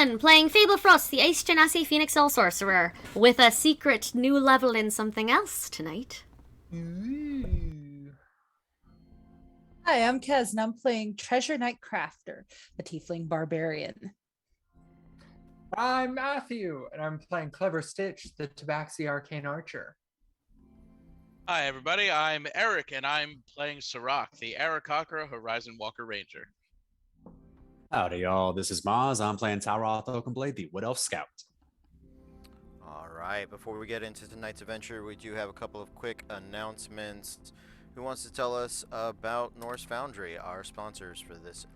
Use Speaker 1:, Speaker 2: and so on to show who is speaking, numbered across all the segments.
Speaker 1: everyone! Playing Fable Frost, the Ace Genasi Phoenix Soul Sorcerer, with a secret new level in something else tonight.
Speaker 2: Ooh.
Speaker 3: Hi, I'm Kez, and I'm playing Treasure Knight Crafter, the Tiefling Barbarian.
Speaker 2: I'm Matthew, and I'm playing Clever Stitch, the Tabaxi Arcane Archer.
Speaker 4: Hi, everybody. I'm Eric, and I'm playing Sirach, the Arakakra Horizon Walker Ranger.
Speaker 5: Howdy, y'all. This is Maz. I'm playing Taroth Oakenblade, the Wood Elf Scout.
Speaker 6: All right, before we get into tonight's adventure, we do have a couple of quick announcements. Who wants to tell us about Norse Foundry, our sponsors for this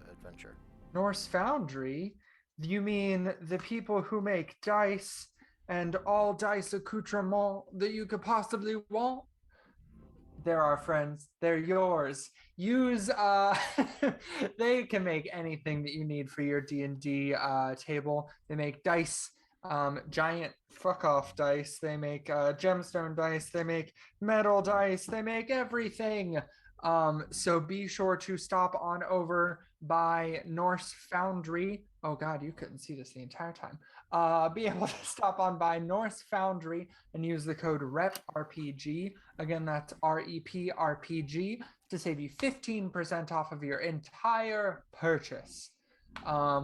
Speaker 6: adventure?
Speaker 2: Norse Foundry? You mean the people who make dice and all dice accoutrements that you could possibly want? They're our friends. They're yours. Use they can make anything that you need for your D&D table. They make dice, giant fuck off dice. They make gemstone dice. They make metal dice. They make everything. So be sure to stop on over by Norse Foundry. Oh God, you couldn't see this the entire time. Be able to stop on by Norse Foundry and use the code REPRPG. Again, that's REPRPG to save you 15% off of your entire purchase,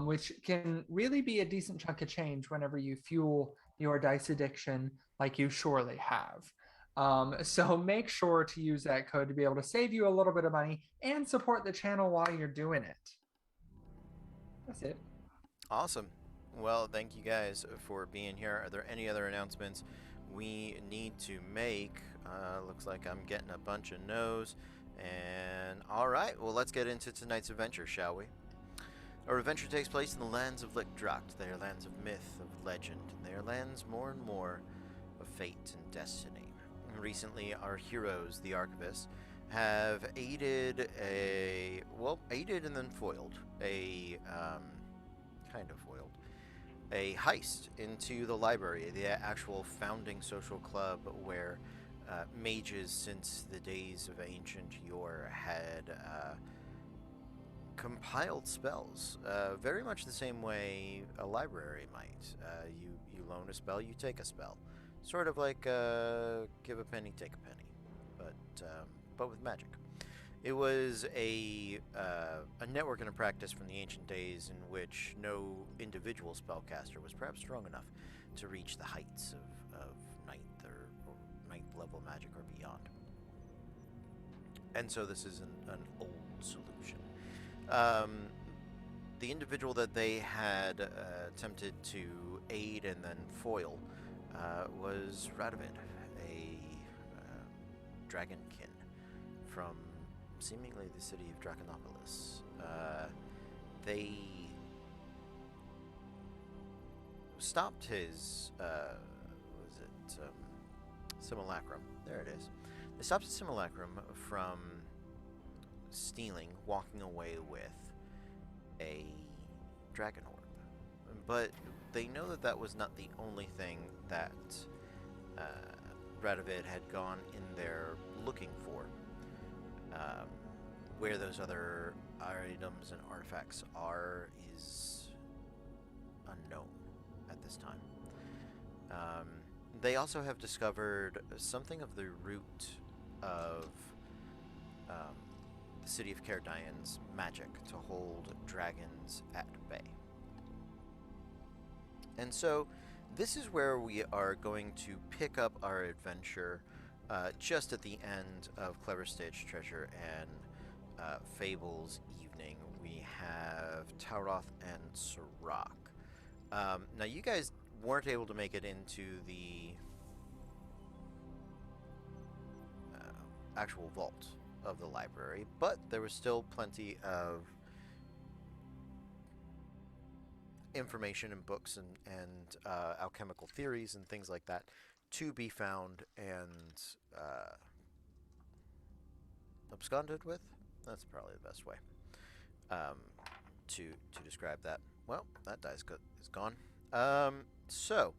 Speaker 2: which can really be a decent chunk of change whenever you fuel your dice addiction like you surely have. So make sure to use that code to be able to save you a little bit of money and support the channel while you're doing it. That's it.
Speaker 6: Awesome. Well, thank you guys for being here. Are there any other announcements we need to make? Looks like I'm getting a bunch of no's. And all right, well, let's get into tonight's adventure, shall we? Our adventure takes place in the lands of Lickdracht. They are lands of myth, of legend. They are lands more and more of fate and destiny. Recently, our heroes, the Archivists, have aided and then foiled a heist into the library, the actual founding social club where mages since the days of ancient yore had compiled spells, very much the same way a library might. You loan a spell, you take a spell. Sort of like give a penny, take a penny, but with magic. It was a network and a practice from the ancient days in which no individual spellcaster was perhaps strong enough to reach the heights of ninth level magic or beyond. And so this is an old solution. The individual that they had attempted to aid and then foil was Radovid, a dragonkin from seemingly the city of Draconopolis. They stopped his, simulacrum. There it is. They stopped his simulacrum from walking away with a dragon orb. But they know that that was not the only thing that Radovid had gone in there looking for. Where those other items and artifacts are is unknown at this time. They also have discovered something of the root of the city of Cardian's magic to hold dragons at bay. And so this is where we are going to pick up our adventure just at the end of Clever Stitch, Treasure, and Fable's evening. We have Taroth and Sirach. Now, you guys weren't able to make it into the actual vault of the library, but there was still plenty of information and books and alchemical theories and things like that to be found and absconded with. That's probably the best way to describe that. Well, that die is gone. So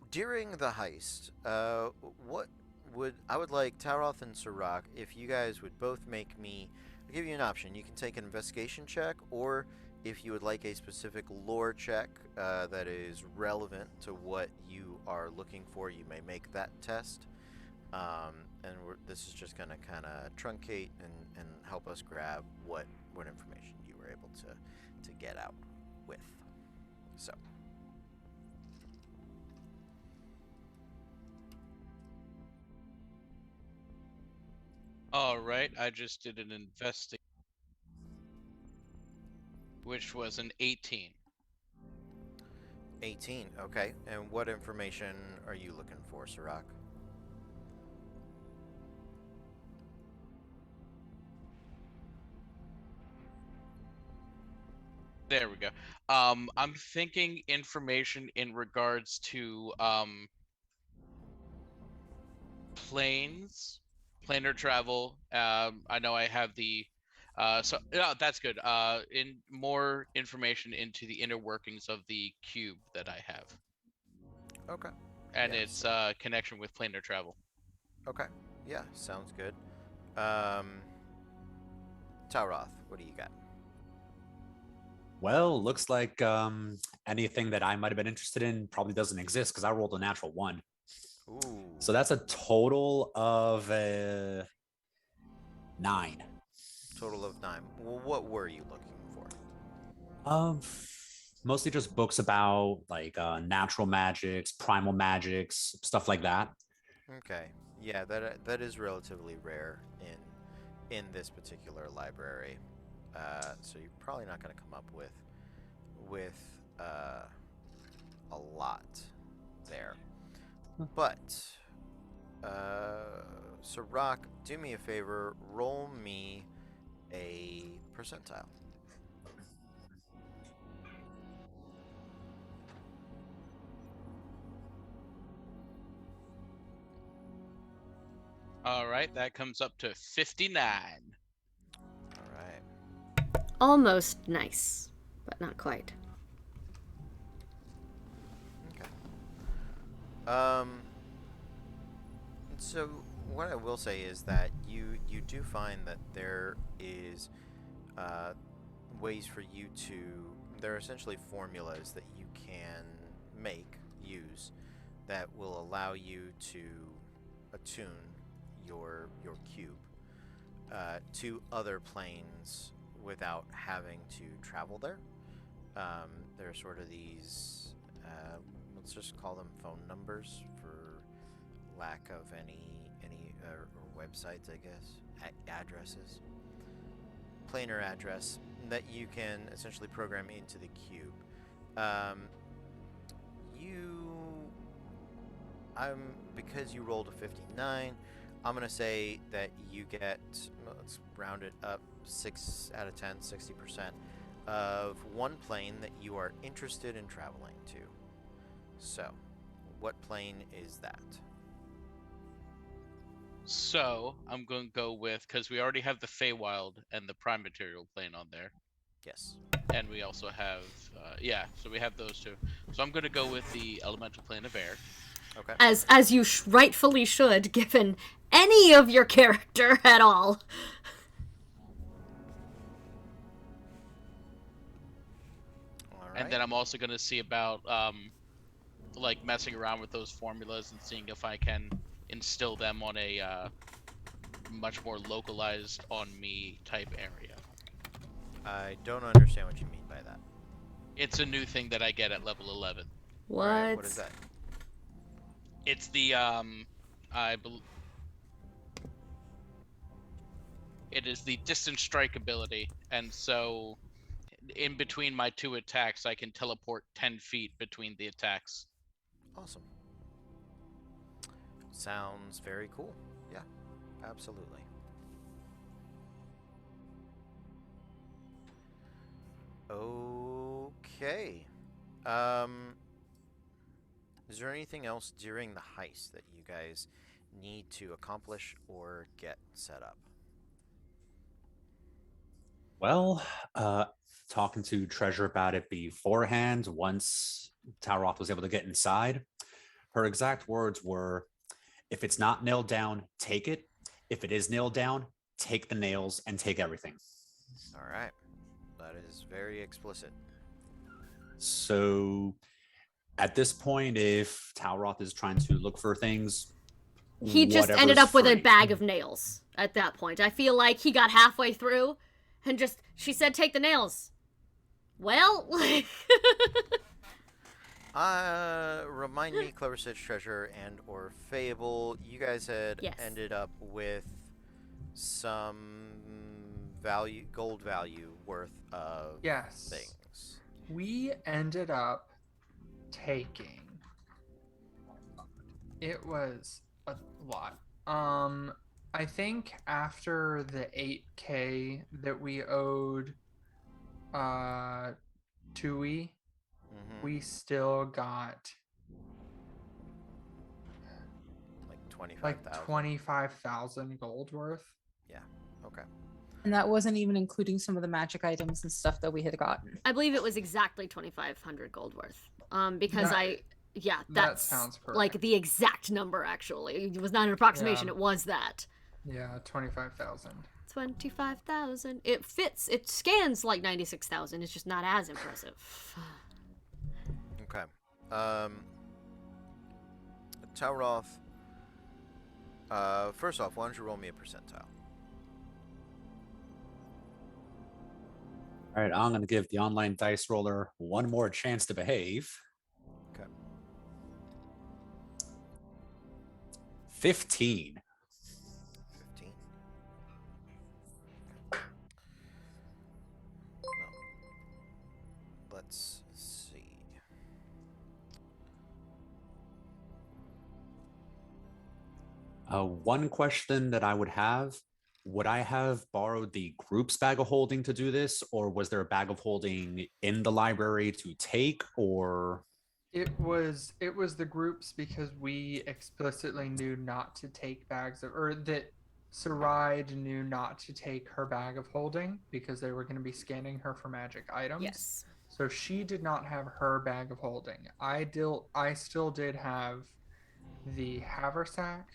Speaker 6: during the heist, I would like Taroth and Sirach, if you guys would both make me. I'll give you an option. You can take an investigation check, or If you would like a specific lore check that is relevant to what you are looking for, you may make that test. And this is just going to kind of truncate and help us grab what information you were able to get out with. So.
Speaker 4: All right, I just did an investigation, which was an 18.
Speaker 6: 18, okay. And what information are you looking for, Sirach?
Speaker 4: There we go. I'm thinking information in regards to planar travel. I know I have the so yeah, that's good. In more information into the inner workings of the cube that I have.
Speaker 6: Okay.
Speaker 4: And
Speaker 6: Yeah,
Speaker 4: its connection with planar travel.
Speaker 6: Okay. Yeah, sounds good. Tauroth, what do you got?
Speaker 5: Well, looks like anything that I might have been interested in probably doesn't exist because I rolled a natural 1.
Speaker 6: Ooh.
Speaker 5: So that's a total of 9.
Speaker 6: Total of 9. Well, what were you looking for?
Speaker 5: Mostly just books about like natural magics, primal magics, stuff like that.
Speaker 6: Okay. Yeah, that is relatively rare in this particular library. So you're probably not going to come up with a lot there. But Sirach, do me a favor, roll me a percentile.
Speaker 4: All right, that comes up to 59.
Speaker 6: All right.
Speaker 1: Almost nice, but not quite.
Speaker 6: Okay. So what I will say is that you do find that there is ways for you to. There are essentially formulas that you can use that will allow you to attune your cube to other planes without having to travel there. There are sort of these, let's just call them phone numbers for lack of any or websites, I guess, addresses, planar address that you can essentially program into the cube. Because you rolled a 59, I'm gonna say that you get, let's round it up, 6 out of 10, 60% of one plane that you are interested in traveling to. So, what plane is that?
Speaker 4: So I'm going to go with, because we already have the Feywild and the Prime Material plane on there.
Speaker 6: Yes.
Speaker 4: And we also have, so we have those two. So I'm going to go with the Elemental Plane of Air.
Speaker 6: Okay.
Speaker 1: As you rightfully should, given any of your character at all.
Speaker 6: All right.
Speaker 4: And then I'm also going to see about, like, messing around with those formulas and seeing if I can instill them on a much more localized on me type area.
Speaker 6: I don't understand what you mean by that.
Speaker 4: It's a new thing that I get at level 11.
Speaker 1: What?
Speaker 6: All right, what is that?
Speaker 4: It's the it is the distance strike ability, and so in between my two attacks, I can teleport 10 feet between the attacks.
Speaker 6: Awesome. Sounds very cool. Yeah, absolutely. Okay. Is there anything else during the heist that you guys need to accomplish or get set up?
Speaker 5: Well, talking to Treasure about it beforehand, once Tauroth was able to get inside, her exact words were, if it's not nailed down, take it. If it is nailed down, take the nails and take everything.
Speaker 6: All right. That is very explicit.
Speaker 5: So at this point, if Talroth is trying to look for things,
Speaker 1: He just ended
Speaker 5: whatever's
Speaker 1: up with a
Speaker 5: free.
Speaker 1: bag of nails at that point. I feel like he got halfway through and just, she said, take the nails. Well,
Speaker 6: Remind me, Clever Stitch, Treasure, and or Fable. You guys had
Speaker 1: Yes.
Speaker 6: ended up with some gold value worth of
Speaker 2: Yes.
Speaker 6: things.
Speaker 2: We ended up taking. It was a lot. I think after the 8K that we owed Tui,
Speaker 6: Mm-hmm.
Speaker 2: we still got
Speaker 6: Like 25,000.
Speaker 2: 25,000 gold worth.
Speaker 6: Okay.
Speaker 3: And that wasn't even including some of the magic items and stuff that we had gotten.
Speaker 1: I believe it was exactly 2,500 gold worth. Because
Speaker 2: That- that
Speaker 1: that's
Speaker 2: sounds correct.
Speaker 1: like the exact number, actually. It was not an approximation,
Speaker 2: Yeah.
Speaker 1: it was that.
Speaker 2: Yeah, 25,000.
Speaker 1: 25,000. It fits, it scans like 96,000. It's just not as impressive.
Speaker 6: Okay. Talroth. First off, why don't you roll me a percentile?
Speaker 5: All right, I'm going to give the online dice roller one more chance to behave.
Speaker 6: Okay.
Speaker 5: 15.
Speaker 6: 15. Well, let's see.
Speaker 5: One question that I would have, would I have borrowed the group's bag of holding to do this, or was there a bag of holding in the library to take, or...
Speaker 2: It was the groups because we explicitly knew not to take bags of, or that Saride knew not to take her bag of holding because they were going to be scanning her for magic items.
Speaker 1: Yes.
Speaker 2: So she did not have her bag of holding. I still did have the haversack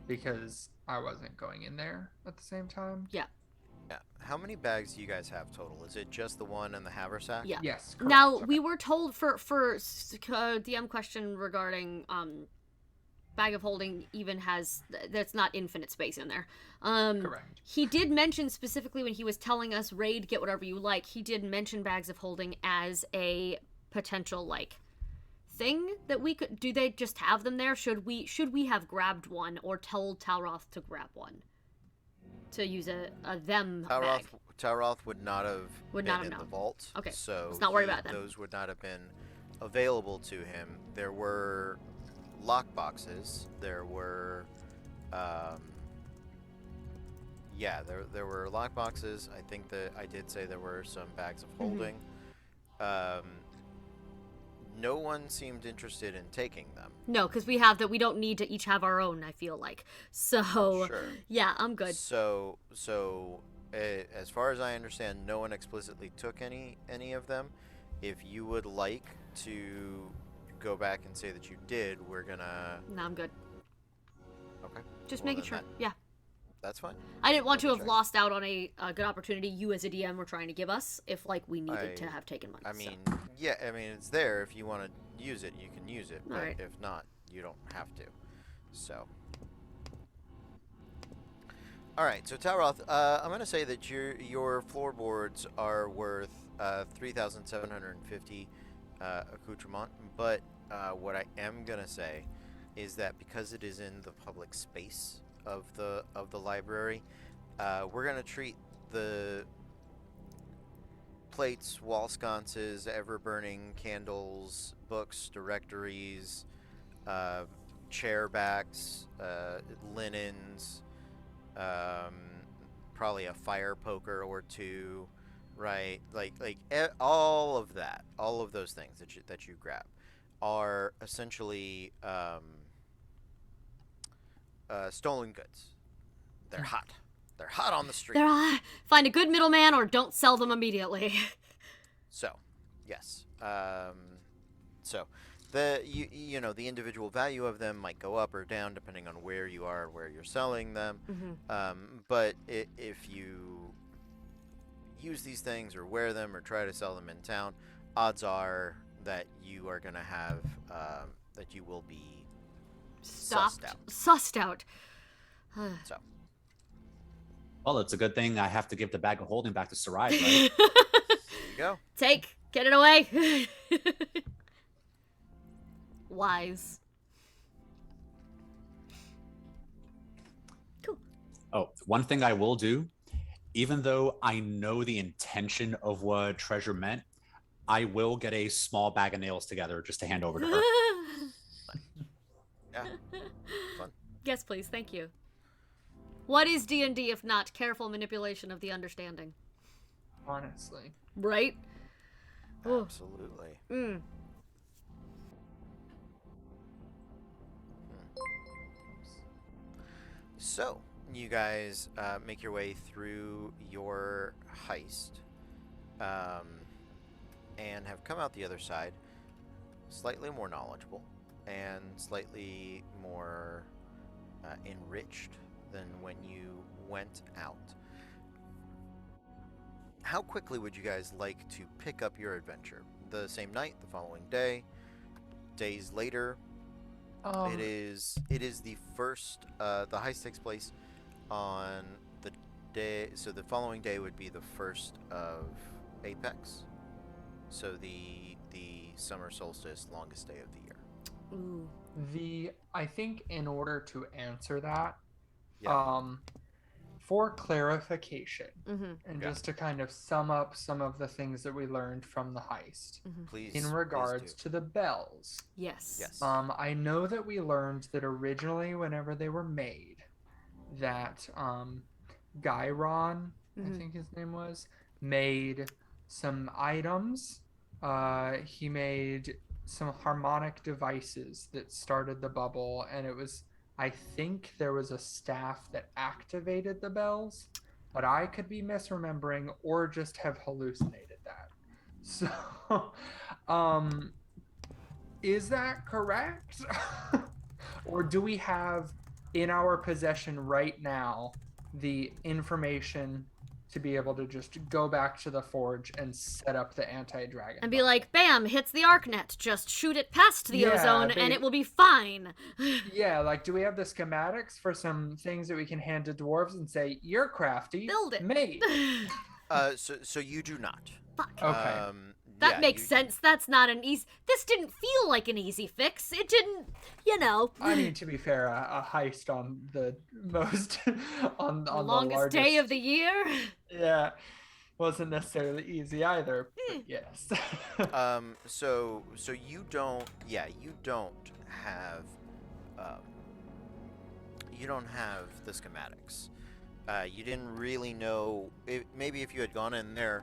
Speaker 2: because I wasn't going in there at the same time.
Speaker 6: Yeah. How many bags do you guys have total? Is it just the one and the haversack?
Speaker 1: Yeah.
Speaker 2: Yes. Correct.
Speaker 1: Now, we were told for DM question regarding bag of holding even has, that's not infinite space in there.
Speaker 2: Correct.
Speaker 1: He did mention specifically when he was telling us raid, get whatever you like, he did mention bags of holding as a potential like thing that we could, do they just have them there? Should we have grabbed one or told Talroth to grab one? To use a them bag.
Speaker 6: Talroth would not have been
Speaker 1: not have
Speaker 6: in the
Speaker 1: known.
Speaker 6: vault.
Speaker 1: Okay,
Speaker 6: So
Speaker 1: let's not worry about it then.
Speaker 6: those would not have been available to him. There were lock boxes. There were there were lock boxes. I think that I did say there were some bags of holding. No one seemed interested in taking them.
Speaker 1: No, because we have that. We don't need to each have our own. I feel like so.
Speaker 6: Sure.
Speaker 1: Yeah, I'm good.
Speaker 6: So as far as I understand, no one explicitly took any of them. If you would like to go back and say that you did, we're gonna.
Speaker 1: No, I'm good.
Speaker 6: Okay.
Speaker 1: Just
Speaker 6: Well,
Speaker 1: making
Speaker 6: then
Speaker 1: sure.
Speaker 6: that-
Speaker 1: Yeah.
Speaker 6: That's fine.
Speaker 1: I didn't want to
Speaker 6: Double
Speaker 1: have
Speaker 6: check.
Speaker 1: lost out on a good opportunity you as a DM were trying to give us if like we needed to
Speaker 6: I-
Speaker 1: have taken money.
Speaker 6: I
Speaker 1: so.
Speaker 6: mean, it's there. If you want to use it, you can use it. But
Speaker 1: Alright.
Speaker 6: if not, you don't have to. So. All right. So Talroth, I'm gonna say that your floorboards are worth 3,750 accoutrement. But what I am gonna say is that because it is in the public space of the library, we're gonna treat the plates, wall sconces, ever-burning candles, books, directories, chair backs, linens, probably a fire poker or two, right? All of that, all of those things that you grab are essentially stolen goods. They're hot. They're hot on the street.
Speaker 1: Find a good middleman or don't sell them immediately.
Speaker 6: So, yes. So, the the individual value of them might go up or down depending on where you are, where you're selling them.
Speaker 1: Mm-hmm.
Speaker 6: But if you use these things or wear them or try to sell them in town, odds are that you are going to have that you will be
Speaker 1: Stopped.
Speaker 6: sussed out.
Speaker 1: Sussed out.
Speaker 6: So
Speaker 5: Well, it's a good thing I have to give the bag of holding back to Sarai, right?
Speaker 6: there you go.
Speaker 1: Get it away. Wise. Cool.
Speaker 5: Oh, one thing I will do, even though I know the intention of what Treasure meant, I will get a small bag of nails together just to hand over to her.
Speaker 6: Yeah. Fun.
Speaker 1: Yes, please. Thank you. What is D&D if not careful manipulation of the understanding?
Speaker 2: Honestly.
Speaker 1: Right? Ooh.
Speaker 6: Absolutely.
Speaker 1: Mm.
Speaker 6: So, you guys make your way through your heist and have come out the other side slightly more knowledgeable and slightly more enriched than when you went out. How quickly would you guys like to pick up your adventure? The same night, the following day, days later? It is the first. The heist takes place on the day. So the following day would be the first of Apex. So the summer solstice, longest day of the year.
Speaker 1: Ooh.
Speaker 2: I think in order to answer that,
Speaker 6: Yeah.
Speaker 2: for clarification,
Speaker 1: Mm-hmm.
Speaker 2: and
Speaker 6: Yeah.
Speaker 2: just to kind of sum up some of the things that we learned from the heist
Speaker 6: Please.
Speaker 2: in regards to the bells.
Speaker 1: Yes.
Speaker 6: Yes.
Speaker 2: I know that we learned that originally, whenever they were made, that Gyron, I think his name was, made some items. He made some harmonic devices that started the bubble, and it was, I think there was a staff that activated the bells, but I could be misremembering or just have hallucinated that. So, is that correct? Or do we have in our possession right now the information to be able to just go back to the forge and set up the anti-dragon
Speaker 1: And be
Speaker 2: bubble?
Speaker 1: like, bam, hits the ArcNet. Just shoot it past the
Speaker 2: Yeah,
Speaker 1: ozone and it will be fine.
Speaker 2: Yeah, like, do we have the schematics for some things that we can hand to dwarves and say, you're crafty,
Speaker 1: Build it.
Speaker 2: made?
Speaker 6: So you do not.
Speaker 1: Fuck.
Speaker 2: Okay.
Speaker 1: That
Speaker 6: Yeah,
Speaker 1: makes
Speaker 6: you-
Speaker 1: sense. That's not an easy... This didn't feel like an easy fix. It didn't, you know.
Speaker 2: I mean, to be fair, a heist on the most on
Speaker 1: the
Speaker 2: the
Speaker 1: longest day of
Speaker 2: largest-
Speaker 1: the year.
Speaker 2: Yeah, wasn't necessarily easy either. But yes.
Speaker 6: So you don't. Yeah, you don't have. You don't have the schematics. You didn't really know. Maybe if you had gone in there.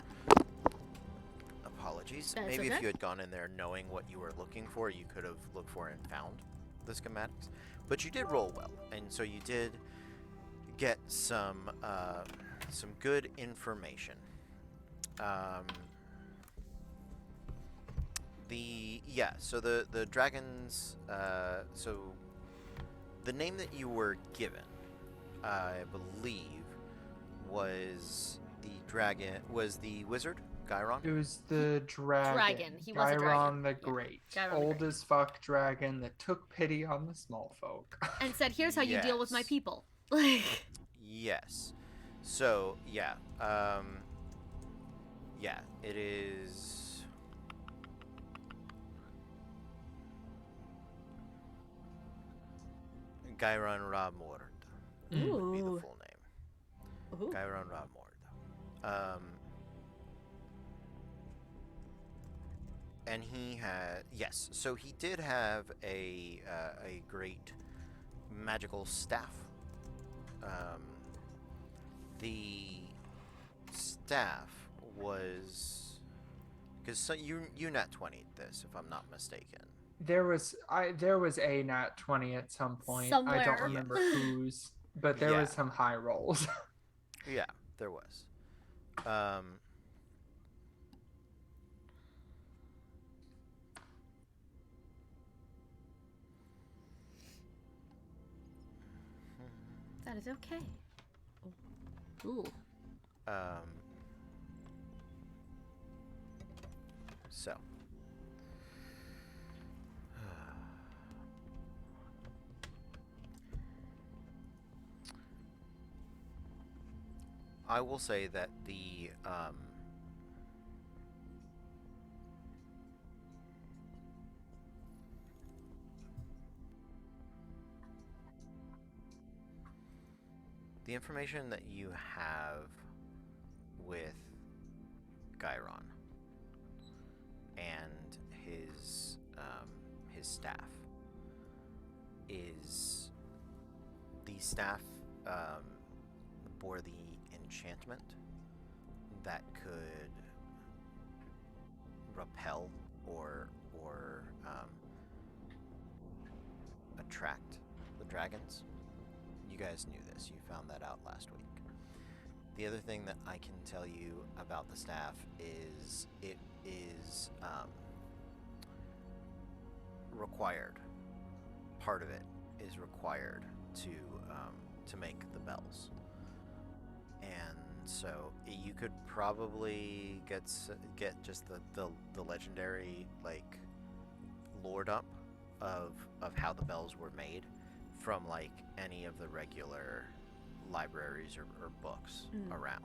Speaker 6: Apologies.
Speaker 1: That's
Speaker 6: Maybe
Speaker 1: okay.
Speaker 6: if you had gone in there knowing what you were looking for, you could have looked for and found the schematics. But you did roll well, and so you did get some good information. So the dragons. So the name that you were given, I believe, was the wizard Gyron.
Speaker 2: It was the dragon.
Speaker 1: He was a
Speaker 2: Gyron
Speaker 1: dragon.
Speaker 2: the
Speaker 1: Yeah.
Speaker 2: Great.
Speaker 1: Gyron the
Speaker 2: Old
Speaker 1: Great.
Speaker 2: as fuck dragon that took pity on the small folk.
Speaker 1: And said, here's how you deal with my
Speaker 6: Yes.
Speaker 1: people. Like,
Speaker 6: Yes. So yeah. Yeah. It is. Gyron Ramord would be the
Speaker 1: ooh.
Speaker 6: full name.
Speaker 1: Ooh.
Speaker 6: Gyron Ramord. And he had so he did have a great magical staff. The staff was because you nat 20 this if I'm not mistaken.
Speaker 2: There was a nat 20 at some point. I
Speaker 1: Somewhere.
Speaker 2: don't remember whose, but there was
Speaker 6: Yeah.
Speaker 2: some high rolls.
Speaker 6: Yeah, there was.
Speaker 1: That is okay. Ooh.
Speaker 6: So. I will say that the information that you have with Gyron and his staff is the staff bore the enchantment that could repel or attract the dragons. You guys knew this. You found that out last week. The other thing that I can tell you about the staff is it is required. Part of it is required to make the bells. And so you could probably get just the legendary like lore up of how the bells were made from like any of the regular libraries or books around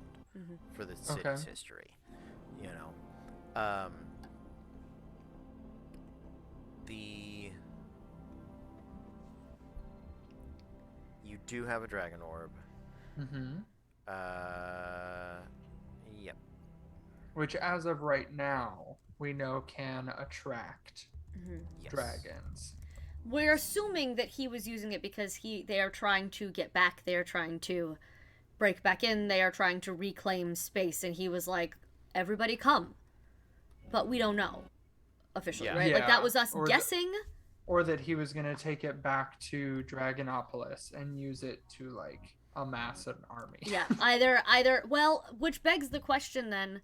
Speaker 6: for the city's history. You know, you do have a dragon orb. Yep.
Speaker 2: Which, as of right now, we know can attract
Speaker 6: Yes.
Speaker 2: dragons.
Speaker 1: We're assuming that he was using it because they are trying to get back. They are trying to break back in. They are trying to reclaim space. And he was like, everybody come. But we don't know officially,
Speaker 6: Yeah.
Speaker 1: right? Like, that
Speaker 2: Yeah,
Speaker 1: was us
Speaker 2: or
Speaker 1: guessing.
Speaker 2: Or that he was going to take it back to Dragonopolis and use it to, like, amass an army.
Speaker 1: Yeah, either, well, which begs the question then,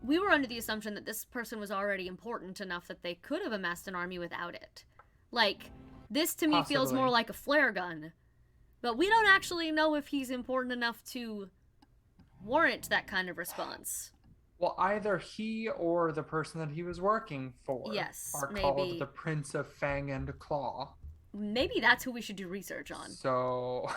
Speaker 1: we were under the assumption that this person was already important enough that they could have amassed an army without it. Like, this to me feels more
Speaker 2: Possibly.
Speaker 1: like a flare gun, but we don't actually know if he's important enough to warrant that kind of response.
Speaker 2: Well, either he or the person that he was working for
Speaker 1: Yes,
Speaker 2: are
Speaker 1: maybe.
Speaker 2: called the Prince of Fang and Claw.
Speaker 1: Maybe that's who we should do research on.
Speaker 2: So,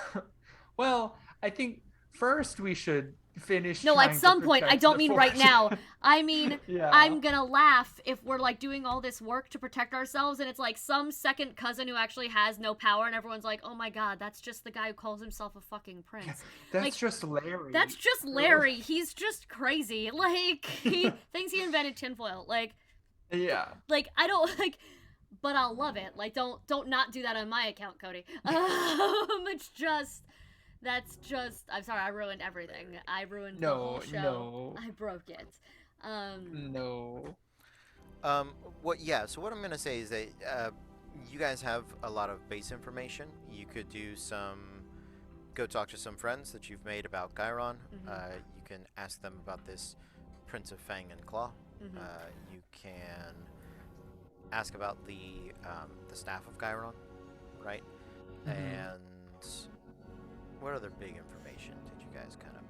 Speaker 2: well, I think first we should finish.
Speaker 1: No,
Speaker 2: trying
Speaker 1: at
Speaker 2: to
Speaker 1: some point. I
Speaker 2: protect
Speaker 1: don't
Speaker 2: the
Speaker 1: mean right
Speaker 2: fort.
Speaker 1: now. I mean,
Speaker 2: Yeah.
Speaker 1: I'm gonna laugh if we're like doing all this work to protect ourselves and it's like some second cousin who actually has no power and everyone's like, oh my god, that's just the guy who calls himself a fucking prince.
Speaker 2: That's
Speaker 1: like,
Speaker 2: just Larry.
Speaker 1: That's just Larry. He's just crazy. Like, he thinks he invented tinfoil. Like,
Speaker 2: Yeah.
Speaker 1: I don't like, but I'll love it. Like, don't not do that on my account, Cody. It's just. That's just. I'm sorry, I ruined everything. I ruined the whole show.
Speaker 2: No.
Speaker 1: I broke it.
Speaker 2: No.
Speaker 6: So what I'm gonna say is that you guys have a lot of base information. You could go talk to some friends that you've made about Gyron. You can ask them about this Prince of Fang and Claw. You can ask about the staff of Gyron, right? And what other big information did you guys kind of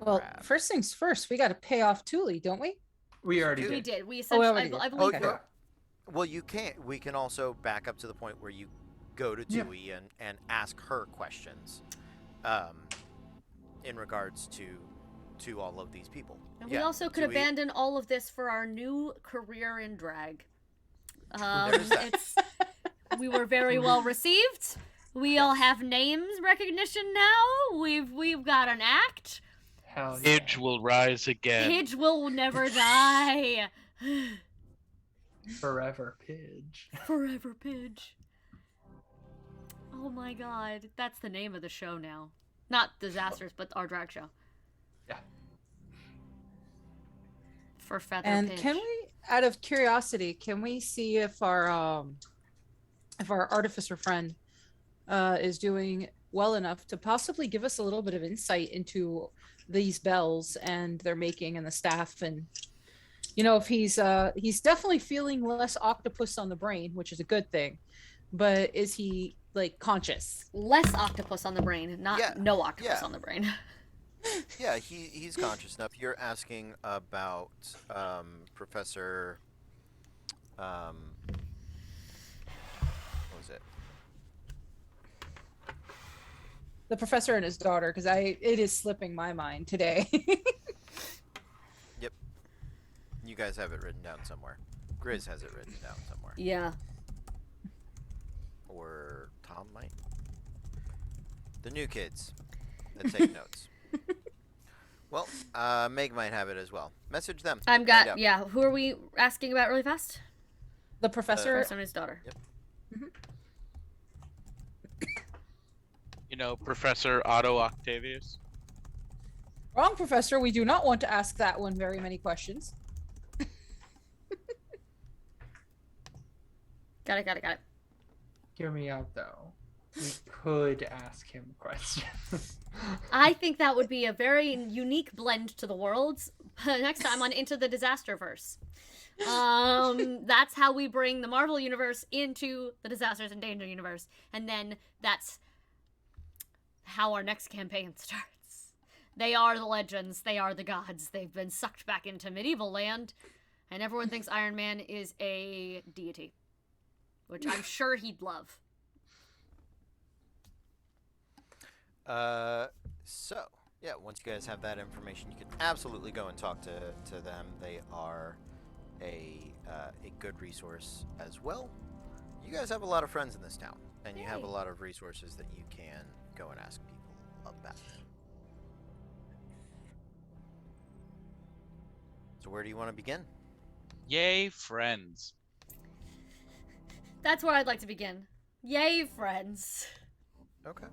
Speaker 3: Well,
Speaker 6: grab?
Speaker 3: first things first, we got to pay off Thule, don't we?
Speaker 2: We already
Speaker 1: We
Speaker 2: did.
Speaker 1: did. We
Speaker 3: we
Speaker 1: essentially.
Speaker 3: already
Speaker 1: I
Speaker 3: did.
Speaker 1: believe.
Speaker 6: Oh,
Speaker 2: Yeah.
Speaker 6: Well, you can't. We can also back up to the point where you go to
Speaker 2: Yeah.
Speaker 6: Dewey and ask her questions in regards to all of these people.
Speaker 1: And we also could
Speaker 6: Dewey-
Speaker 1: abandon all of this for our new career in drag.
Speaker 6: There's that.
Speaker 1: We were very well received. We all have names recognition now. We've got an act.
Speaker 2: Hell yeah.
Speaker 4: Idge will rise again.
Speaker 1: Pidge will never die.
Speaker 2: Forever Pidge.
Speaker 1: Forever Pidge. Oh my god. That's the name of the show now. Not Disasters, but our drag show.
Speaker 2: Yeah.
Speaker 1: For Feather
Speaker 3: And
Speaker 1: Pidge.
Speaker 3: can we, out of curiosity, can we see if our artificer friend is doing well enough to possibly give us a little bit of insight into these bells and their making and the staff, and if he's definitely feeling less octopus on the brain, which is a good thing, but is he like conscious?
Speaker 1: Less octopus on the brain, not
Speaker 6: Yeah,
Speaker 1: no octopus
Speaker 6: yeah.
Speaker 1: on the brain.
Speaker 6: Yeah, he's conscious enough. You're asking about Professor. What was it?
Speaker 3: The professor and his daughter, because it is slipping my mind today.
Speaker 6: Yep. You guys have it written down somewhere. Grizz has it written down somewhere.
Speaker 1: Yeah.
Speaker 6: Or Tom might. The new kids that take notes. Well, Meg might have it as well. Message them.
Speaker 1: I'm
Speaker 6: Find
Speaker 1: got
Speaker 6: out.
Speaker 1: yeah. Who are we asking about really fast?
Speaker 3: The professor.
Speaker 1: Professor and his daughter.
Speaker 6: Yep.
Speaker 4: You know, Professor Otto Octavius.
Speaker 3: Wrong, professor. We do not want to ask that one very many questions.
Speaker 1: Got it.
Speaker 2: Hear me out, though. We could ask him questions.
Speaker 1: I think that would be a very unique blend to the worlds. Next time on Into the Disasterverse. That's how we bring the Marvel universe into the Disasters and Danger universe, and then that's how our next campaign starts. They are the legends. They are the gods. They've been sucked back into medieval land, and everyone thinks Iron Man is a deity, which I'm sure he'd love.
Speaker 6: So yeah, once you guys have that information, you can absolutely go and talk to them. They are a good resource as well. You guys have a lot of friends in this town, and you have a lot of resources that you can go and ask people about. So where do you want to begin?
Speaker 4: Yay, friends.
Speaker 1: That's where I'd like to begin. Yay, friends.
Speaker 6: Okay.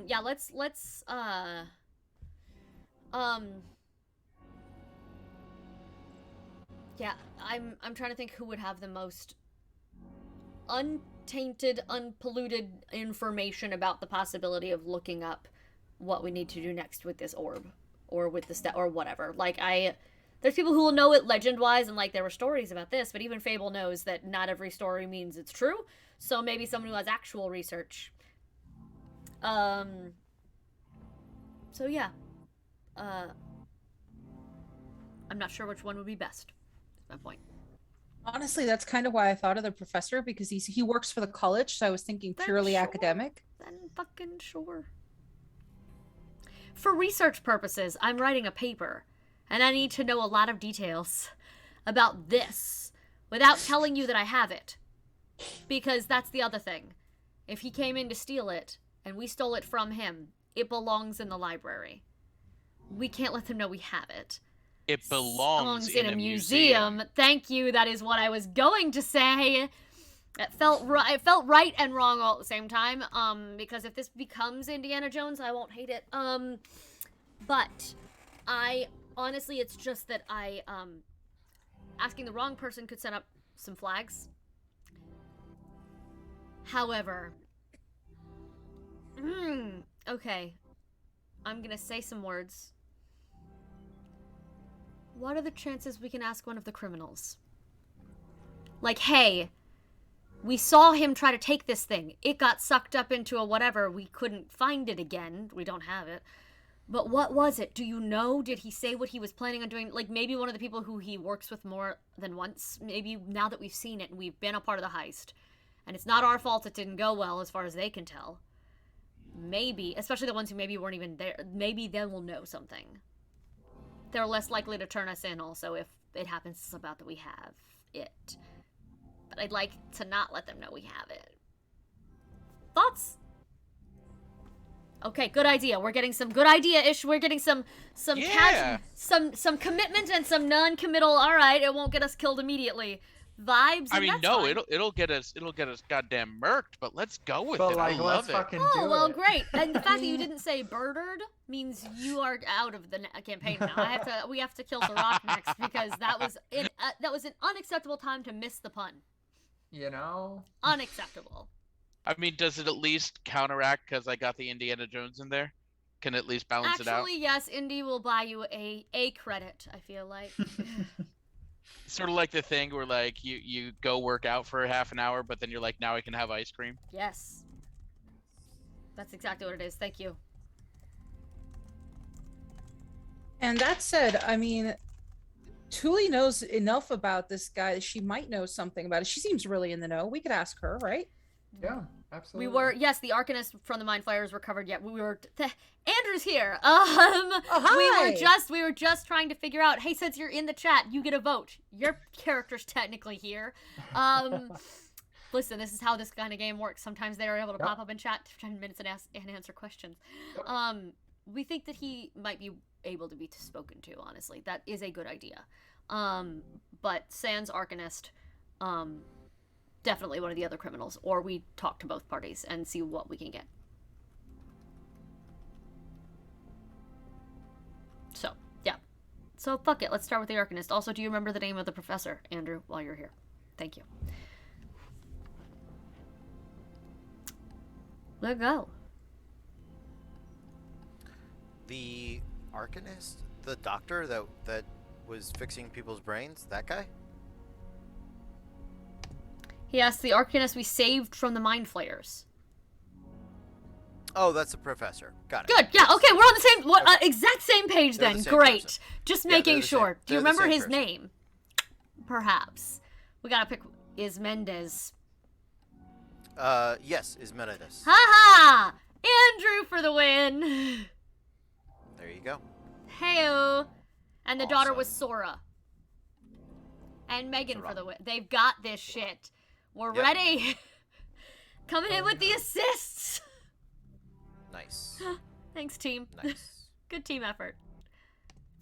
Speaker 1: Yeah, let's yeah, I'm trying to think who would have the most untainted, unpolluted information about the possibility of looking up what we need to do next with this orb or with the or whatever. Like there's people who will know it legend-wise, and like there were stories about this, but even Fable knows that not every story means it's true. So maybe someone who has actual research. So yeah. I'm not sure which one would be best. That's my point.
Speaker 3: Honestly, that's kind of why I thought of the professor, because he works for the college, so I was thinking
Speaker 1: Then
Speaker 3: purely
Speaker 1: sure.
Speaker 3: academic.
Speaker 1: Then fucking sure. For research purposes, I'm writing a paper, and I need to know a lot of details about this without telling you that I have it. Because that's the other thing. If he came in to steal it, and we stole it from him, it belongs in the library. We can't let them know we have it.
Speaker 4: It belongs
Speaker 1: in a museum. Thank you. That is what I was going to say. It felt right and wrong all at the same time. Because if this becomes Indiana Jones, I won't hate it. But I honestly, it's just that asking the wrong person could set up some flags. However, okay, I'm gonna say some words. What are the chances we can ask one of the criminals? Like, hey, we saw him try to take this thing. It got sucked up into a whatever. We couldn't find it again. We don't have it. But what was it? Do you know? Did he say what he was planning on doing? Like, maybe one of the people who he works with more than once. Maybe now that we've seen it and we've been a part of the heist. And it's not our fault it didn't go well as far as they can tell. Maybe, especially the ones who maybe weren't even there, maybe they will know something. They're less likely to turn us in also if it happens about that we have it. But I'd like to not let them know we have it. Thoughts? Okay, good idea. We're getting some good idea-ish. We're getting some
Speaker 4: Yeah.
Speaker 1: some commitment and some non-committal. All right, it won't get us killed immediately. Vibes.
Speaker 4: I
Speaker 1: and
Speaker 4: mean,
Speaker 1: that's
Speaker 4: no,
Speaker 1: fine.
Speaker 4: it'll get us goddamn murked, but let's go with
Speaker 2: But
Speaker 4: it.
Speaker 2: like,
Speaker 4: I
Speaker 2: let's
Speaker 4: love it.
Speaker 2: fucking
Speaker 1: Oh,
Speaker 2: do
Speaker 1: well,
Speaker 2: it.
Speaker 1: great. And the fact that you didn't say murdered means you are out of the campaign now. We have to kill the Rock next because that was an unacceptable time to miss the pun.
Speaker 2: You know?
Speaker 1: Unacceptable.
Speaker 4: I mean, does it at least counteract because I got the Indiana Jones in there? Can it at least balance it out?
Speaker 1: Actually, yes, Indy will buy you a credit, I feel like.
Speaker 4: Sort of like the thing where like you go work out for half an hour, but then you're like, now I can have ice cream.
Speaker 1: Yes. That's exactly what it is. Thank you.
Speaker 3: And that said, I mean, Tuli knows enough about this guy that she might know something about it. She seems really in the know. We could ask her, right?
Speaker 2: Yeah,
Speaker 1: We
Speaker 2: absolutely.
Speaker 1: were, yes, the Arcanist from the Mind Flayers recovered yet. We were, Andrew's here.
Speaker 3: hi.
Speaker 1: We were just trying to figure out, hey, since you're in the chat, you get a vote. Your character's technically here. Listen, this is how this kind of game works. Sometimes they are able to
Speaker 2: Yep.
Speaker 1: pop up in chat for 10 minutes and answer questions.
Speaker 2: Yep.
Speaker 1: We think that he might be able to be spoken to, honestly. That is a good idea. But Sans Arcanist, definitely one of the other criminals, or we talk to both parties and see what we can get. So, yeah. So, fuck it. Let's start with the Arcanist. Also, do you remember the name of the professor, Andrew, while you're here? Thank you. Let go.
Speaker 6: The Arcanist, the doctor that was fixing people's brains, that guy?
Speaker 1: Yes, the Arcanist we saved from the Mind Flayers.
Speaker 6: Oh, that's the professor. Got it.
Speaker 1: Good. Yeah. Okay. We're on the same, exact same page
Speaker 6: They're
Speaker 1: then.
Speaker 6: the same
Speaker 1: Great.
Speaker 6: person.
Speaker 1: Just
Speaker 6: Yeah, they're
Speaker 1: making
Speaker 6: the same-
Speaker 1: sure. Do you
Speaker 6: they're the
Speaker 1: remember
Speaker 6: same
Speaker 1: his
Speaker 6: person.
Speaker 1: name? Perhaps. We gotta pick. Is Mendez?
Speaker 6: Yes, is Menendez.
Speaker 1: Ha ha! Andrew for the win.
Speaker 6: There you go.
Speaker 1: Heyo. And the daughter was
Speaker 6: Awesome.
Speaker 1: Sora. And Megan
Speaker 6: Sora.
Speaker 1: for the win. They've got this shit. We're
Speaker 6: Yep.
Speaker 1: ready. Coming in with the assists.
Speaker 6: Nice.
Speaker 1: Thanks, team.
Speaker 6: Nice.
Speaker 1: Good team effort.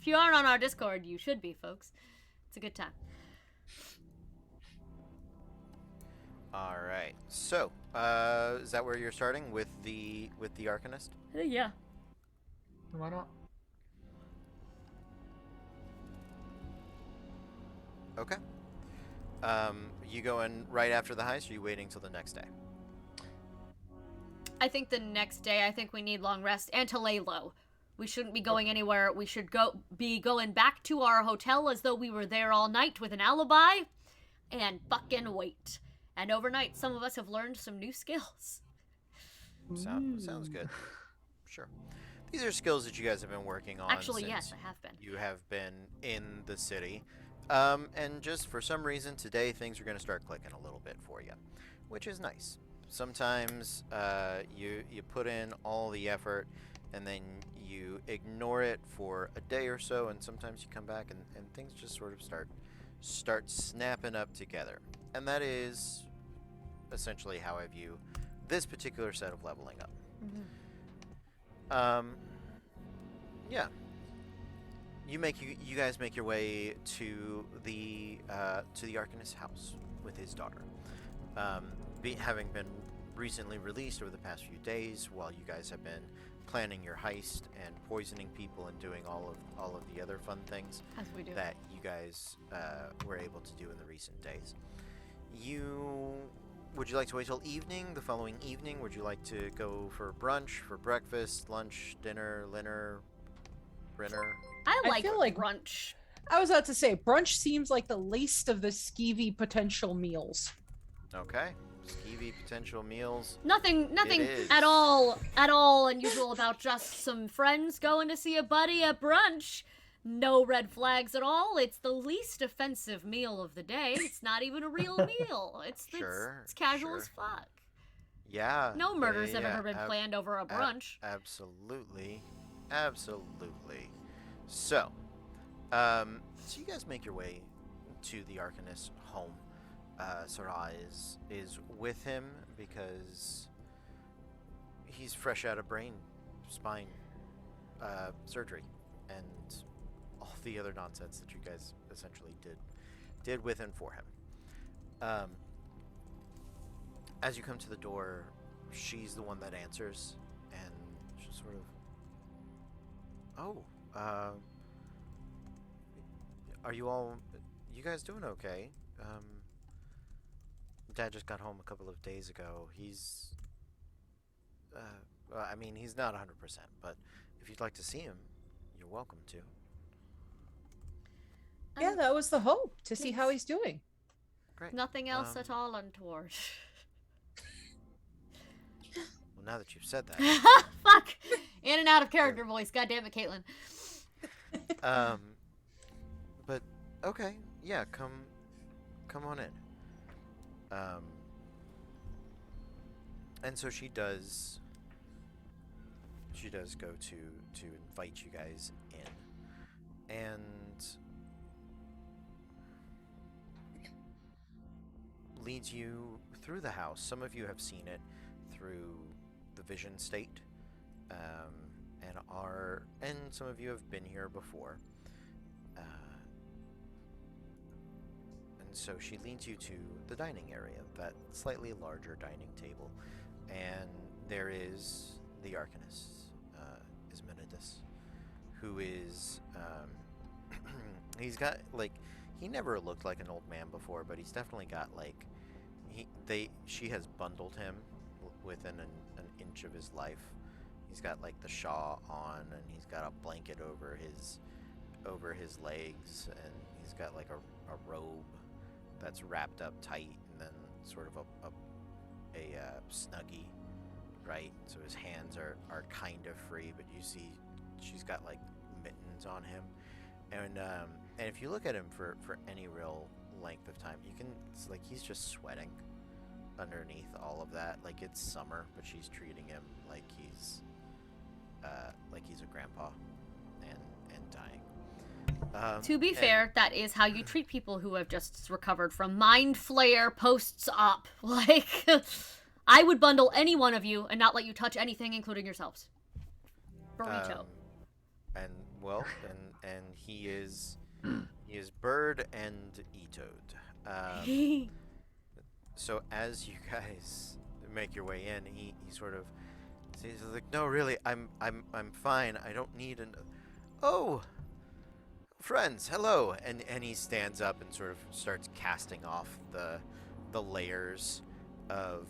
Speaker 1: If you aren't on our Discord, you should be, folks. It's a good time.
Speaker 6: All right. So, is that where you're starting with the Arcanist?
Speaker 1: Yeah.
Speaker 2: Why not?
Speaker 6: Okay. You going right after the heist, or are you waiting till the next day?
Speaker 1: I think the next day, I think we need long rest and to lay low. We shouldn't be going anywhere. We should be going back to our hotel as though we were there all night with an alibi and fucking wait. And overnight, some of us have learned some new skills.
Speaker 6: Sounds good. Sure. These are skills that you guys have been working on.
Speaker 1: Actually,
Speaker 6: since
Speaker 1: yes, I have been.
Speaker 6: You have been in the city. And just for some reason today, things are going to start clicking a little bit for you, which is nice. Sometimes you put in all the effort and then you ignore it for a day or so, and sometimes you come back and things just sort of start snapping up together. And that is essentially how I view this particular set of leveling up. Yeah. You guys make your way to the Arcanist's house with his daughter. Having been recently released over the past few days, while you guys have been planning your heist and poisoning people and doing all of the other fun things
Speaker 1: As we do.
Speaker 6: that you guys were able to do in the recent days. Would you like to wait till evening, the following evening? Would you like to go for brunch, for breakfast, lunch, dinner, rinner?
Speaker 1: I
Speaker 3: I
Speaker 1: like
Speaker 3: feel like-
Speaker 1: brunch.
Speaker 3: I was about to say, brunch seems like the least of the skeevy potential meals.
Speaker 6: Okay. Skeevy potential meals.
Speaker 1: Nothing
Speaker 6: is.
Speaker 1: at all unusual about just some friends going to see a buddy at brunch. No red flags at all. It's the least offensive meal of the day. It's not even a real meal. It's casual as
Speaker 6: sure.
Speaker 1: fuck.
Speaker 6: Yeah.
Speaker 1: No murders have
Speaker 6: yeah,
Speaker 1: ever been planned over a brunch.
Speaker 6: Absolutely. So, so you guys make your way to the Arcanist's home. Sarah is with him because he's fresh out of spine surgery and all the other nonsense that you guys essentially did with and for him. As you come to the door, she's the one that answers, and she's sort of, are you guys doing okay? Dad just got home a couple of days ago. He's he's not 100%, but if you'd like to see him, you're welcome to.
Speaker 3: Yeah, that was the hope, to see how he's doing.
Speaker 6: Great.
Speaker 1: Nothing else at all untoward.
Speaker 6: Well, now that you've said that,
Speaker 1: Fuck! In and out of character voice. God damn it, Caitlin.
Speaker 6: Um, but okay, yeah, come on in. Um, and so she does go to invite you guys in, and leads you through the house. Some of you have seen it through the vision state, um, and some of you have been here before. And so she leads you to the dining area, that slightly larger dining table, and there is the Arcanist, Ismenides, who is he's got like he never looked like an old man before, but he's definitely got like she has bundled him within an inch of his life. He's got like the shawl on, and he's got a blanket over his legs, and he's got like a robe that's wrapped up tight, and then sort of a snuggie, right? So his hands are kind of free, but you see she's got like mittens on him, and if you look at him for any real length of time, it's like he's just sweating underneath all of that. Like it's summer, but she's treating him like he's a grandpa and dying.
Speaker 1: To be fair, that is how you treat people who have just recovered from mind flare post-op. Like, I would bundle any one of you and not let you touch anything, including yourselves. Burrito.
Speaker 6: And he is Bird and Etoad. So as you guys make your way in, he sort of says like, "No, really, I'm fine. I don't need an Oh, friends, hello." And he stands up and sort of starts casting off the layers of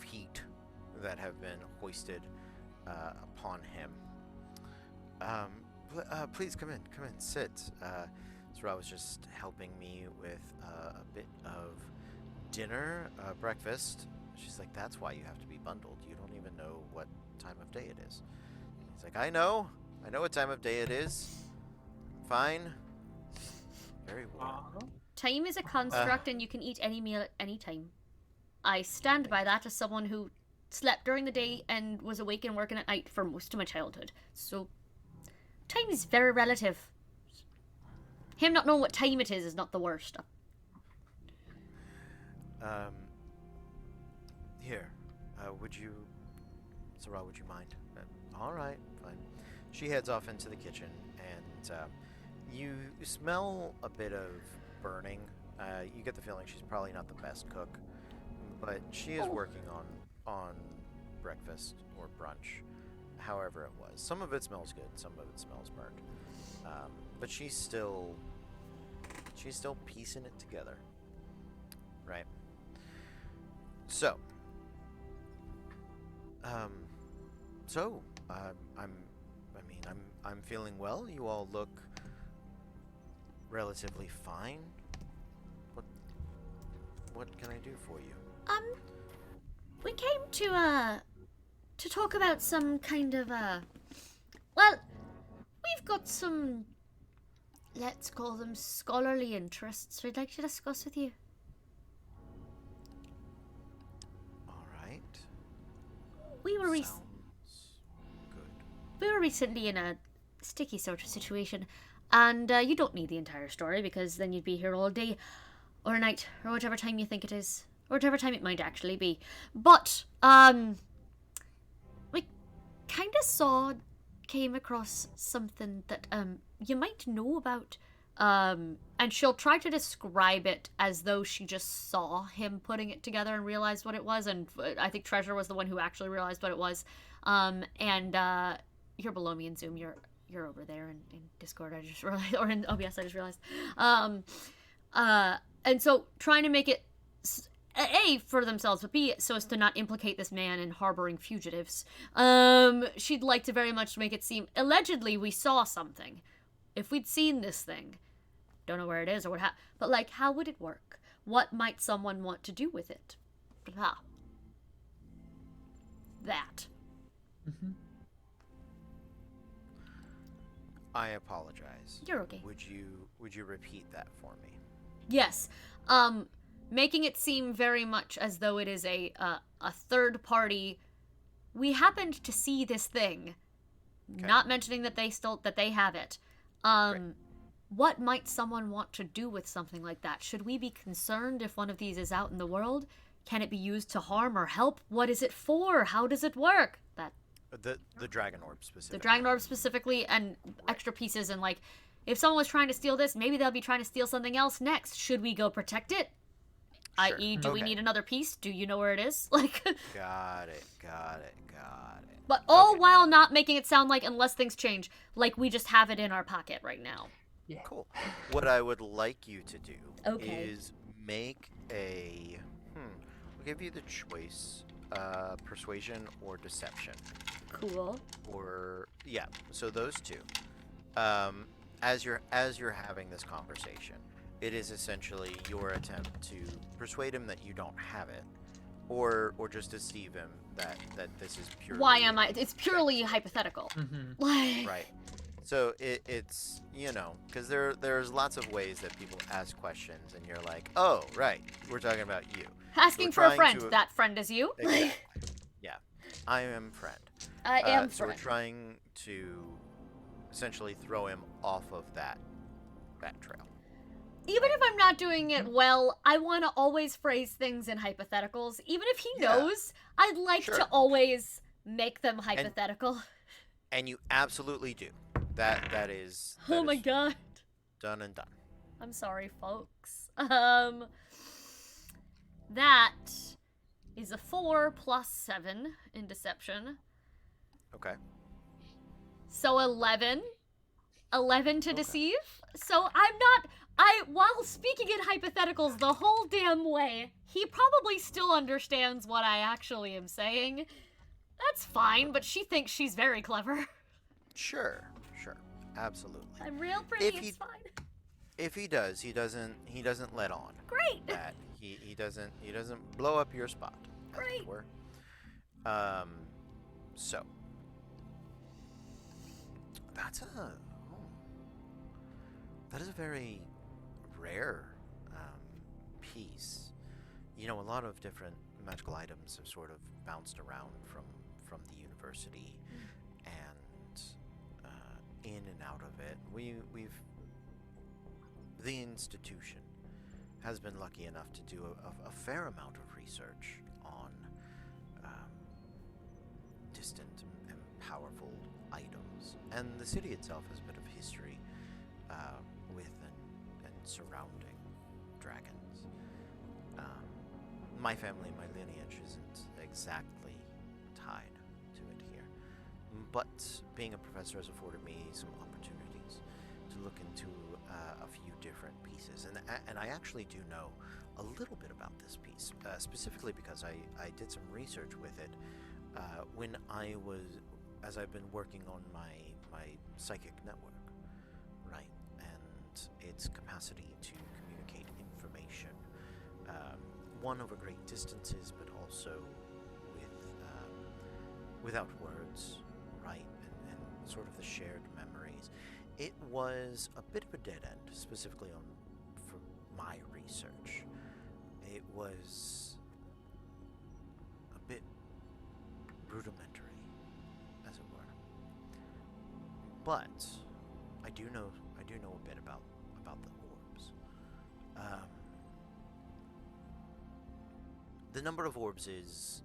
Speaker 6: heat that have been hoisted upon him. Please come in, sit. Zara was just helping me with a bit of dinner, breakfast. She's like, "That's why you have to be bundled. You don't even know what time of day it is." He's like, I know what time of day it is. Fine. Very well.
Speaker 1: Time is a construct, and you can eat any meal at any time. I stand by that as someone who slept during the day and was awake and working at night for most of my childhood. So, time is very relative. Him not knowing what time it is not the worst.
Speaker 6: Here, Sarah, would you mind? All right, fine. She heads off into the kitchen, and you smell a bit of burning. You get the feeling she's probably not the best cook, but she is working on breakfast or brunch, however it was. Some of it smells good, some of it smells burnt, but she's still piecing it together, right? So, I'm feeling well. You all look relatively fine. What can I do for you?
Speaker 1: We came to talk about some kind of well, we've got some, let's call them scholarly interests we'd like to discuss with you.
Speaker 6: All right.
Speaker 1: We were
Speaker 6: Sounds good.
Speaker 1: we were recently in a sticky sort of situation, and you don't need the entire story because then you'd be here all day or night or whatever time you think it is, or whatever time it might actually be. But we kind of came across something that you might know about, and she'll try to describe it as though she just saw him putting it together and realized what it was, and I think Treasure was the one who actually realized what it was. And you're below me in Zoom. You're over there in Discord. I just realized, or in OBS. I just realized. And so trying to make it A, for themselves, but B, so as to not implicate this man in harboring fugitives. She'd like to very much make it seem, allegedly we saw something. If we'd seen this thing, don't know where it is or what, but like, how would it work? What might someone want to do with it? Blah. That.
Speaker 2: Mm-hmm.
Speaker 6: I apologize.
Speaker 1: You're okay.
Speaker 6: Would you repeat that for me?
Speaker 1: Yes. Making it seem very much as though it is a third party. We happened to see this thing.
Speaker 6: Okay.
Speaker 1: Not mentioning that they have it.
Speaker 6: Great.
Speaker 1: What might someone want to do with something like that? Should we be concerned if one of these is out in the world? Can it be used to harm or help? What is it for? How does it work? That
Speaker 6: The dragon orb specifically.
Speaker 1: the dragon orb specifically, and extra pieces, and like, if someone was trying to steal this, maybe they'll be trying to steal something else next. Should we go protect it?
Speaker 6: Sure.
Speaker 1: I.e., do we
Speaker 6: Okay.
Speaker 1: need another piece? Do you know where it is? Like,
Speaker 6: Got it.
Speaker 1: but all
Speaker 6: Okay.
Speaker 1: while not making it sound like, unless things change, like we just have it in our pocket right now.
Speaker 2: Yeah.
Speaker 6: Cool. What I would like you to do
Speaker 1: Okay.
Speaker 6: is make a. I'll give you the choice: persuasion or deception.
Speaker 1: Cool.
Speaker 6: Or yeah, so those two. As you're having this conversation, it is essentially your attempt to persuade him that you don't have it, or just deceive him that this is purely.
Speaker 1: Why am I? It's purely hypothetical.
Speaker 2: Mm-hmm.
Speaker 1: Like,
Speaker 6: Right. So it's because there's lots of ways that people ask questions, and you're like, oh right, we're talking about you.
Speaker 1: asking
Speaker 6: We're
Speaker 1: for a
Speaker 6: trying
Speaker 1: friend.
Speaker 6: to-
Speaker 1: That friend is you.
Speaker 6: Exactly. Yeah, I am friend.
Speaker 1: I am
Speaker 6: So we're
Speaker 1: friend.
Speaker 6: trying to essentially throw him off of that trail.
Speaker 1: Even if I'm not doing it well, I want to always phrase things in hypotheticals. Even if he
Speaker 6: Yeah.
Speaker 1: knows, I'd like
Speaker 6: Sure.
Speaker 1: to always make them hypothetical.
Speaker 6: And you absolutely do. That is.
Speaker 1: Oh my
Speaker 6: is
Speaker 1: god.
Speaker 6: Done and done.
Speaker 1: I'm sorry, folks. That is a 4 plus 7 in deception.
Speaker 6: Okay.
Speaker 1: So 11. 11 to
Speaker 6: Okay.
Speaker 1: deceive. So while speaking in hypotheticals the whole damn way, he probably still understands what I actually am saying. That's fine, but she thinks she's very clever.
Speaker 6: Sure. Absolutely.
Speaker 1: I'm real pretty,
Speaker 6: If
Speaker 1: it's
Speaker 6: he-
Speaker 1: fine.
Speaker 6: If he does, he doesn't let on.
Speaker 1: Great.
Speaker 6: That he doesn't blow up your spot. As
Speaker 1: Great.
Speaker 6: it were. So that is a very rare piece. A lot of different magical items have sort of bounced around from the university and in and out of it. The institution has been lucky enough to do a fair amount of research on distant and powerful items, and the city itself has a bit of history with and surrounding dragons. My family, my lineage isn't exactly tied to it here, but being a professor has afforded me some opportunities to look into a few different pieces, and I actually do know a little bit about this piece, specifically because I did some research with it when as I've been working on my psychic network, right, and its capacity to communicate information, one over great distances, but also without words, right, and sort of the shared memories. It was a bit of a dead end, specifically for my research. It was a bit rudimentary, as it were. But I do know a bit about the orbs. The number of orbs is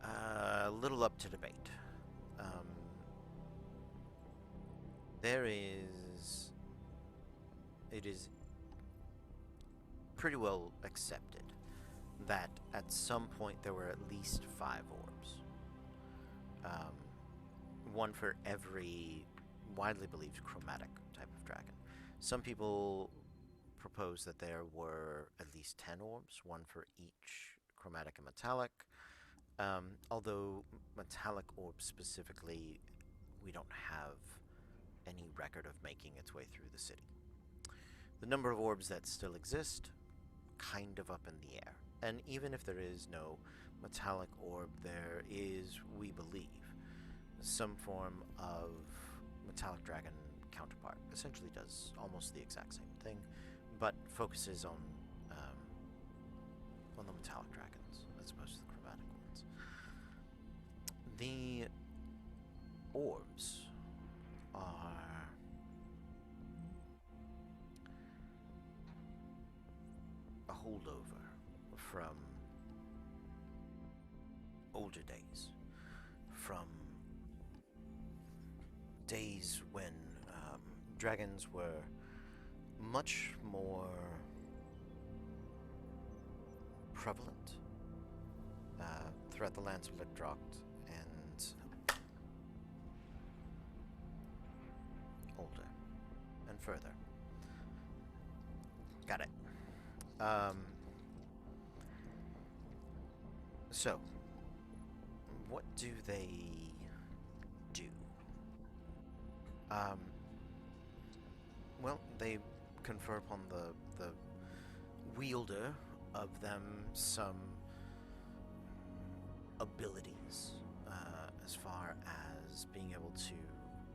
Speaker 6: a little up to debate. It is pretty well accepted that at some point there were at least 5 orbs. One for every widely believed chromatic type of dragon. Some people propose that there were at least 10 orbs, one for each chromatic and metallic. Although metallic orbs specifically, we don't have any record of making its way through the city. The number of orbs that still exist, kind of up in the air. And even if there is no metallic orb, there is, we believe, some form of metallic dragon counterpart. Essentially does almost the exact same thing, but focuses on the metallic dragons as opposed to the chromatic ones. The orbs are a holdover from older days, from days when dragons were much more prevalent throughout the lands of Lidrocht and older and further. Got it. So, what do they do? Well, they confer upon the wielder of them some abilities as far as being able to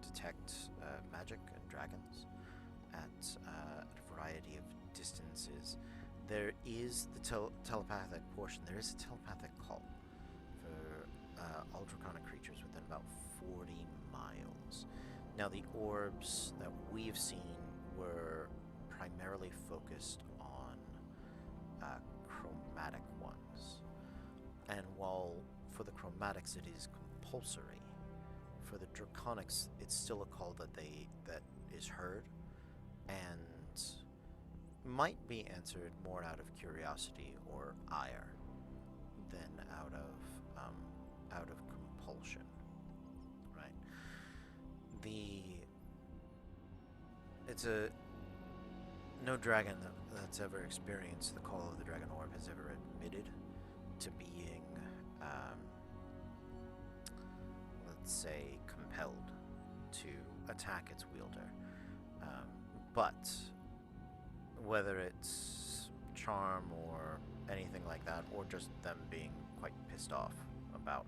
Speaker 6: detect magic and dragons at a variety of distances. There is the telepathic portion. There is a telepathic call for all draconic creatures within about 40 miles. Now, the orbs that we've seen were primarily focused on chromatic ones. And while for the chromatics it is compulsory, for the draconics it's still a call that is heard and might be answered more out of curiosity or ire than out of compulsion. Right? No dragon that's ever experienced the call of the dragon orb has ever admitted to being, let's say, compelled to attack its wielder. But whether it's charm or anything like that, or just them being quite pissed off about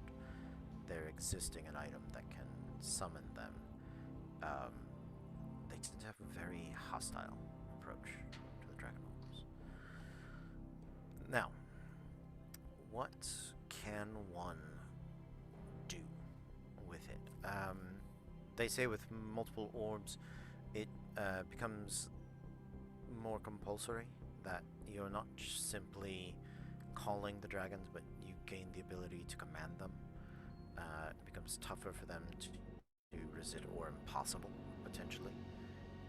Speaker 6: there existing an item that can summon them, they tend to have a very hostile approach to the dragon orbs. Now, what can one do with it? They say with multiple orbs, it becomes more compulsory, that you're not simply calling the dragons, but you gain the ability to command them. It becomes tougher for them to resist, or impossible, potentially.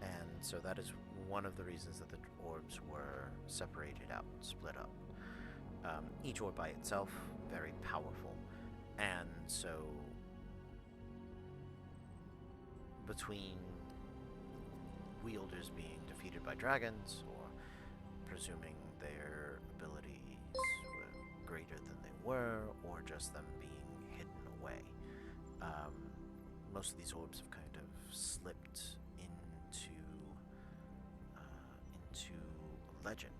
Speaker 6: And so that is one of the reasons that the orbs were separated out, split up. Each orb by itself, very powerful. And so, between wielders being defeated by dragons, or presuming their abilities were greater than they were, or just them being hidden away, most of these orbs have kind of slipped into legend.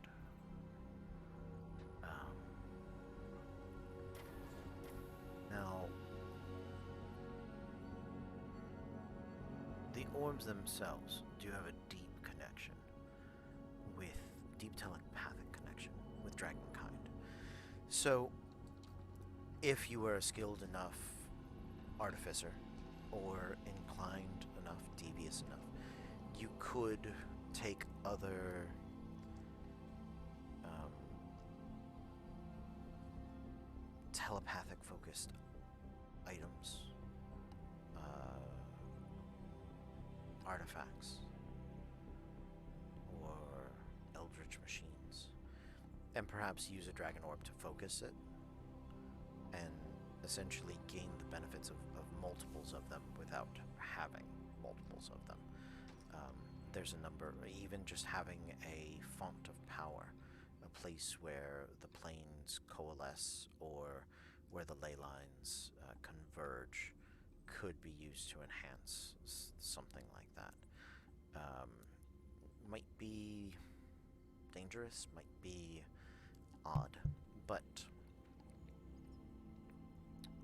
Speaker 6: Now, the orbs themselves do have a deep connection deep telepathic connection with dragonkind. So, if you were a skilled enough artificer, or inclined enough, devious enough, you could take other telepathic focused items, artifacts, or eldritch machines, and perhaps use a dragon orb to focus it, and essentially gain the benefits of multiples of them without having multiples of them. There's a number, even just having a font of power, a place where the planes coalesce or where the ley lines converge, could be used to enhance something like that. Might be dangerous, might be odd, but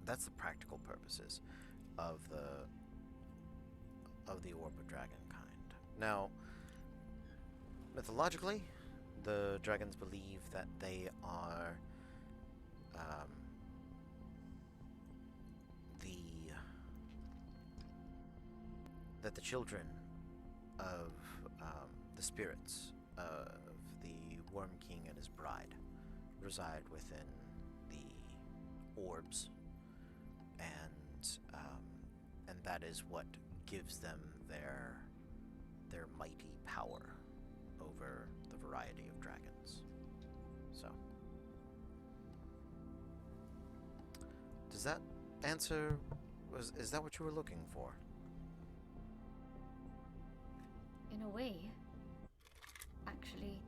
Speaker 6: that's the practical purposes of of the orb of dragonkind. Now, mythologically, the dragons believe that they are the children of the spirits of the Worm King and his bride reside within the orbs, and that is what gives them their mighty power over the variety of dragons. So, does that answer? Is that what you were looking for?
Speaker 1: In a way, actually.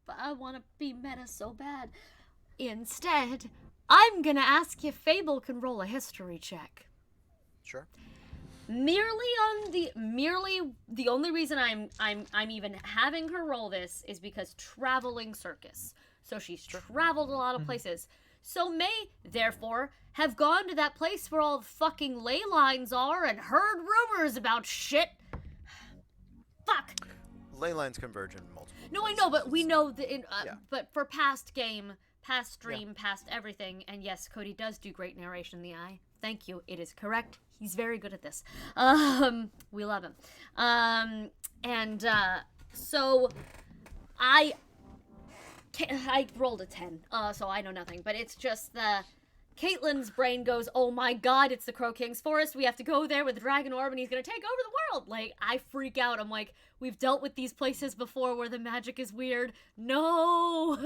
Speaker 1: I want to be meta so bad. Instead, I'm gonna ask if Fable can roll a history check.
Speaker 6: Sure.
Speaker 1: Merely the only reason I'm even having her roll this is because traveling circus. So she's traveled a lot of places. So may, therefore, have gone to that place where all the fucking ley lines are and heard rumors about shit. Fuck.
Speaker 6: Ley lines converge in multiple.
Speaker 1: No, I
Speaker 6: places.
Speaker 1: know, but we know that.
Speaker 6: Yeah.
Speaker 1: But for past game, past stream, past everything, and yes, Cody does do great narration in the eye. Thank you. It is correct. He's very good at this. We love him. So I rolled a 10, so I know nothing. But it's just Caitlin's brain goes, oh my god, it's the Crow King's forest. We have to go there with the Dragon Orb, and he's gonna take over the world. Like, I freak out. I'm like, we've dealt with these places before where the magic is weird. No.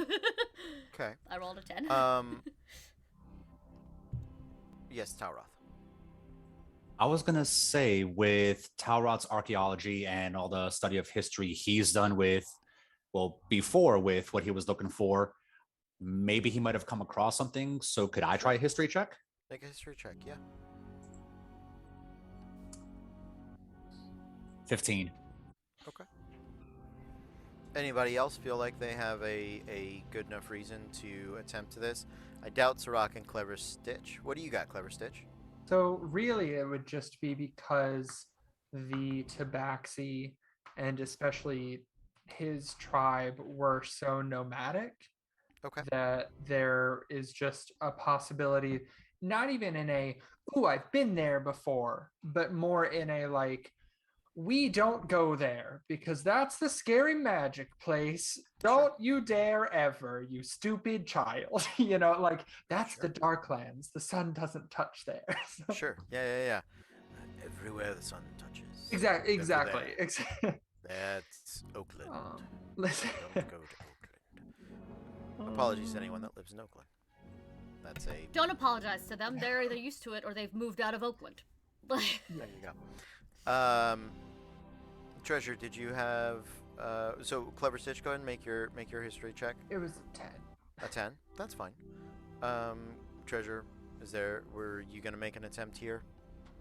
Speaker 6: Okay.
Speaker 1: I rolled a 10.
Speaker 6: Yes, Tauroth.
Speaker 5: I was gonna say, with Talrot's archaeology and all the study of history he's done before with what he was looking for, maybe he might have come across something. So could I try a history check?
Speaker 6: Make a history check, yeah.
Speaker 5: 15.
Speaker 6: Okay. Anybody else feel like they have a good enough reason to attempt this? I doubt Sirach and Clever Stitch. What do you got, Clever Stitch?
Speaker 2: So really, it would just be because the Tabaxi and especially his tribe were so nomadic
Speaker 6: Okay.
Speaker 2: that there is just a possibility, not even in a, ooh, I've been there before, but more in a like, we don't go there because that's the scary magic place. Don't you dare ever, you stupid child. Like that's the Darklands. The sun doesn't touch there. So-
Speaker 6: Sure. Yeah. Everywhere the sun touches.
Speaker 2: Exactly.
Speaker 6: Never there. That's Oakland.
Speaker 2: Listen.
Speaker 6: Don't go to Oakland. Apologies to anyone that lives in Oakland. That's a.
Speaker 1: Don't apologize to them. They're either used to it or they've moved out of Oakland.
Speaker 6: There you go. Treasure, did you have? So Clever Stitch, go ahead and make your history check.
Speaker 2: It was a 10.
Speaker 6: A 10. That's fine. Treasure, were you gonna make an attempt here?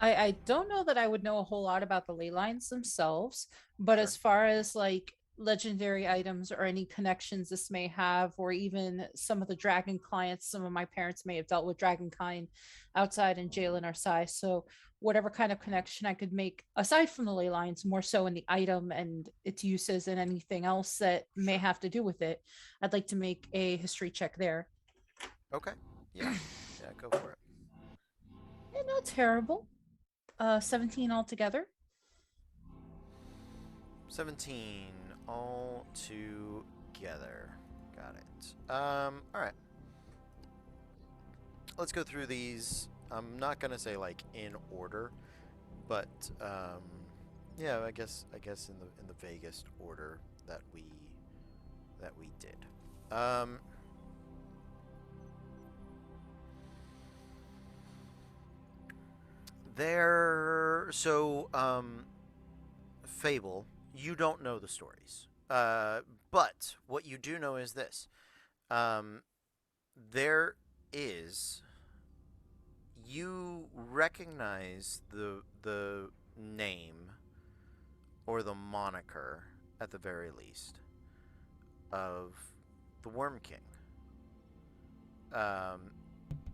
Speaker 3: I don't know that I would know a whole lot about the ley lines themselves, but
Speaker 6: Sure.
Speaker 3: as far as like legendary items or any connections this may have, or even some of the dragon clients, some of my parents may have dealt with dragonkind outside in jail in Arsai. So whatever kind of connection I could make aside from the ley lines, more so in the item and its uses and anything else that may have to do with it, I'd like to make a history check there.
Speaker 6: Okay. Yeah. Yeah. Go for it.
Speaker 3: Not terrible. 17 altogether.
Speaker 6: 17 all together. Got it. All right. Let's go through these. I'm not gonna say like in order, but yeah, I guess in the vaguest order that we did. Fable, you don't know the stories. But what you do know is this. There is, you recognize the name or the moniker at the very least of the Worm King.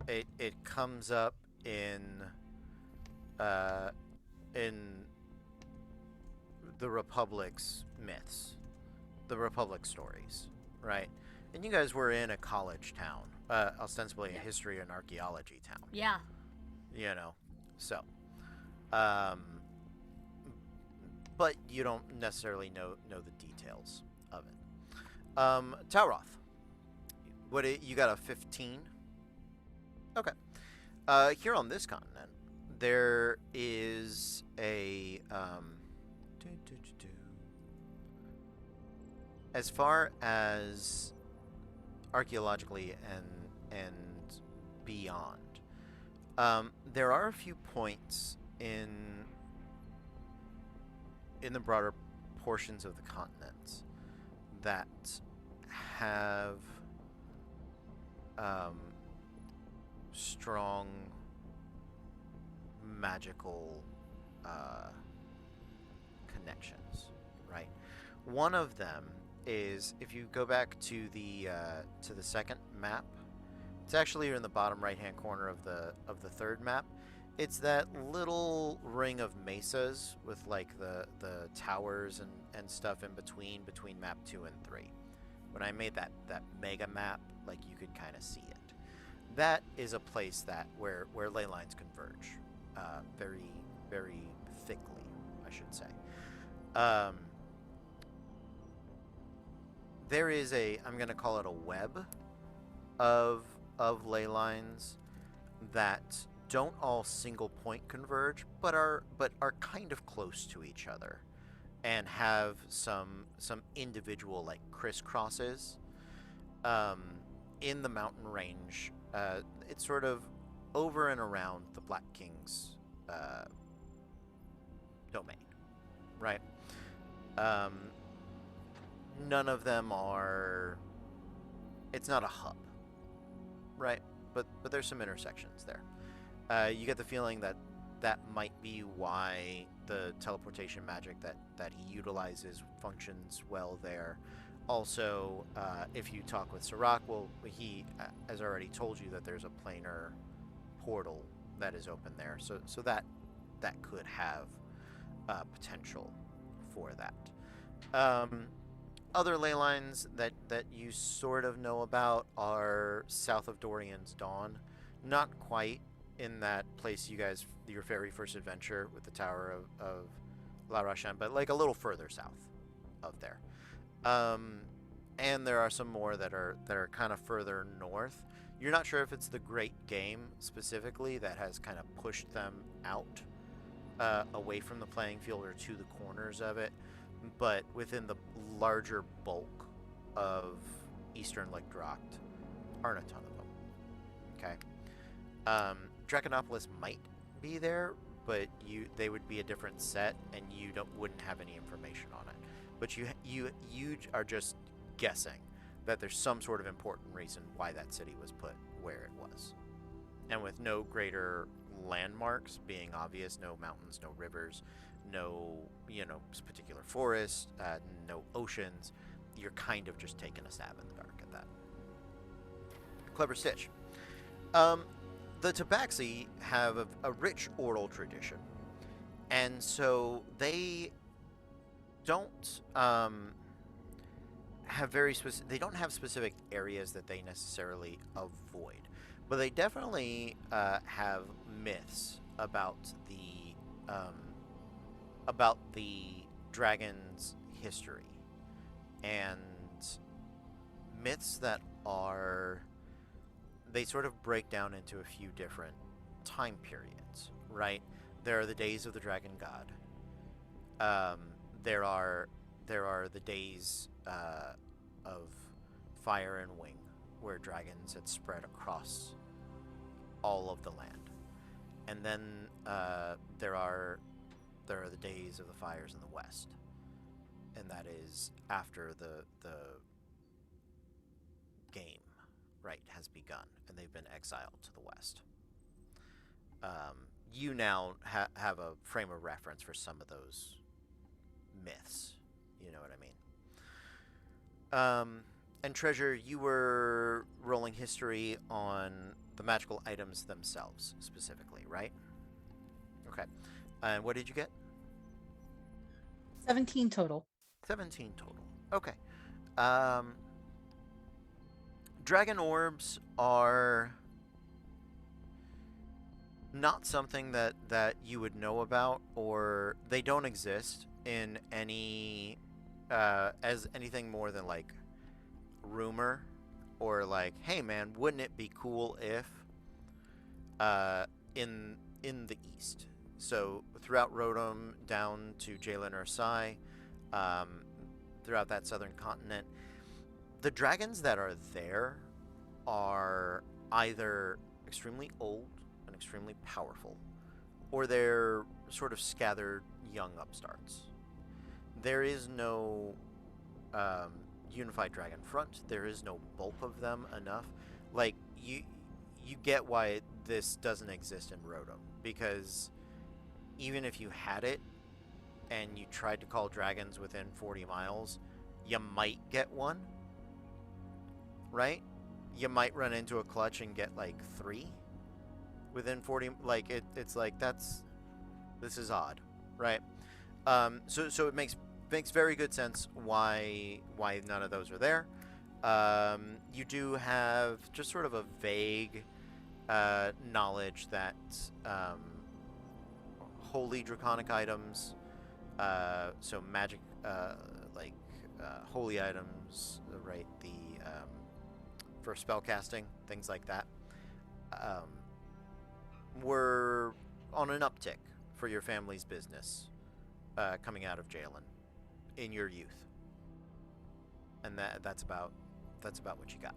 Speaker 6: It comes up in in the Republic's myths, the Republic stories, right? And you guys were in a college town, ostensibly a history and archaeology town.
Speaker 1: Yeah.
Speaker 6: You know, so, but you don't necessarily know the details of it. Tauroth, you got a 15? Okay. Here on this continent, there is a as far as archaeologically and beyond, there are a few points in the broader portions of the continent that have strong magical connections, right? One of them is, if you go back to the second map, it's actually in the bottom right-hand corner of the third map. It's that little ring of mesas with like the towers and stuff in between map 2 and 3. When I made that mega map, like, you could kind of see it. That is a place that where ley lines converge, very, very thickly, I should say. There is I'm going to call it a web of ley lines that don't all single point converge, but are kind of close to each other, and have some individual, like, crisscrosses in the mountain range. It's sort of over and around the Black King's domain, right? None of them are. It's not a hub, right? But there's some intersections there. You get the feeling that might be why the teleportation magic that he utilizes functions well there. Also, if you talk with Sirach, well, he has already told you that there's a planar portal that is open there, so that could have potential for that. Other ley lines that you sort of know about are south of Dorian's Dawn. Not quite in that place your very first adventure with the Tower of La Rochan, but like a little further south of there. And there are some more that are kind of further north. You're not sure if it's the Great Game specifically that has kind of pushed them out away from the playing field or to the corners of it, but within the larger bulk of Eastern Ligdracht aren't a ton of them. Okay. Draconopolis might be there, but they would be a different set, and you wouldn't have any information on it. But you are just guessing that there's some sort of important reason why that city was put where it was. And with no greater landmarks being obvious, no mountains, no rivers, no particular forest, no oceans, you're kind of just taking a stab in the dark at that. Clever stitch. The Tabaxi have a rich oral tradition, and so they don't have they don't have specific areas that they necessarily avoid, but they definitely have myths about the dragon's history, and myths that they sort of break down into a few different time periods, right? There are the days of the dragon god. There are the days of fire and wing, where dragons had spread across all of the land, and then there are the days of the fires in the west, and that is after the game, right, has begun, and they've been exiled to the west. You now have a frame of reference for some of those myths. You know what I mean? And Treasure, you were rolling history on the magical items themselves, specifically, right? Okay. And what did you get?
Speaker 3: 17 total.
Speaker 6: 17 total. Okay. Dragon orbs are not something that you would know about, or they don't exist in any as anything more than like rumor, or like, hey man, wouldn't it be cool if in the east. So throughout Rotom down to Jalen Ursai, throughout that southern continent, the dragons that are there are either extremely old and extremely powerful, or they're sort of scattered young upstarts. There is no unified dragon front. There is no bulk of them enough. Like, you get why this doesn't exist in Rotom, because even if you had it and you tried to call dragons within 40 miles, you might get one, right? You might run into a clutch and get like 3 within 40. Like, it's like, this is odd, right? So it makes very good sense why none of those are there. You do have just sort of a vague knowledge that holy draconic items, so magic, like holy items, right? The for spell casting, things like that, were on an uptick for your family's business coming out of Jalen in your youth, and that's about what you got.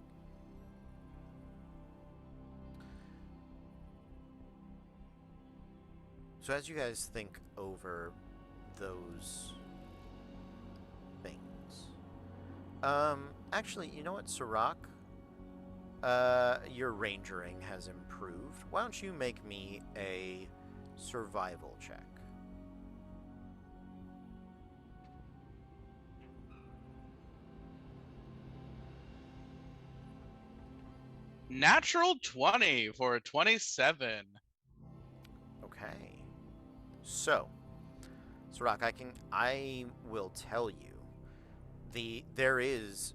Speaker 6: So as you guys think over those things, actually, you know what, Sirach? Your rangering has improved. Why don't you make me a survival check?
Speaker 4: Natural 20 for a 27.
Speaker 6: Okay. So, Sirach, I will tell you, there is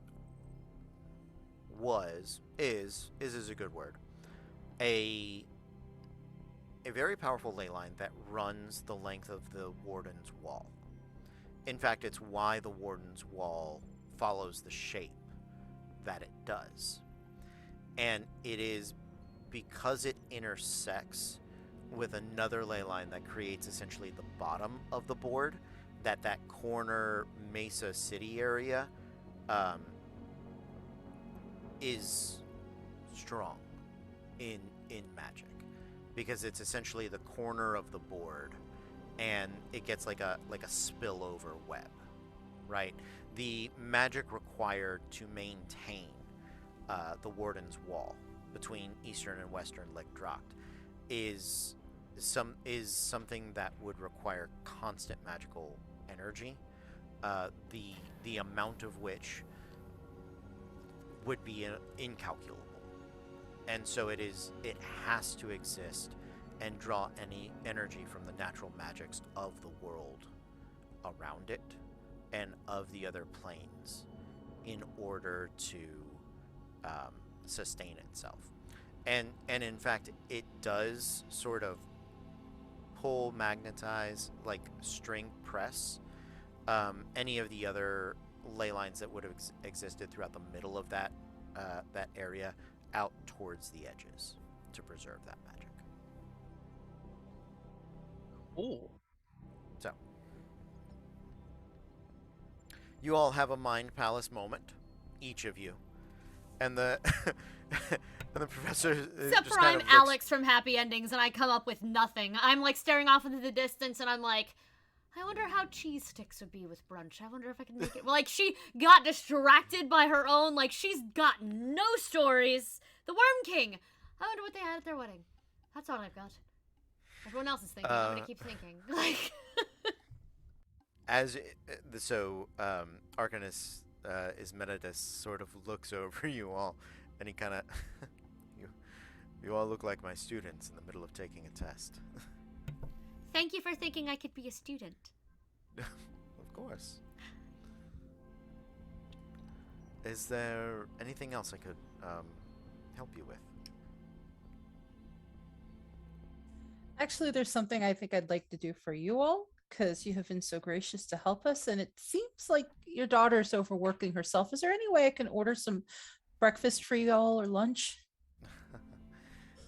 Speaker 6: a good word. A very powerful ley line that runs the length of the Warden's Wall. In fact, it's why the Warden's Wall follows the shape that it does. And it is because it intersects with another ley line that creates essentially the bottom of the board, that corner Mesa City area is strong in Magic, because it's essentially the corner of the board, and it gets like a spillover web, right? The magic required to maintain the Warden's Wall between Eastern and Western Lick Droct is something that would require constant magical energy, the amount of which would be incalculable. And so it has to exist and draw any energy from the natural magics of the world around it and of the other planes in order to sustain itself. And in fact, it does sort of pull, magnetize, like string press any of the other ley lines that would have existed throughout the middle of that area out towards the edges to preserve that magic.
Speaker 4: Ooh.
Speaker 6: So, you all have a Mind Palace moment, each of you, and the and the professor
Speaker 1: Except
Speaker 6: just
Speaker 1: for
Speaker 6: kind
Speaker 1: I'm
Speaker 6: of looks.
Speaker 1: Alex from Happy Endings, and I come up with nothing. I'm like staring off into the distance, and I'm like, I wonder how cheese sticks would be with brunch. I wonder if I can make it. Like, she got distracted by her own. Like, she's got no stories. The Worm King. I wonder what they had at their wedding. That's all I've got. Everyone else is thinking. I'm gonna keep thinking. Like.
Speaker 6: Arcanus Ismenides sort of looks over you all, and he kind of you all look like my students in the middle of taking a test.
Speaker 1: Thank you for thinking I could be a student.
Speaker 6: Of course. Is there anything else I could help you with?
Speaker 3: Actually, there's something I think I'd like to do for you all, because you have been so gracious to help us, and it seems like your daughter's overworking herself. Is there any way I can order some breakfast for you all or lunch?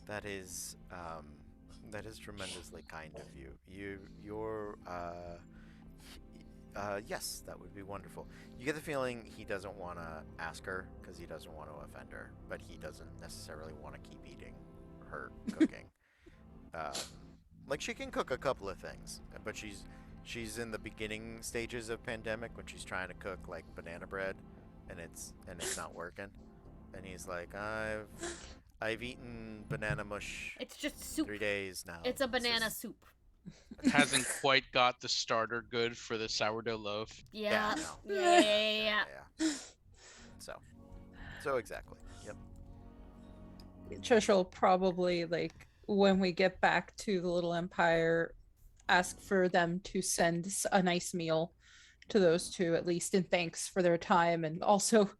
Speaker 6: That is tremendously kind of you. Yes, that would be wonderful. You get the feeling he doesn't want to ask her because he doesn't want to offend her, but he doesn't necessarily want to keep eating her cooking. Like she can cook a couple of things, but she's in the beginning stages of pandemic when she's trying to cook like banana bread, and it's not working. And he's like, I've eaten banana mush
Speaker 1: It's just soup.
Speaker 6: 3 days now.
Speaker 1: It's a
Speaker 6: This
Speaker 1: banana
Speaker 6: is-
Speaker 1: soup.
Speaker 4: Hasn't quite got the starter good for the sourdough loaf.
Speaker 1: Yeah.
Speaker 6: no.
Speaker 1: Yeah.
Speaker 6: Yeah. So exactly. Yep.
Speaker 3: Trisha will probably, like, when we get back to the Little Empire, ask for them to send a nice meal to those two, at least in thanks for their time, and also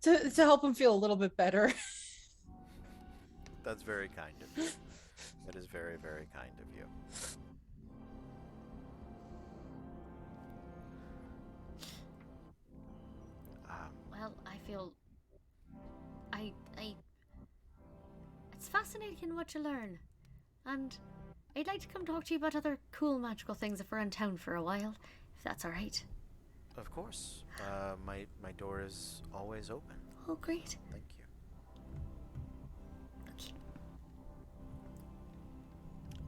Speaker 3: to help them feel a little bit better.
Speaker 6: That's very kind of you. That is very, very kind of you.
Speaker 1: Well, I feel... It's fascinating what you learn. And I'd like to come talk to you about other cool magical things if we're in town for a while, if that's alright.
Speaker 6: Of course. My door is always open.
Speaker 1: Oh, great.
Speaker 6: Thank you.
Speaker 1: Okay.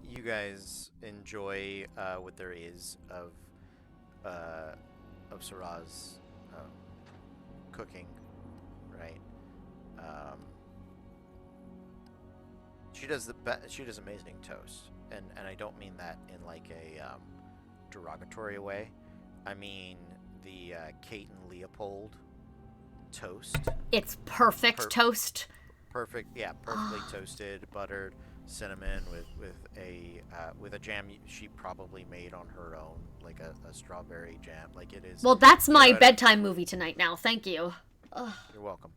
Speaker 6: You guys enjoy what there is of Sarah's cooking, right? She does amazing toast, and I don't mean that in like a derogatory way. I mean the Kate and Leopold toast.
Speaker 1: It's perfect toast.
Speaker 6: Perfect, yeah, perfectly toasted, buttered, cinnamon with a jam she probably made on her own, like a strawberry jam. Like it is.
Speaker 1: Well, that's
Speaker 6: you
Speaker 1: my
Speaker 6: know,
Speaker 1: bedtime movie tonight now. Thank you. Ugh.
Speaker 6: You're welcome.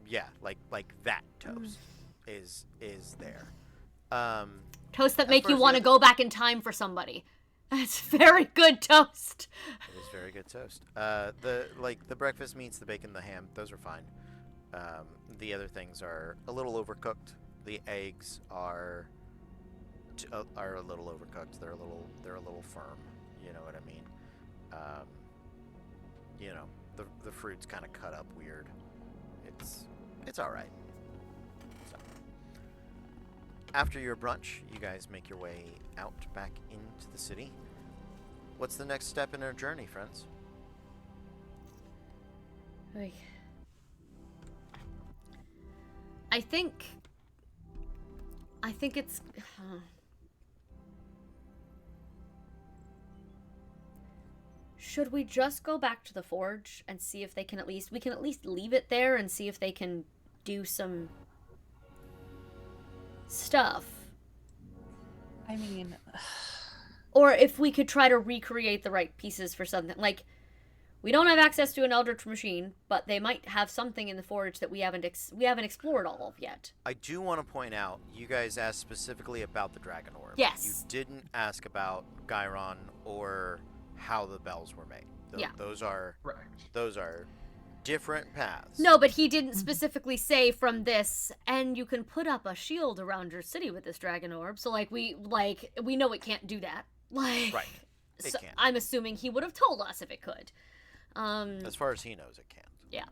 Speaker 6: Yeah, like that toast is there.
Speaker 1: Toast that
Speaker 6: As
Speaker 1: make
Speaker 6: far
Speaker 1: you
Speaker 6: as
Speaker 1: want to
Speaker 6: the-
Speaker 1: go back in time for somebody. That's very good toast.
Speaker 6: It is very good toast. The breakfast meats, the bacon, the ham, those are fine. The other things are a little overcooked. The eggs are a little overcooked. They're a little firm. You know what I mean? You know, the fruit's kind of cut up weird. It's all right. So, after your brunch, you guys make your way out back into the city. What's the next step in our journey, friends?
Speaker 1: Oy. I think it's... Should we just go back to the forge and see if they can we can at least leave it there and see if they can do some stuff?
Speaker 3: I mean,
Speaker 1: Or if we could try to recreate the right pieces for something. Like, we don't have access to an Eldritch machine, but they might have something in the forge that we haven't explored all of yet.
Speaker 6: I do want to point out, you guys asked specifically about the Dragon Orb.
Speaker 1: Yes.
Speaker 6: You didn't ask about Gyron or how the bells were made.
Speaker 1: Yeah.
Speaker 6: Those are
Speaker 2: Correct.
Speaker 6: different paths.
Speaker 1: No, but he didn't specifically say from this, and you can put up a shield around your city with this dragon orb. So we know it can't do that. Like,
Speaker 6: Right. It
Speaker 1: so
Speaker 6: can't.
Speaker 1: I'm assuming he would have told us if it could.
Speaker 6: As far as he knows, it can't.
Speaker 1: Yeah.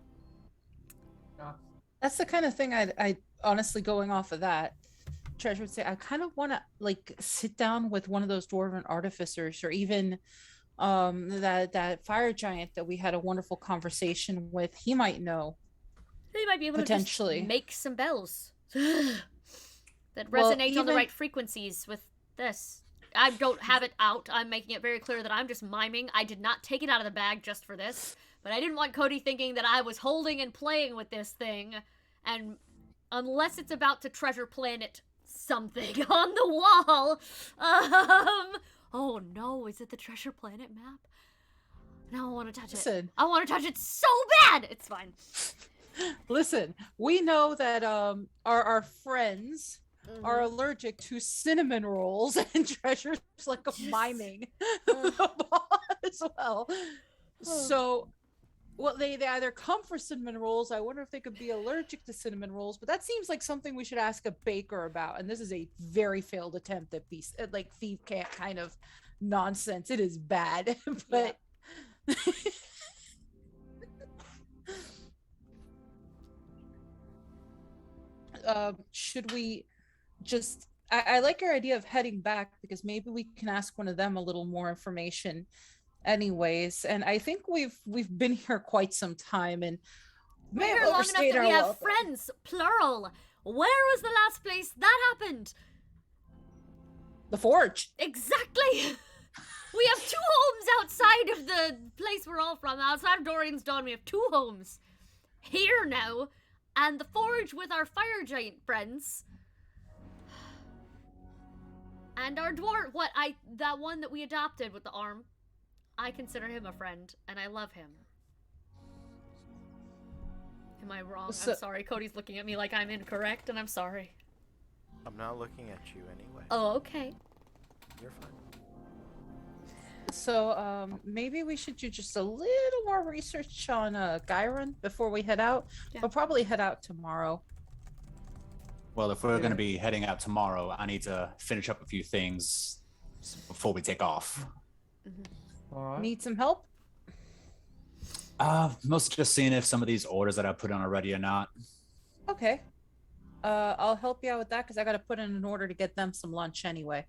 Speaker 3: that's the kind of thing I honestly, going off of that, Treasure would say, I kind of want to like sit down with one of those dwarven artificers, or even that fire giant that we had a wonderful conversation with. He might know.
Speaker 1: He might be able
Speaker 3: Potentially.
Speaker 1: to just make some bells that
Speaker 3: Well,
Speaker 1: resonate on the
Speaker 3: even-
Speaker 1: right frequencies with this. I don't have it out. I'm making it very clear that I'm just miming. I did not take it out of the bag just for this. But I didn't want Cody thinking that I was holding and playing with this thing. And unless it's about to treasure planet something on the wall. Oh no, is it the Treasure Planet map? No, I want to touch it. I want to touch it so bad. It's fine.
Speaker 3: Listen, we know that our friends are allergic to cinnamon rolls and treasures like a miming as well. So, well, they either come for cinnamon rolls. I wonder if they could be allergic to cinnamon rolls, but that seems like something we should ask a baker about. And this is a very failed attempt at like thief camp kind of nonsense. It is bad, but. Should we just I like your idea of heading back because maybe we can ask one of them a little more information anyways. And I think we've been here quite some time and
Speaker 1: we're here long enough that we have friends, plural. Where was the last place that happened?
Speaker 3: The Forge.
Speaker 1: Exactly. We have 2 homes outside of the place we're all from. Outside of Dorian's Dawn, we have 2 homes. Here now. And the Forge with our fire giant friends. And our dwarf, that one that we adopted with the arm. I consider him a friend, and I love him. Am I wrong? I'm sorry. Cody's looking at me like I'm incorrect, and I'm sorry.
Speaker 6: I'm not looking at you anyway.
Speaker 1: Oh, okay.
Speaker 6: You're fine.
Speaker 3: So maybe we should do just a little more research on Gyron before we head out.
Speaker 1: Yeah.
Speaker 3: We'll probably head out tomorrow.
Speaker 5: Well, if we're going to be heading out tomorrow, I need to finish up a few things before we take off.
Speaker 2: All right.
Speaker 3: Need some help?
Speaker 5: Mostly just seeing if some of these orders that I put on are ready or not.
Speaker 3: Okay. I'll help you out with that because I got to put in an order to get them some lunch anyway.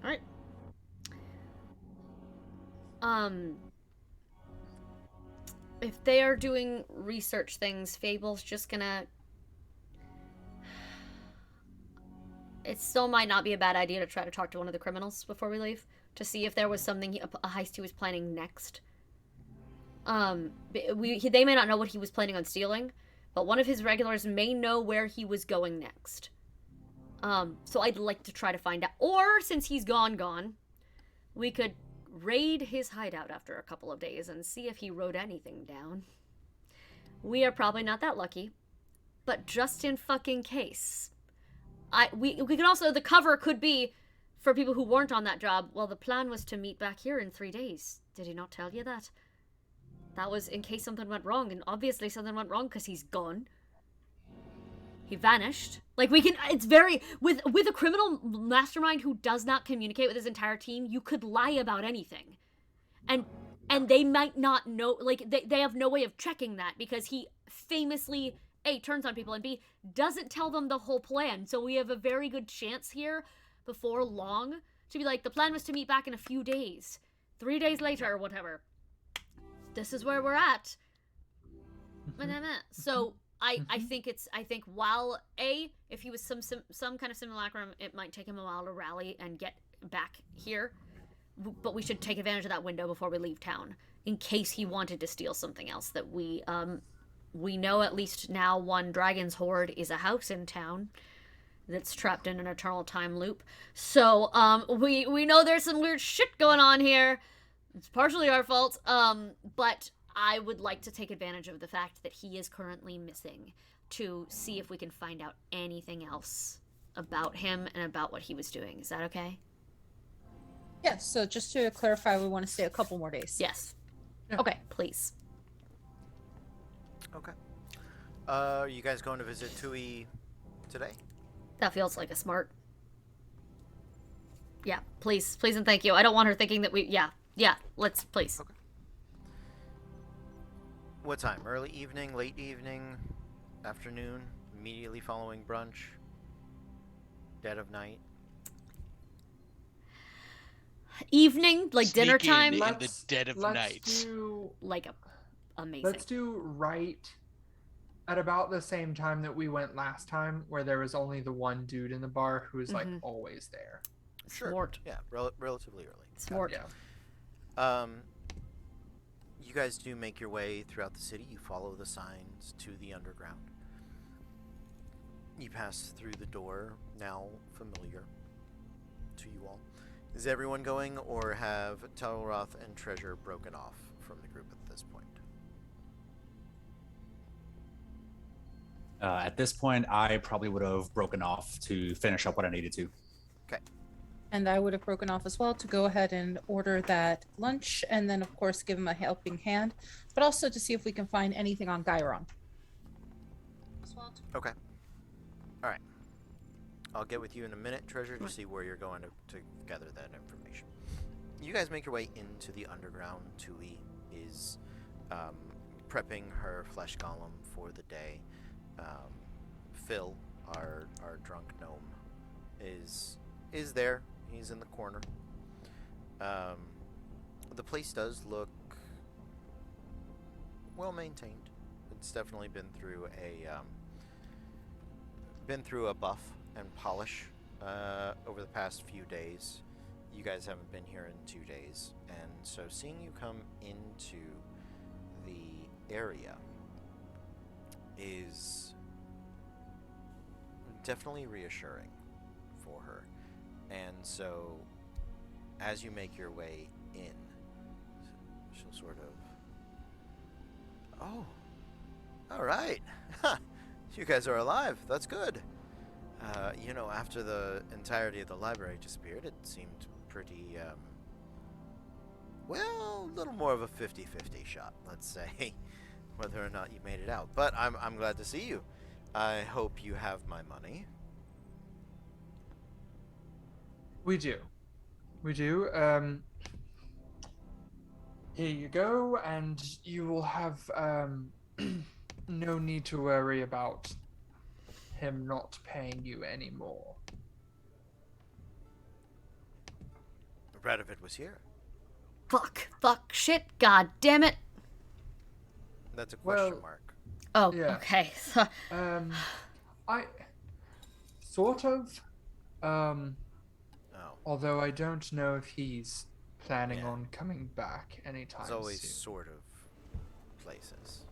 Speaker 1: All right. If they are doing research things, Fable's just gonna... It still might not be a bad idea to try to talk to one of the criminals before we leave, to see if there was something, a heist he was planning next. They may not know what he was planning on stealing, but one of his regulars may know where he was going next. So I'd like to try to find out. Or, since he's gone, we could raid his hideout after a couple of days and see if he wrote anything down. We are probably not that lucky, but just in fucking case. We could also, the cover could be, for people who weren't on that job, well, the plan was to meet back here in 3 days. Did he not tell you that? That was in case something went wrong, and obviously something went wrong because he's gone. He vanished. Like, we can, it's very, with a criminal mastermind who does not communicate with his entire team, you could lie about anything. And they might not know, like, they have no way of checking that because he famously, A, turns on people, and B, doesn't tell them the whole plan. So we have a very good chance here, before long, to be like, the plan was to meet back in a few days. 3 days later, or whatever. This is where we're at. So... I think while if he was some kind of simulacrum, it might take him a while to rally and get back here, but we should take advantage of that window before we leave town in case he wanted to steal something else that we know at least now one dragon's hoard is a house in town that's trapped in an eternal time loop. So we know there's some weird shit going on here. It's partially our fault, but I would like to take advantage of the fact that he is currently missing to see if we can find out anything else about him and about what he was doing. Is that okay?
Speaker 3: Yes, so just to clarify, we want to stay a couple more days.
Speaker 1: Yes.
Speaker 2: Yeah.
Speaker 1: Okay, please.
Speaker 6: Okay. Are you guys going to visit Tui today?
Speaker 1: That feels like a smart... Yeah, please and thank you. I don't want her thinking that yeah, let's, please.
Speaker 6: Okay. What time? Early evening, late evening, afternoon, immediately following brunch, dead of night?
Speaker 1: Evening, like
Speaker 4: Sneak
Speaker 1: dinner
Speaker 4: in
Speaker 1: time.
Speaker 4: in the dead of night.
Speaker 1: Amazing.
Speaker 2: Let's do right at about the same time that we went last time, where there was only the one dude in the bar who was like always there.
Speaker 6: Sure.
Speaker 1: Smart.
Speaker 6: Yeah, relatively early.
Speaker 1: Smart.
Speaker 2: Yeah.
Speaker 6: You guys do make your way throughout the city. You follow the signs to the underground. You pass through the door, now familiar to you all. Is everyone going, or have Talroth and Treasure broken off from the group at this point?
Speaker 5: At this point, I probably would have broken off to finish up what I needed to.
Speaker 6: Okay.
Speaker 3: And I would have broken off as well to go ahead and order that lunch, and then of course give him a helping hand, but also to see if we can find anything on Gyron.
Speaker 6: Okay. All right. I'll get with you in a minute, Treasure, to see where you're going to gather that information. You guys make your way into the underground. Tui is prepping her flesh golem for the day. Phil, our drunk gnome, is there. He's in the corner. The place does look well maintained. It's definitely been through a buff and polish over the past few days. You guys haven't been here in 2 days, and so seeing you come into the area is definitely reassuring for her. And so as you make your way in, she'll sort of, oh, all right. You guys are alive. That's good. You know, after the entirety of the library disappeared, it seemed pretty, well, a little more of a 50-50 shot, let's say, whether or not you made it out. But I'm glad to see you. I hope you have my money.
Speaker 2: We do. We do. Here you go, and you will have no need to worry about him not paying you anymore.
Speaker 6: Radovid was here.
Speaker 1: Fuck, shit, god damn it.
Speaker 6: That's a question
Speaker 2: Well,
Speaker 6: mark.
Speaker 1: Oh,
Speaker 2: Yeah.
Speaker 1: okay.
Speaker 2: I sort of.
Speaker 6: Oh.
Speaker 2: Although I don't know if he's planning
Speaker 6: Yeah.
Speaker 2: on coming back anytime
Speaker 6: There's always
Speaker 2: soon.
Speaker 6: sort of places.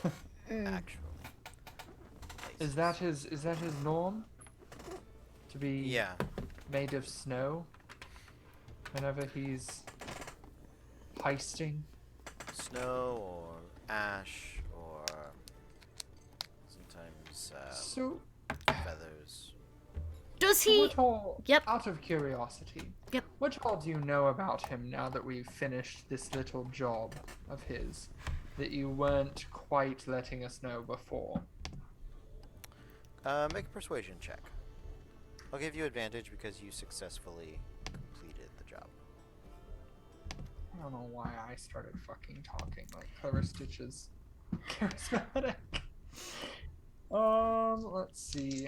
Speaker 6: He's never actually places.
Speaker 2: Is that his norm? To be
Speaker 6: Yeah.
Speaker 2: made of snow whenever he's heisting?
Speaker 6: Snow or ash or sometimes
Speaker 2: So,
Speaker 6: feathers.
Speaker 1: Does he?
Speaker 2: what all,
Speaker 1: Yep.
Speaker 2: out of curiosity,
Speaker 1: Yep.
Speaker 2: what all do you know about him now that we've finished this little job of his that you weren't quite letting us know before?
Speaker 6: Make a persuasion check. I'll give you advantage because you successfully completed the job.
Speaker 2: I don't know why I started fucking talking like Clever Stitch's charismatic. Let's see.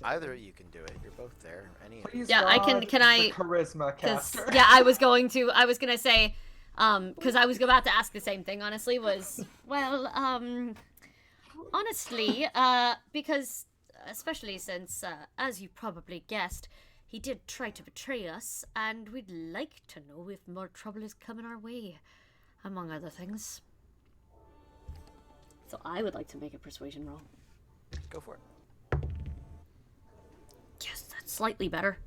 Speaker 6: Either you can do it. You're both there. Any.
Speaker 2: Please,
Speaker 1: Yeah, I can-
Speaker 2: God,
Speaker 1: can
Speaker 2: the
Speaker 1: I-
Speaker 2: charisma
Speaker 1: Because
Speaker 2: caster?
Speaker 1: yeah, I was gonna say, because I was about to ask the same thing. Honestly, was well, honestly, because especially since, as you probably guessed, he did try to betray us, and we'd like to know if more trouble is coming our way, among other things. So I would like to make a persuasion roll.
Speaker 6: Go for it.
Speaker 1: Yes, that's slightly better.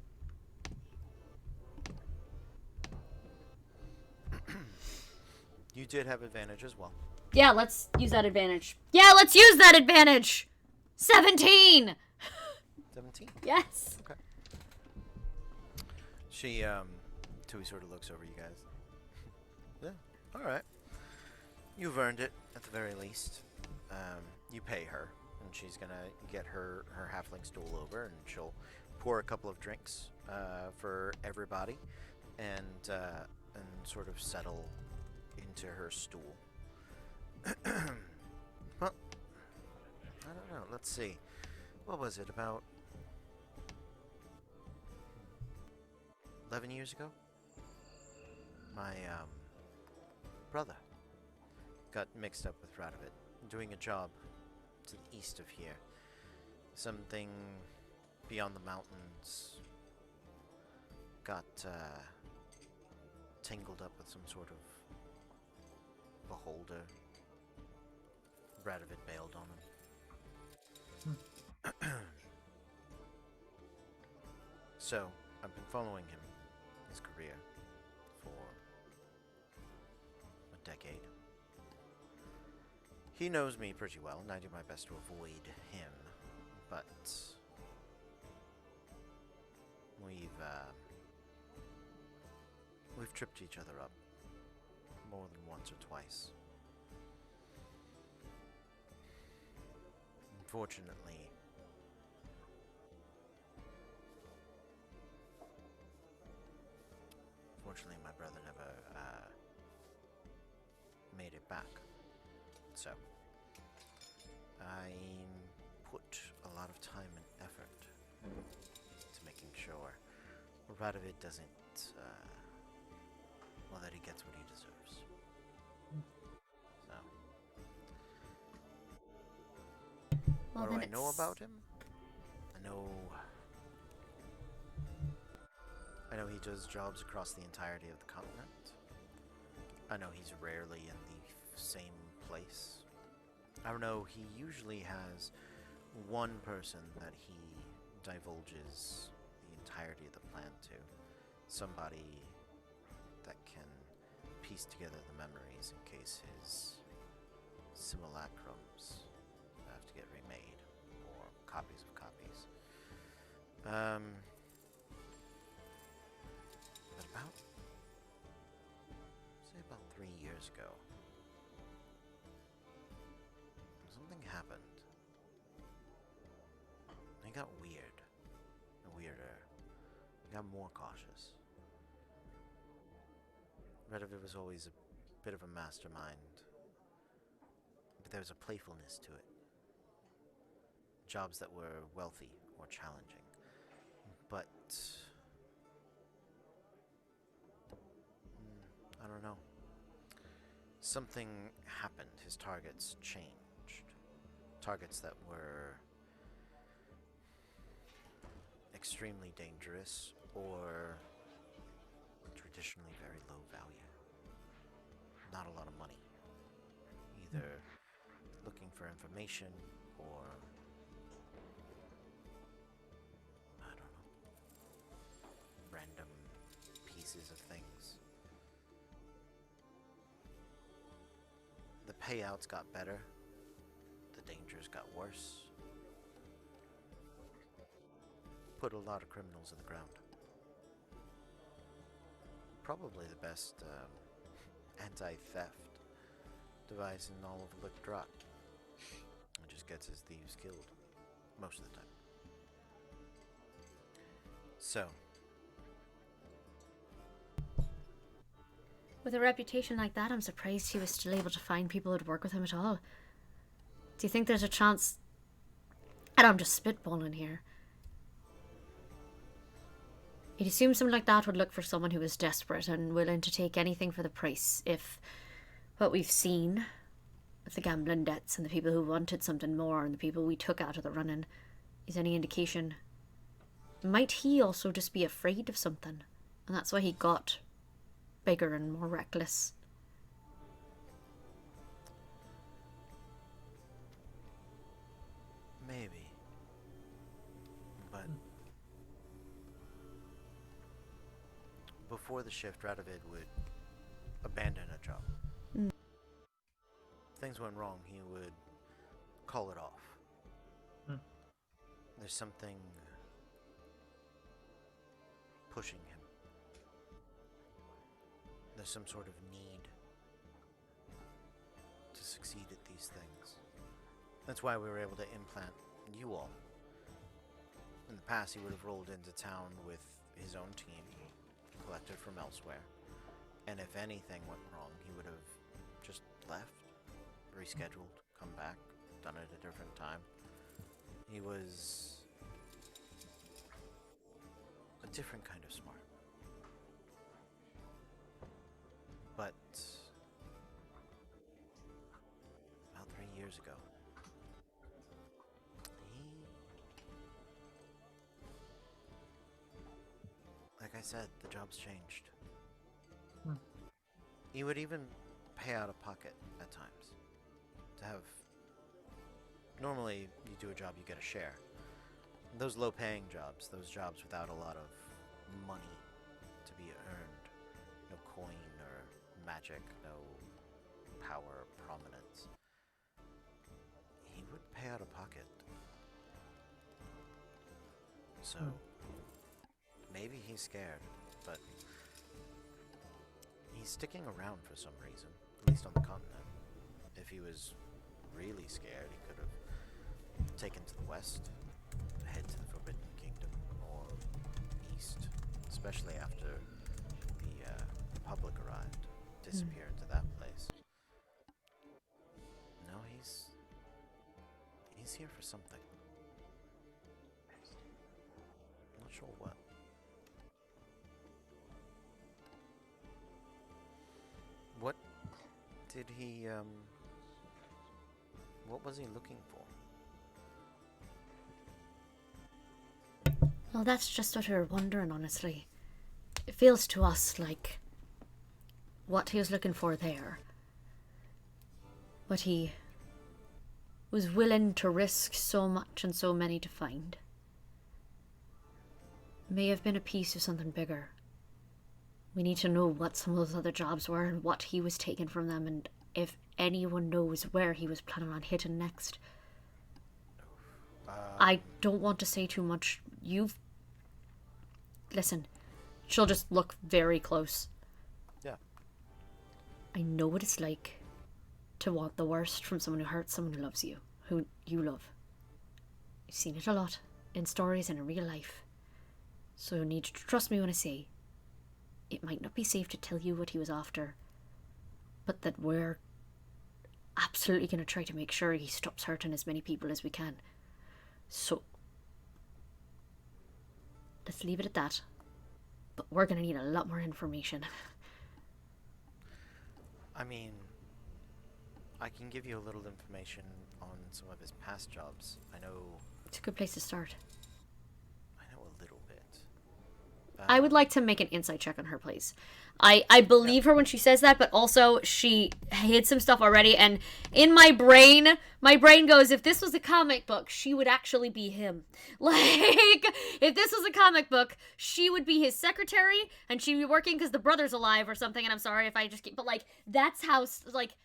Speaker 6: You did have advantage as well.
Speaker 1: Yeah, let's use that advantage. Yeah, let's use that advantage. 17.
Speaker 6: 17.
Speaker 1: Yes.
Speaker 6: She, Tui sort of looks over you guys. Yeah, alright. You've earned it, at the very least. You pay her, and she's gonna get her halfling stool over, and she'll pour a couple of drinks, for everybody, and sort of settle into her stool. Well, I don't know, let's see. What was it, about 11 years ago? My, brother got mixed up with Radovid, doing a job to the east of here. Something beyond the mountains. Got, tangled up with some sort of beholder. Radovid bailed on him. So, I've been following him, his career, for a decade. He knows me pretty well, and I do my best to avoid him, but we've tripped each other up more than once or twice. Unfortunately, my brother never made it back. So, I put a lot of time and effort to making sure Radovid doesn't, that he gets what he deserves. So,
Speaker 1: Well,
Speaker 6: what do
Speaker 1: then
Speaker 6: I know
Speaker 1: it's-
Speaker 6: about him? I know he does jobs across the entirety of the continent. I know he's rarely in the same place. I don't know, he usually has one person that he divulges the entirety of the plan to. Somebody that can piece together the memories in case his simulacrums have to get remade, or copies of copies. But about 3 years ago, something happened. He got weird, and weirder. He got more cautious. Radovid was always a bit of a mastermind, but there was a playfulness to it. Jobs that were wealthy or challenging, but I don't know. Something happened. His targets changed. Targets that were extremely dangerous or traditionally very low value. Not a lot of money. Either looking for information or I don't know. Random pieces of things. The payouts got better. The dangers got worse. Put a lot of criminals in the ground. Probably the best anti-theft device in all of Lick Drop. It just gets his thieves killed. Most of the time. So,
Speaker 1: With a reputation like that, I'm surprised he was still able to find people who'd work with him at all. Do you think there's a chance... And I'm just spitballing here. You'd assume something like that would look for someone who was desperate and willing to take anything for the price if what we've seen with the gambling debts and the people who wanted something more and the people we took out of the running is any indication. Might he also just be afraid of something? And that's why he got bigger and more reckless.
Speaker 6: maybe. But before the shift, Radovid would abandon a job. Things went wrong, he would call it off. There's something pushing him. There's some sort of need to succeed at these things. That's why we were able to implant you all. In the past, he would have rolled into town with his own team, collected from elsewhere, and if anything went wrong, he would have just left, rescheduled, come back, done it at a different time. He was a different kind of smart. But about 3 years ago, like I said, the job's changed. He would even pay out of pocket at times. To have. Normally, you do a job, you get a share. Those low-paying jobs, those jobs without a lot of money to be earned, no coin or magic, no power, prominence, he would pay out of pocket. So, maybe he's scared, but he's sticking around for some reason, at least on the continent. If he was really scared, he could have taken to the west, head to the Forbidden Kingdom, or east, especially after the public arrived, disappear into that place. No, he's here for something. Not sure what. What did he, what was he looking for?
Speaker 1: Well, that's just what we were wondering, honestly. It feels to us like what he was looking for there, what he was willing to risk so much and so many to find, may have been a piece of something bigger. We need to know what some of those other jobs were and what he was taking from them, and if anyone knows where he was planning on hitting next. I don't want to say too much. Listen, she'll just look very close.
Speaker 6: Yeah.
Speaker 1: I know what it's like to want the worst from someone who hurts someone who loves you, who you love. You've seen it a lot, in stories and in real life. So you need to trust me when I say, it might not be safe to tell you what he was after, but that we're absolutely going to try to make sure he stops hurting as many people as we can. So, let's leave it at that. But we're going to need a lot more information.
Speaker 6: I mean, I can give you a little information on some of his past jobs. I know
Speaker 1: It's a good place to start.
Speaker 6: a little bit.
Speaker 1: I would like to make an insight check on her, please. I believe her when she says that, but also she hid some stuff already, and in my brain goes, if this was a comic book, she would actually be him. Like, if this was a comic book, she would be his secretary, and she'd be working because the brother's alive or something, and I'm sorry if I just keep, but like, that's how, like,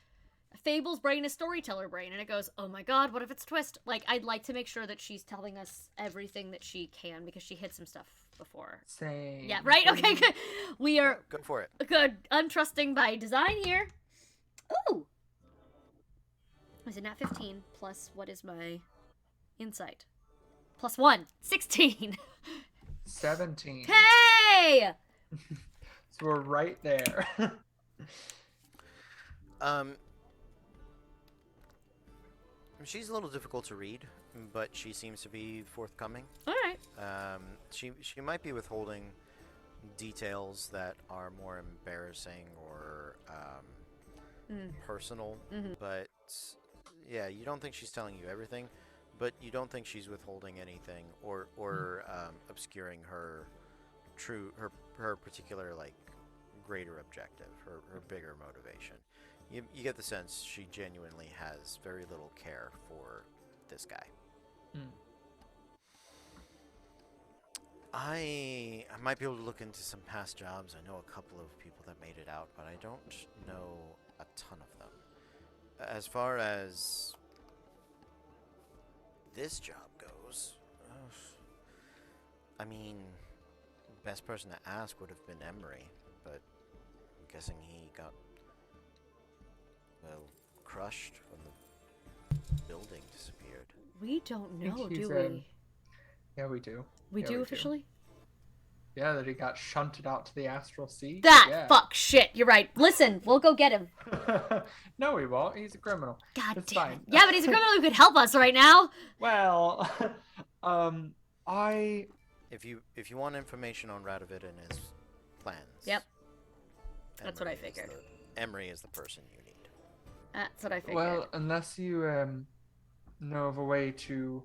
Speaker 1: Fable's brain is storyteller brain, and it goes, oh my god, what if it's a twist? Like, I'd like to make sure that she's telling us everything that she can, because she hid some stuff before.
Speaker 2: Same.
Speaker 1: Yeah, right? Okay, good. We are
Speaker 6: Go for it.
Speaker 1: good. Untrusting by design here. Ooh! Is it not 15 plus what is my insight? Plus 1. 16.
Speaker 2: 17.
Speaker 1: Hey!
Speaker 2: So we're right there.
Speaker 6: She's a little difficult to read, but she seems to be forthcoming.
Speaker 1: Alright.
Speaker 6: She might be withholding details that are more embarrassing or personal, but yeah, you don't think she's telling you everything, but you don't think she's withholding anything or obscuring her particular, like, greater objective, her bigger motivation. You get the sense she genuinely has very little care for this guy. I might be able to look into some past jobs. I know a couple of people that made it out, but I don't know a ton of them. As far as this job goes, I mean, best person to ask would have been Emery, but I'm guessing he got, well, crushed when the building disappeared.
Speaker 1: We don't
Speaker 2: think
Speaker 1: know,
Speaker 2: he's,
Speaker 1: do we?
Speaker 2: Yeah, we do.
Speaker 1: We
Speaker 2: Yeah,
Speaker 1: do officially?
Speaker 2: Yeah, that he got shunted out to the astral sea.
Speaker 1: That
Speaker 2: Yeah.
Speaker 1: fuck shit. You're right. Listen, we'll go get him.
Speaker 2: No, he won't. He's a criminal.
Speaker 1: God
Speaker 2: It's
Speaker 1: damn
Speaker 2: fine.
Speaker 1: it. Yeah, but he's a criminal who could help us right now.
Speaker 2: Well,
Speaker 6: If you want information on Radovid and his plans,
Speaker 1: Yep. That's what I
Speaker 6: Emery is
Speaker 1: figured.
Speaker 6: Emery is the person you need.
Speaker 1: That's what I figured.
Speaker 2: Well, unless you know of a way to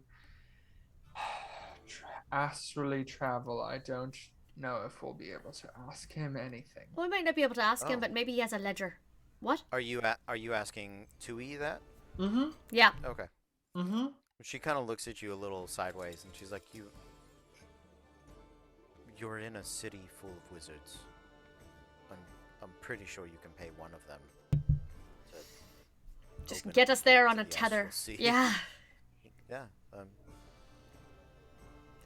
Speaker 2: astrally travel, I don't know if we'll be able to ask him anything.
Speaker 1: Well, we might not be able to ask him,
Speaker 6: Oh.
Speaker 1: but maybe he has a ledger. What?
Speaker 6: Are you asking Tui that?
Speaker 2: Mm-hmm.
Speaker 1: Yeah.
Speaker 6: Okay.
Speaker 2: Mm-hmm.
Speaker 6: She kind of looks at you a little sideways, and she's like, You're in a city full of wizards. I'm pretty sure you can pay one of them to
Speaker 1: Just
Speaker 6: open
Speaker 1: get us
Speaker 6: the
Speaker 1: there
Speaker 6: gate
Speaker 1: on
Speaker 6: to
Speaker 1: a
Speaker 6: the astral
Speaker 1: tether.
Speaker 6: sea."
Speaker 1: Yeah.
Speaker 6: Yeah.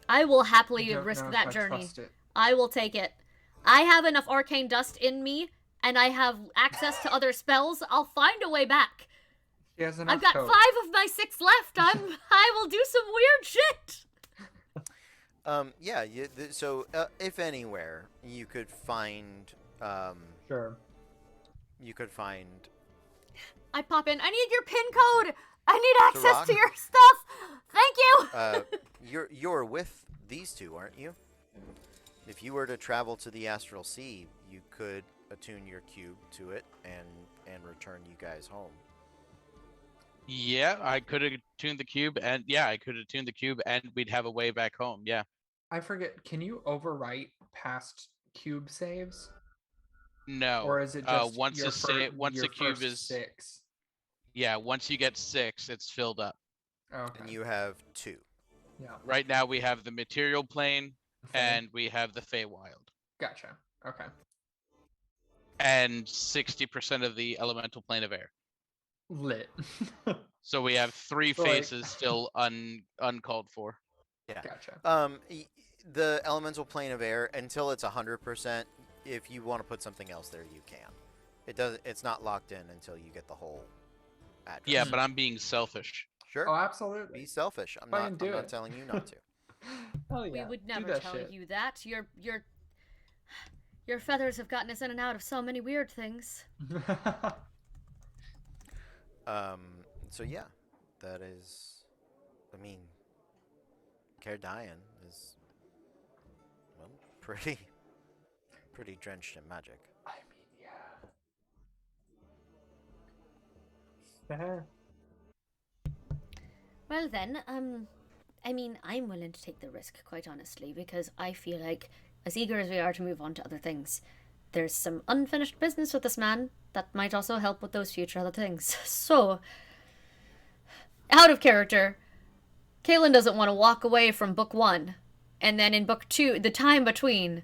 Speaker 1: I will
Speaker 2: I
Speaker 1: happily
Speaker 2: don't
Speaker 1: risk
Speaker 2: know if
Speaker 1: that
Speaker 2: I
Speaker 1: journey.
Speaker 2: trust it.
Speaker 1: I will take it. I have enough arcane dust in me, and I have access to other spells. I'll find a way back.
Speaker 2: She has enough
Speaker 1: I've got
Speaker 2: hope.
Speaker 1: 5 of my 6 left. I will do some weird shit.
Speaker 6: Yeah. If anywhere, you could find.
Speaker 2: Sure.
Speaker 6: You could find.
Speaker 1: I pop in. I need your pin code. I need access to
Speaker 6: Tarak?
Speaker 1: your stuff. Thank you.
Speaker 6: You're with these two, aren't you? If you were to travel to the astral sea, you could attune your cube to it and return you guys home.
Speaker 4: Yeah, I could have tuned the cube, and we'd have a way back home. Yeah.
Speaker 2: I forget. Can you overwrite past cube saves,
Speaker 4: No.
Speaker 2: or is it just
Speaker 4: once
Speaker 2: your
Speaker 4: once
Speaker 2: your
Speaker 4: a cube
Speaker 2: first
Speaker 4: is
Speaker 2: 6?
Speaker 4: yeah, once you get 6, it's filled up.
Speaker 2: Okay.
Speaker 6: And you have 2.
Speaker 2: Yeah.
Speaker 4: Right now we have the material plane
Speaker 2: Fair.
Speaker 4: and we have the Feywild.
Speaker 2: Gotcha. Okay.
Speaker 4: And 60% of the elemental plane of air.
Speaker 2: Lit.
Speaker 4: So we have 3
Speaker 2: So, like-
Speaker 4: phases still uncalled for.
Speaker 6: Yeah.
Speaker 2: Gotcha.
Speaker 6: The elemental plane of air, until it's 100%, if you want to put something else there, you can. It's not locked in until you get the whole address.
Speaker 4: Yeah, but I'm being selfish.
Speaker 6: Sure.
Speaker 2: Oh, absolutely.
Speaker 6: Be selfish. I'm
Speaker 2: Fucking
Speaker 6: not.
Speaker 2: do
Speaker 6: I'm not
Speaker 2: it.
Speaker 6: telling you not to.
Speaker 2: Hell
Speaker 1: We
Speaker 2: yeah.
Speaker 1: would
Speaker 2: Do
Speaker 1: never
Speaker 2: that
Speaker 1: tell
Speaker 2: shit.
Speaker 1: you that. Your feathers have gotten us in and out of so many weird things.
Speaker 6: So yeah, that is. I mean, Cardian is well pretty drenched in magic.
Speaker 2: I mean, yeah. Fair.
Speaker 1: Well then, I mean, I'm willing to take the risk, quite honestly, because I feel like, as eager as we are to move on to other things, there's some unfinished business with this man that might also help with those future other things. So, out of character, Kaylin doesn't want to walk away from book 1, and then in book 2, the time between,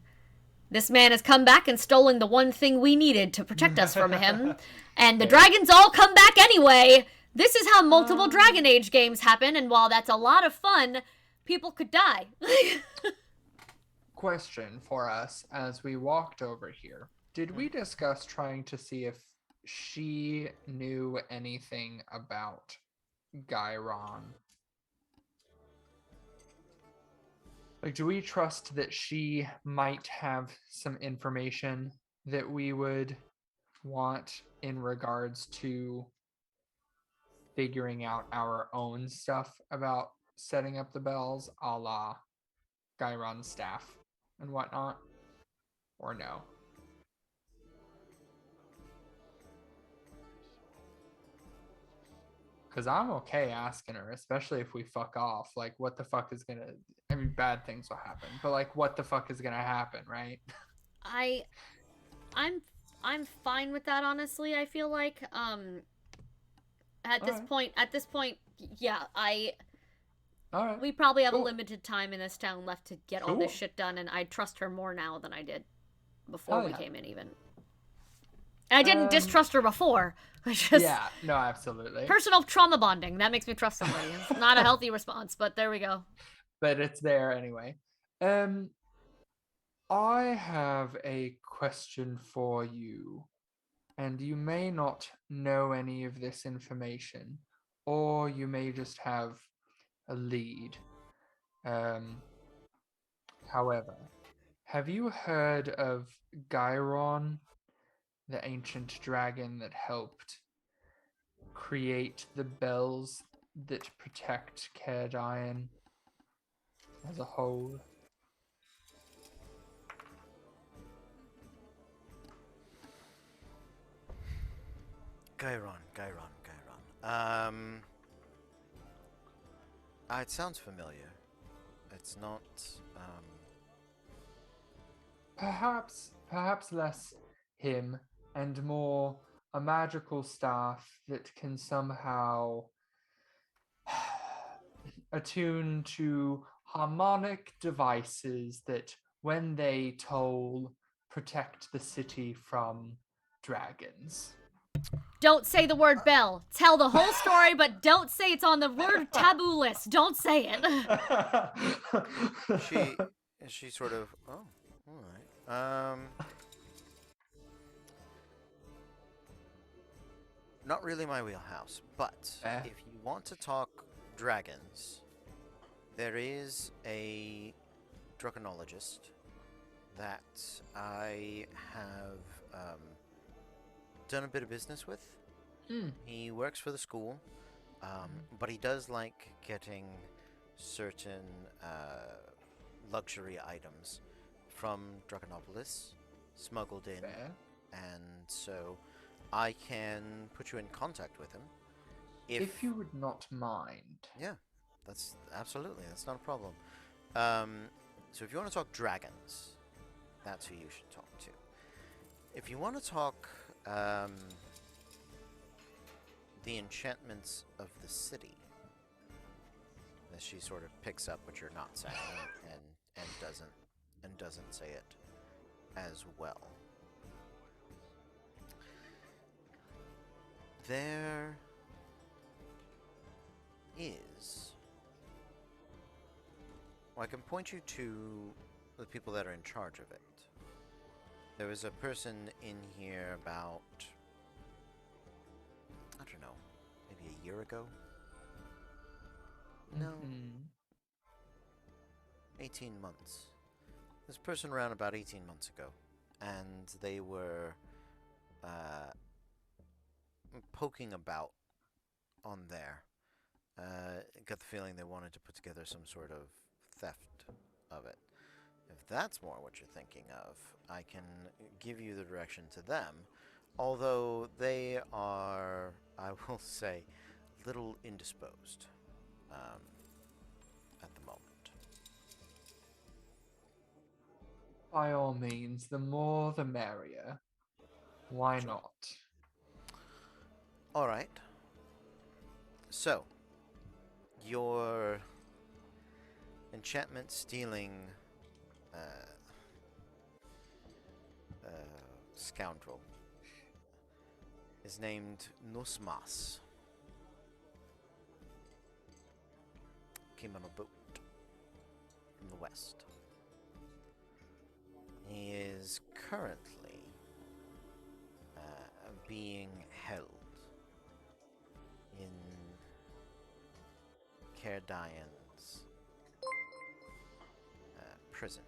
Speaker 1: this man has come back and stolen the one thing we needed to protect us from him, and the dragons all come back anyway. This is how multiple Dragon Age games happen, and while that's a lot of fun, people could die.
Speaker 2: Question for us as we walked over here. Did we discuss trying to see if she knew anything about Gyron? Like, do we trust that she might have some information that we would want in regards to figuring out our own stuff about setting up the bells, a la Gyron's staff and whatnot? Or no? Because I'm okay asking her, especially if we fuck off. Like, what the fuck is gonna... I mean, bad things will happen, but like, what the fuck is gonna happen, right?
Speaker 1: I'm fine with that, honestly. I feel like at this point, yeah,
Speaker 2: All right.
Speaker 1: we probably have a
Speaker 2: Cool.
Speaker 1: limited time in this town left to get all this
Speaker 2: Cool.
Speaker 1: shit done, and I trust her more now than I did before
Speaker 2: Hell
Speaker 1: we
Speaker 2: yeah.
Speaker 1: came in, even. And I didn't distrust her before. I just
Speaker 2: Yeah, no, absolutely.
Speaker 1: personal trauma bonding. That makes me trust somebody. It's not a healthy response, but there we go.
Speaker 2: But it's there anyway. I have a question for you, and you may not know any of this information, or you may just have a lead. However, have you heard of Gyron, the ancient dragon that helped create the bells that protect Cardian as a whole?
Speaker 6: Gyron. It sounds familiar. It's not.
Speaker 2: Perhaps less him and more a magical staff that can somehow attune to harmonic devices that, when they toll, protect the city from dragons.
Speaker 1: Don't say the word bell. Tell the whole story, but don't say it's on the word taboo list. Don't say it.
Speaker 6: She sort of, oh, all right. Not really my wheelhouse, but if you want to talk dragons, there is a draconologist that I have done a bit of business with. He works for the school, but he does like getting certain luxury items from Draconopolis smuggled in, and so I can put you in contact with him.
Speaker 2: If you would not mind.
Speaker 6: Yeah, that's not a problem. So if you want to talk dragons, that's who you should talk to. If you want to talk the enchantments of the city, as she sort of picks up what you're not saying and doesn't say it as well. There is. Well, I can point you to the people that are in charge of it. There was a person in here about, I don't know, maybe a year ago? No. 18 months. This person around about 18 months ago. And they were poking about on there. Got the feeling they wanted to put together some sort of theft of it. If that's more what you're thinking of, I can give you the direction to them. Although they are, I will say, a little indisposed at the moment.
Speaker 2: By all means, the more the merrier. Why not?
Speaker 6: All right. So, your enchantment stealing scoundrel is named Nosmas. Came on a boat from the west. He is currently being held in Kerdian's prison,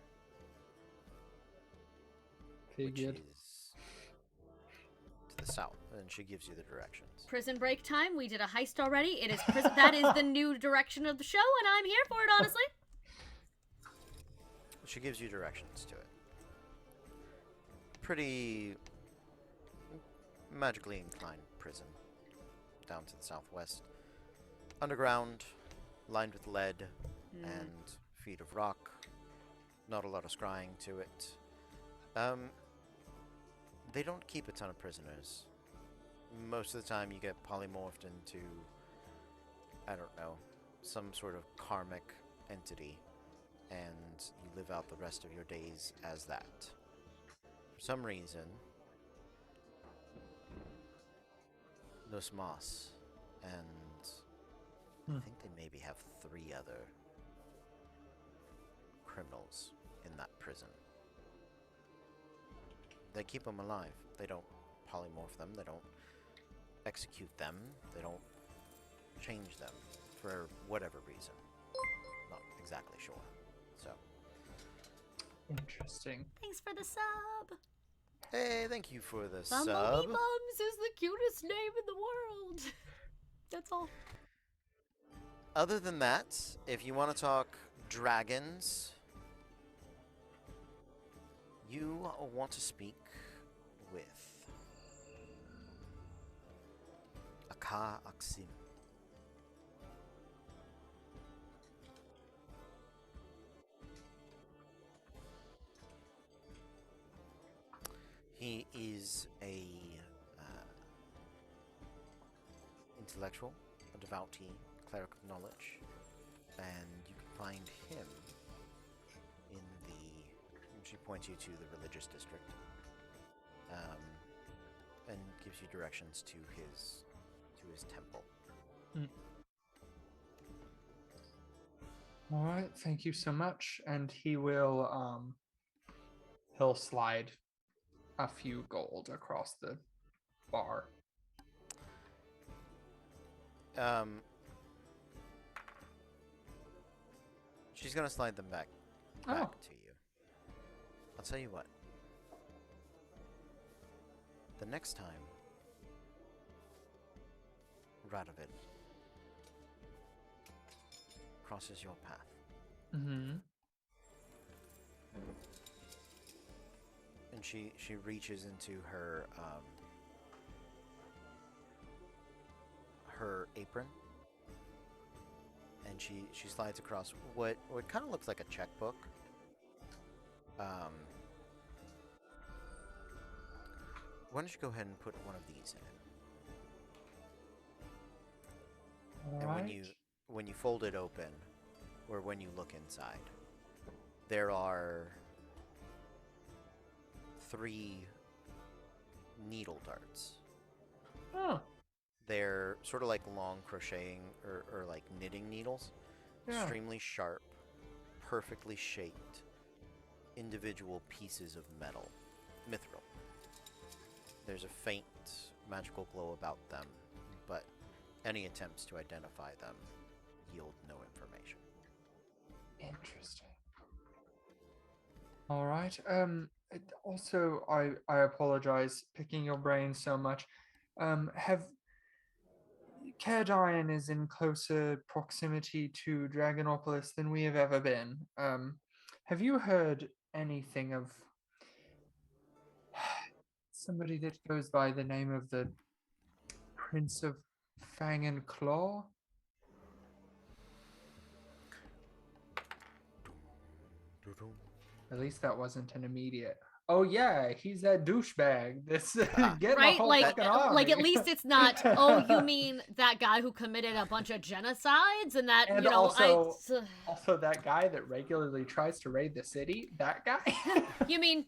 Speaker 2: Figured.
Speaker 6: which is to the south, and she gives you the directions.
Speaker 1: Prison break time. We did a heist already. It is prison. That is the new direction of the show, and I'm here for it, honestly.
Speaker 6: She gives you directions to it. Pretty magically inclined prison down to the southwest. Underground, lined with lead and feet of rock. Not a lot of scrying to it. They don't keep a ton of prisoners. Most of the time you get polymorphed into, I don't know, some sort of karmic entity, and you live out the rest of your days as that. For some reason, Nosmas and I think they maybe have 3 other criminals in that prison. They keep them alive. They don't polymorph them. They don't execute them. They don't change them for whatever reason. Not exactly sure. So.
Speaker 2: Interesting.
Speaker 1: Thanks for the sub.
Speaker 6: Hey, thank you for the
Speaker 1: Bumblebee
Speaker 6: sub.
Speaker 1: Bums is the cutest name in the world. That's all.
Speaker 6: Other than that, if you want to talk dragons, you want to speak with Aka Aksim. He is a intellectual, a devotee, cleric of knowledge, and you can find him in the. She points you to the religious district, and gives you directions to his temple.
Speaker 2: All right, thank you so much. And he will he'll slide a few gold across the bar.
Speaker 6: She's gonna slide them back to you. I'll tell you what. The next time Radovid crosses your path,
Speaker 2: Mm-hmm.
Speaker 6: and she reaches into her her apron, and she slides across what kind of looks like a checkbook. Why don't you go ahead and put one of these in it?
Speaker 2: All
Speaker 6: And
Speaker 2: right.
Speaker 6: when you fold it open, or when you look inside, there are 3 needle darts.
Speaker 2: Oh,
Speaker 6: They're sort of like long crocheting or like knitting needles.
Speaker 2: yeah.
Speaker 6: Extremely sharp, perfectly shaped, individual pieces of metal. Mithril. There's a faint magical glow about them, but any attempts to identify them yield no information.
Speaker 2: Interesting. All right. Also, I apologize picking your brain so much. Have Caradine is in closer proximity to Dragonopolis than we have ever been. Have you heard anything of somebody that goes by the name of the Prince of Fang and Claw? At least that wasn't an immediate. Oh yeah, he's that douchebag that's getting a
Speaker 1: Right?
Speaker 2: whole
Speaker 1: Like,
Speaker 2: fucking army.
Speaker 1: like at least it's not. Oh, you mean that guy who committed a bunch of genocides and that
Speaker 2: And
Speaker 1: you know
Speaker 2: also that guy that regularly tries to raid the city. That guy.
Speaker 1: You mean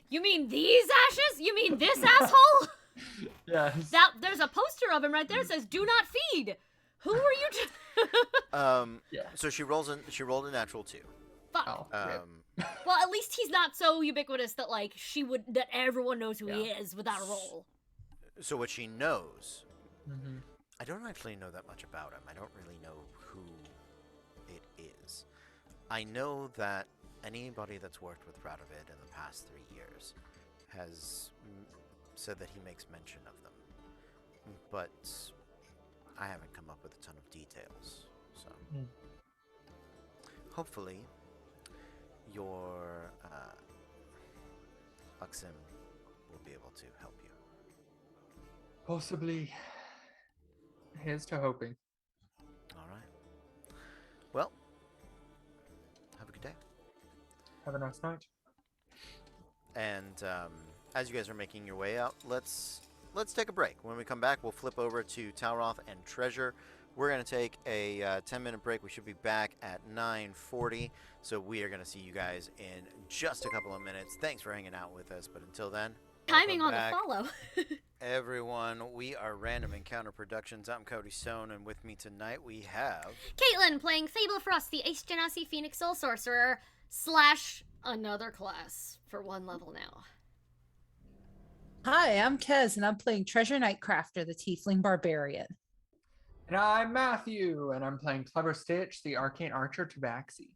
Speaker 1: these ashes? You mean this asshole?
Speaker 2: Yes.
Speaker 1: That there's a poster of him right there that says "Do not feed." Who are you?
Speaker 2: Yeah.
Speaker 6: So she rolled a natural 2.
Speaker 1: Fuck.
Speaker 2: Oh, rip.
Speaker 1: Well, at least he's not so ubiquitous that like that everyone knows who he
Speaker 2: Yeah.
Speaker 1: is without a roll.
Speaker 6: So what she knows,
Speaker 2: Mhm.
Speaker 6: I don't actually know that much about him. I don't really know who it is. I know that anybody that's worked with Radovid in the past 3 years has said that he makes mention of them. But I haven't come up with a ton of details. So hopefully your Uxim will be able to help you.
Speaker 2: Possibly. Here's to hoping.
Speaker 6: All right. Well, have a good day.
Speaker 2: Have a nice night.
Speaker 6: And as you guys are making your way out, let's take a break. When we come back, we'll flip over to Talroth and Treasure. We're going to take a 10-minute break. We should be back at 9:40. So we are going to see you guys in just a couple of minutes. Thanks for hanging out with us. But until then,
Speaker 1: Timing on
Speaker 6: welcome
Speaker 1: the
Speaker 6: back,
Speaker 1: follow.
Speaker 6: everyone. We are Random Encounter Productions. I'm Cody Stone, and with me tonight we have...
Speaker 1: Caitlin playing Fable Frost, the Ace Genasi Phoenix Soul Sorcerer / another class for 1 level now.
Speaker 3: Hi, I'm Kez, and I'm playing Treasure Nightcrafter, the Tiefling Barbarian.
Speaker 2: And I'm Matthew, and I'm playing Clever Stitch, the Arcane Archer Tabaxi.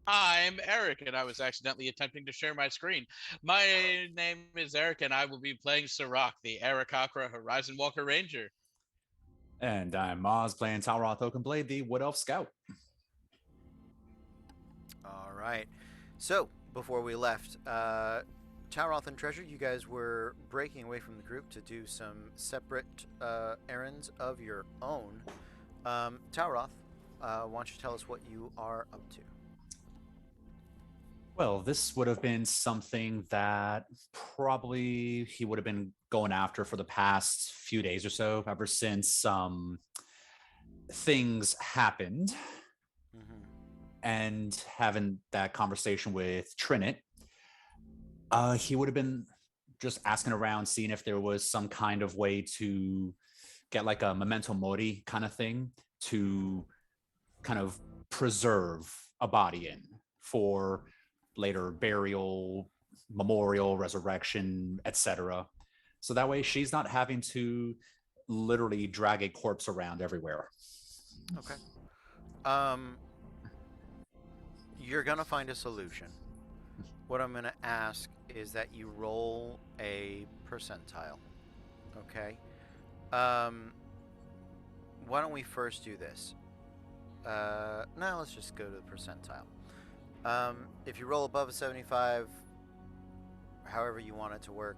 Speaker 4: I'm Eric, and I was accidentally attempting to share my screen. My name is Eric, and I will be playing Sirach, the Arakakra Horizon Walker Ranger.
Speaker 5: And I'm Moz playing Talroth Oakenblade, the Wood Elf Scout.
Speaker 6: All right. So, before we left, Talroth and Treasure, you guys were breaking away from the group to do some separate errands of your own. Talroth, why don't you tell us what you are up to?
Speaker 5: Well, this would have been something that probably he would have been going after for the past few days or so, ever since things happened,
Speaker 6: Hmm.
Speaker 5: and having that conversation with Trinit. He would have been just asking around, seeing if there was some kind of way to get like a memento mori kind of thing to kind of preserve a body in for later burial, memorial, resurrection, etc. So that way she's not having to literally drag a corpse around everywhere.
Speaker 6: Okay. Um, you're gonna find a solution. What I'm gonna ask is that you roll a percentile. Okay. Um, why don't we first do this? No, let's just go to the percentile. If you roll above a 75, however you want it to work,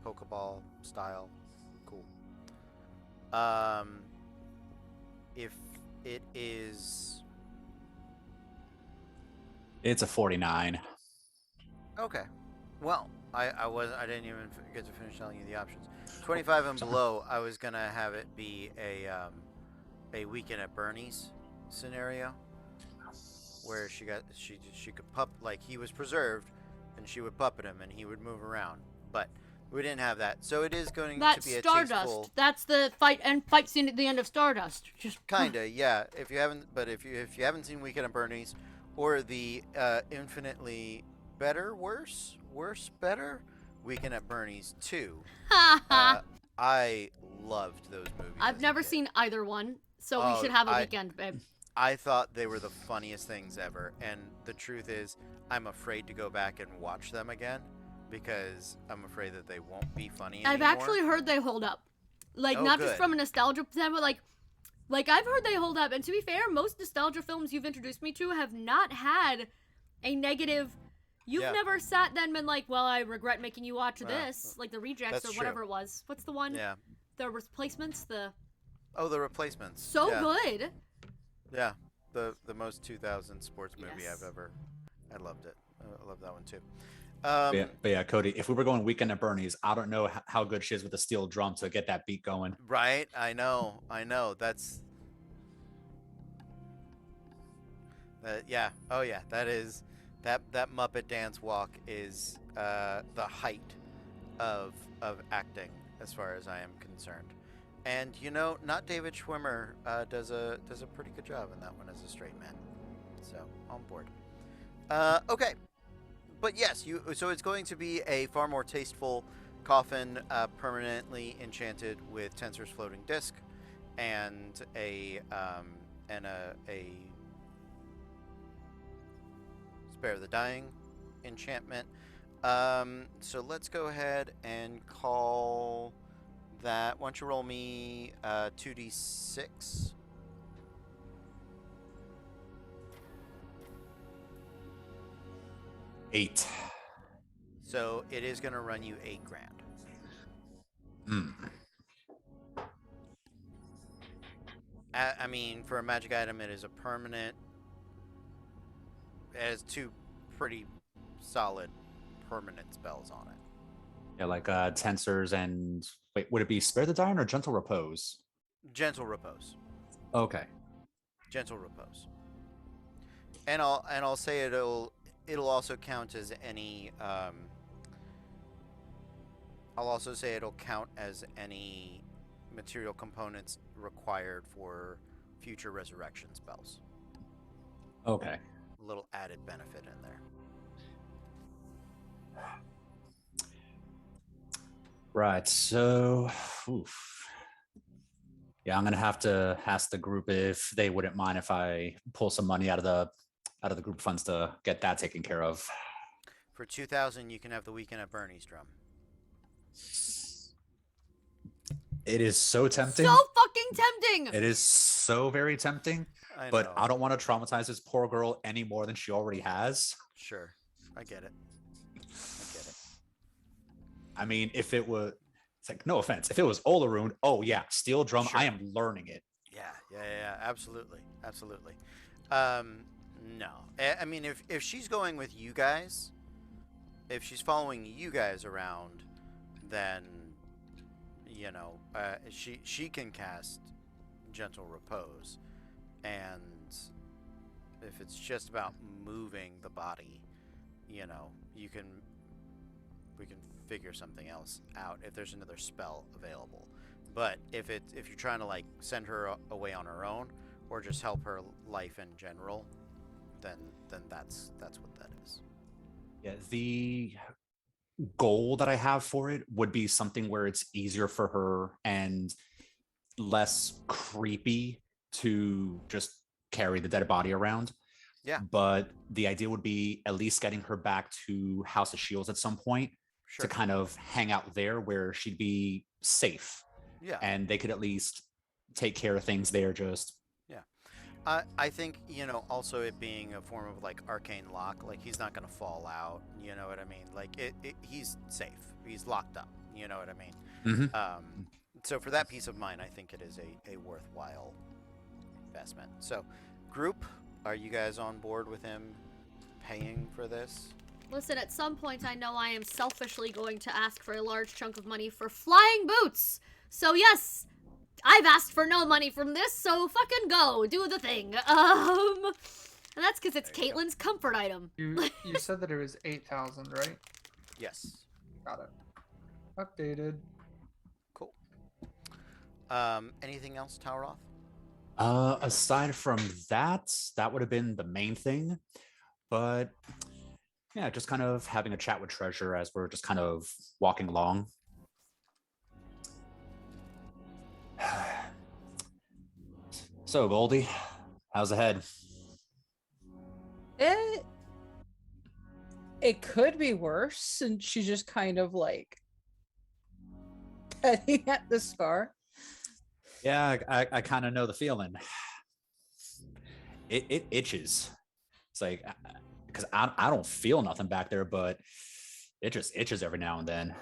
Speaker 6: Pokeball style, cool. If it is
Speaker 5: It's a 49.
Speaker 6: okay, well, I didn't even get to finish telling you the options. 25 and below, I was gonna have it be a weekend at Bernie's scenario where she could pup, like he was preserved, and she would puppet him and he would move around, but we didn't have that, so it is going
Speaker 1: That's
Speaker 6: to be a
Speaker 1: Stardust.
Speaker 6: tasteful.
Speaker 1: That's the fight scene at the end of Stardust. Just
Speaker 6: Kinda, yeah. If you haven't seen Weekend at Bernie's, or the infinitely worse, better Weekend at Bernie's 2, I loved those movies.
Speaker 1: I've
Speaker 6: as a
Speaker 1: never
Speaker 6: kid.
Speaker 1: seen either one, so we
Speaker 6: Oh,
Speaker 1: should have a weekend, babe.
Speaker 6: I thought they were the funniest things ever, and the truth is, I'm afraid to go back and watch them again because I'm afraid that they won't be funny anymore.
Speaker 1: I've actually heard they hold up. Like,
Speaker 6: Oh,
Speaker 1: not just
Speaker 6: good.
Speaker 1: from a nostalgia standpoint, like I've heard they hold up. And to be fair, most nostalgia films you've introduced me to have not had a negative. You've
Speaker 6: Yeah.
Speaker 1: never sat then and been like, well, I regret making you watch
Speaker 6: Well,
Speaker 1: this, like the rejects
Speaker 6: that's
Speaker 1: or whatever
Speaker 6: true.
Speaker 1: it was. What's the one?
Speaker 6: Yeah.
Speaker 1: The replacements. The
Speaker 6: Oh, The Replacements.
Speaker 1: so
Speaker 6: yeah.
Speaker 1: good.
Speaker 6: Yeah, the most 2000 sports movie
Speaker 1: Yes.
Speaker 6: I've ever. I loved it. I love that one too.
Speaker 5: But yeah, Cody, if we were going Weekend at Bernie's, I don't know how good she is with the steel drum to get that beat going.
Speaker 6: Right? I know. That's. Yeah. Oh yeah. That is. That Muppet dance walk is the height of acting, as far as I am concerned. And not David Schwimmer does a pretty good job in that one as a straight man. So on board. Okay, but yes, so it's going to be a far more tasteful coffin, permanently enchanted with Tensor's floating disc, and a Spare the Dying enchantment. So let's go ahead and call that. Why don't you roll me 2d6?
Speaker 5: Eight.
Speaker 6: So it is going to run you $8,000. I mean, for a magic item, it is a permanent. It has 2 pretty solid permanent spells on it.
Speaker 5: Yeah, like tensors and wait, would it be Spare the Dying or Gentle Repose?
Speaker 6: Gentle Repose.
Speaker 5: Okay.
Speaker 6: Gentle Repose. And I'll say it'll also count as any. I'll also say it'll count as any material components required for future resurrection spells.
Speaker 5: Okay.
Speaker 6: A little added benefit in there.
Speaker 5: Right. So, yeah, I'm gonna have to ask the group if they wouldn't mind if I pull some money out of the group funds to get that taken care of.
Speaker 6: For 2,000, you can have the Weekend at Bernie's drum.
Speaker 5: It is so tempting.
Speaker 1: So fucking tempting.
Speaker 5: It is so very tempting, but
Speaker 6: know.
Speaker 5: I don't want to traumatize this poor girl any more than she already has.
Speaker 6: Sure, I get it.
Speaker 5: I mean, if it was, it's like, no offense, if it was Olaroon, oh yeah, steel drum,
Speaker 6: Sure.
Speaker 5: I am learning it.
Speaker 6: Yeah, absolutely. No. I mean, if she's going with you guys, if she's following you guys around, then she can cast Gentle Repose, and if it's just about moving the body, you can we can figure something else out if there's another spell available. But if you're trying to like send her away on her own or just help her life in general, then that's what that is.
Speaker 5: Yeah, the goal that I have for it would be something where it's easier for her and less creepy to just carry the dead body around.
Speaker 6: Yeah.
Speaker 5: But the idea would be at least getting her back to House of Shields at some point
Speaker 6: Sure.
Speaker 5: to kind of hang out there where she'd be safe.
Speaker 6: Yeah.
Speaker 5: And they could at least take care of things there. Just
Speaker 6: I think, also it being a form of like arcane lock, like he's not going to fall out, you know what I mean? Like he's safe. He's locked up, you know what I mean? So for that peace of mind, I think it is a worthwhile investment. So, group, are you guys on board with him paying for this?
Speaker 1: Listen, at some point I know I am selfishly going to ask for a large chunk of money for flying boots. So yes, I've asked for no money from this, so fucking go, do the thing. And that's because it's Caitlin's comfort item.
Speaker 2: You said that it was 8,000, right?
Speaker 6: Yes.
Speaker 2: Got it. Updated.
Speaker 6: Cool. Anything else, Tauroth?
Speaker 5: aside from that would have been the main thing. But yeah, just kind of having a chat with Treasure as we're just kind of walking along. So, Goldie, how's the head?
Speaker 3: It could be worse, and she's just kind of like petting at the scar.
Speaker 5: Yeah, I kind of know the feeling. It itches. It's like, because I don't feel nothing back there, but it just itches every now and then.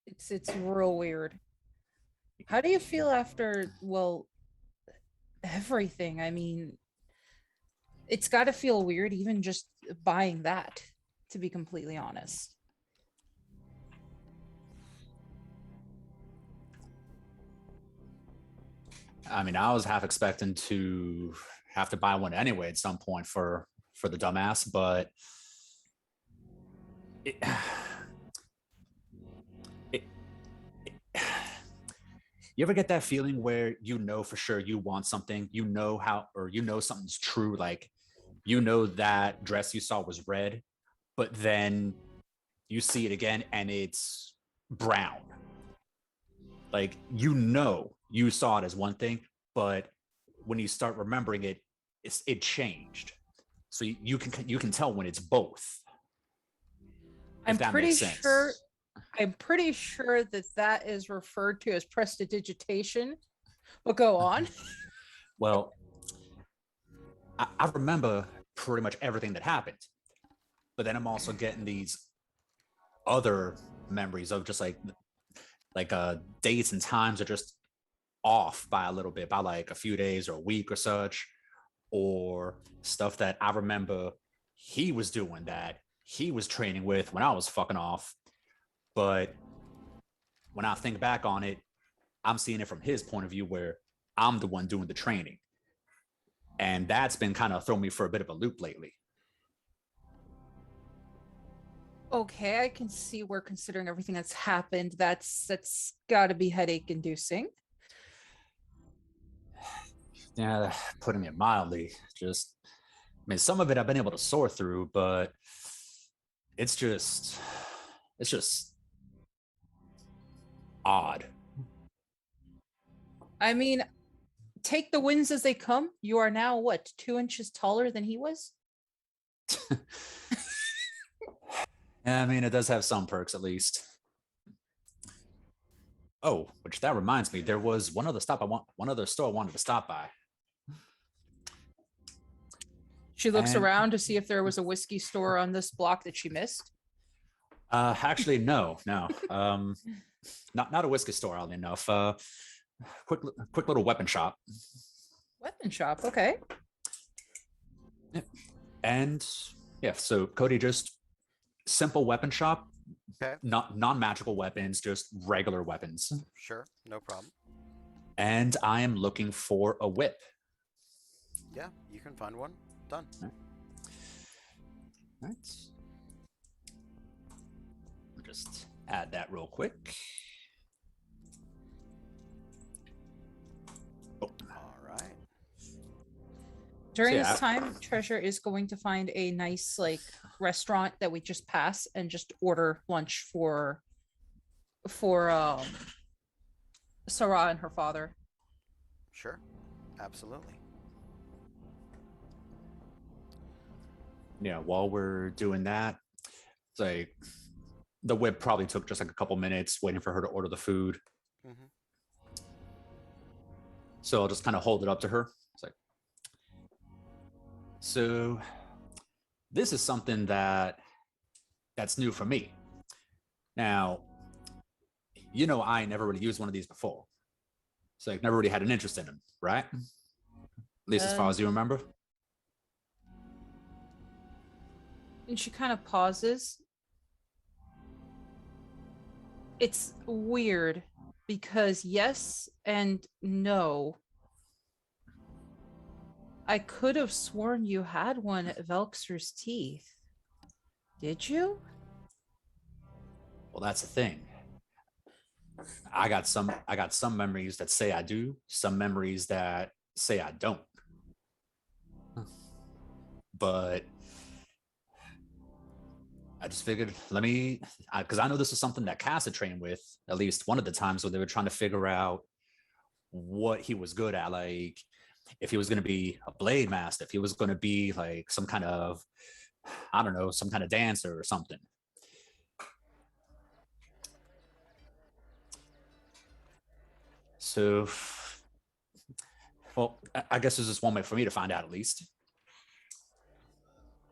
Speaker 3: It's real weird. How do you feel after, well, everything? I mean, it's got to feel weird even just buying that, to be completely honest.
Speaker 5: I mean, I was half expecting to have to buy one anyway at some point for the dumbass, but you ever get that feeling where you know for sure you want something, you know how, or you know something's true, like you know that dress you saw was red, but then you see it again and it's brown. Like, you know you saw it as one thing, but when you start remembering it, it changed. So you can tell when it's both.
Speaker 3: I'm pretty sure that is referred to as prestidigitation. But go on.
Speaker 5: Well, I remember pretty much everything that happened, but then I'm also getting these other memories of just like dates and times are just off by a little bit, by like a few days or a week or such, or stuff that I remember he was doing that he was training with when I was fucking off. But when I think back on it, I'm seeing it from his point of view where I'm the one doing the training. And that's been kind of throwing me for a bit of a loop lately.
Speaker 3: Okay, I can see where, considering everything that's happened, that's got to be headache inducing.
Speaker 5: Yeah, putting it mildly. Just, I mean, some of it I've been able to sort through, but it's just odd.
Speaker 3: I mean, take the wins as they come. You are now what, 2 inches taller than he was?
Speaker 5: Yeah, I mean, it does have some perks at least. Oh, which that reminds me, there was one other store I wanted to stop by.
Speaker 3: She looks
Speaker 5: And-
Speaker 3: around to see if there was a whiskey store on this block that she missed.
Speaker 5: Actually, no. Not a whiskey store, oddly enough. Quick little weapon shop.
Speaker 3: Weapon shop, okay.
Speaker 5: And yeah, so Cody, just simple weapon shop,
Speaker 6: Okay.
Speaker 5: not non-magical weapons, just regular weapons.
Speaker 6: Sure. No problem.
Speaker 5: And I am looking for a whip.
Speaker 6: Yeah, you can find one. Done.
Speaker 5: All right. I'll just add that real quick. Oh,
Speaker 6: All right.
Speaker 3: During
Speaker 5: yeah.
Speaker 3: this time, Treasure is going to find a nice like restaurant that we just pass and just order lunch for Sarah and her father.
Speaker 6: Sure. Absolutely.
Speaker 5: Yeah, while we're doing that, it's like the whip probably took just like a couple minutes waiting for her to order the food.
Speaker 6: Mm-hmm.
Speaker 5: So I'll just kind of hold it up to her. It's like, so this is something that's new for me. Now, you know, I never really used one of these before. So I never really had an interest in them, right? At least as far as you remember.
Speaker 3: And she kind of pauses. It's weird because yes and no. I could have sworn you had one at Velxer's teeth. Did you?
Speaker 5: Well, that's the thing. I got some memories that say I do, some memories that say I don't. But I just figured, because I know this is something that Cass had trained with at least one of the times when they were trying to figure out what he was good at, like if he was going to be a blade master, if he was going to be like some kind of, I don't know, some kind of dancer or something. So, well, I guess there's just one way for me to find out at least.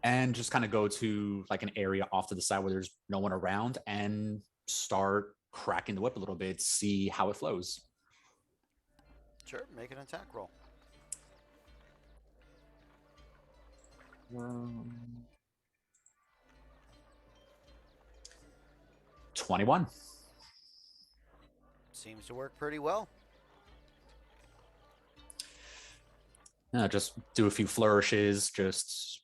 Speaker 5: And just kind of go to like an area off to the side where there's no one around and start cracking the whip a little bit, see how it flows.
Speaker 6: Sure. Make an attack roll.
Speaker 5: 21.
Speaker 6: Seems to work pretty well.
Speaker 5: Just do a few flourishes, just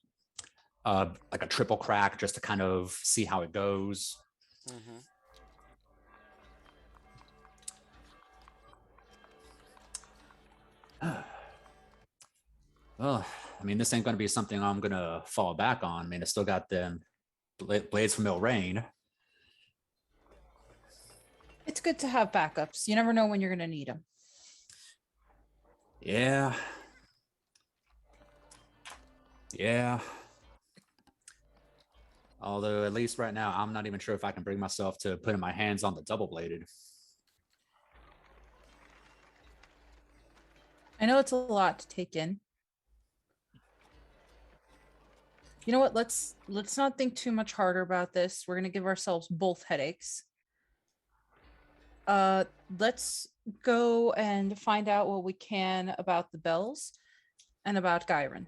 Speaker 5: like a triple crack, just to kind of see how it goes.
Speaker 6: Mm-hmm.
Speaker 5: Well, I mean, this ain't going to be something I'm going to fall back on. I mean, I still got them blades from Ilrain.
Speaker 3: It's good to have backups. You never know when you're going to need them.
Speaker 5: Yeah. Yeah. Although, at least right now, I'm not even sure if I can bring myself to putting my hands on the double-bladed.
Speaker 3: I know it's a lot to take in. You know what? Let's not think too much harder about this. We're gonna give ourselves both headaches. Let's go and find out what we can about the bells and about Gyron.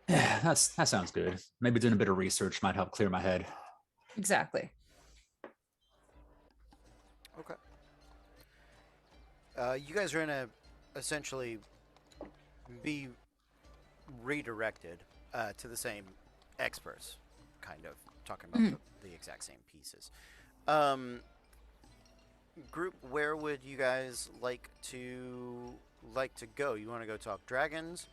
Speaker 5: Yeah, that sounds good. Maybe doing a bit of research might help clear my head.
Speaker 3: Exactly.
Speaker 6: Okay. You guys are gonna essentially be redirected to the same experts, kind of talking about the exact same pieces. Group, where would you guys like to go? You want to go talk dragons?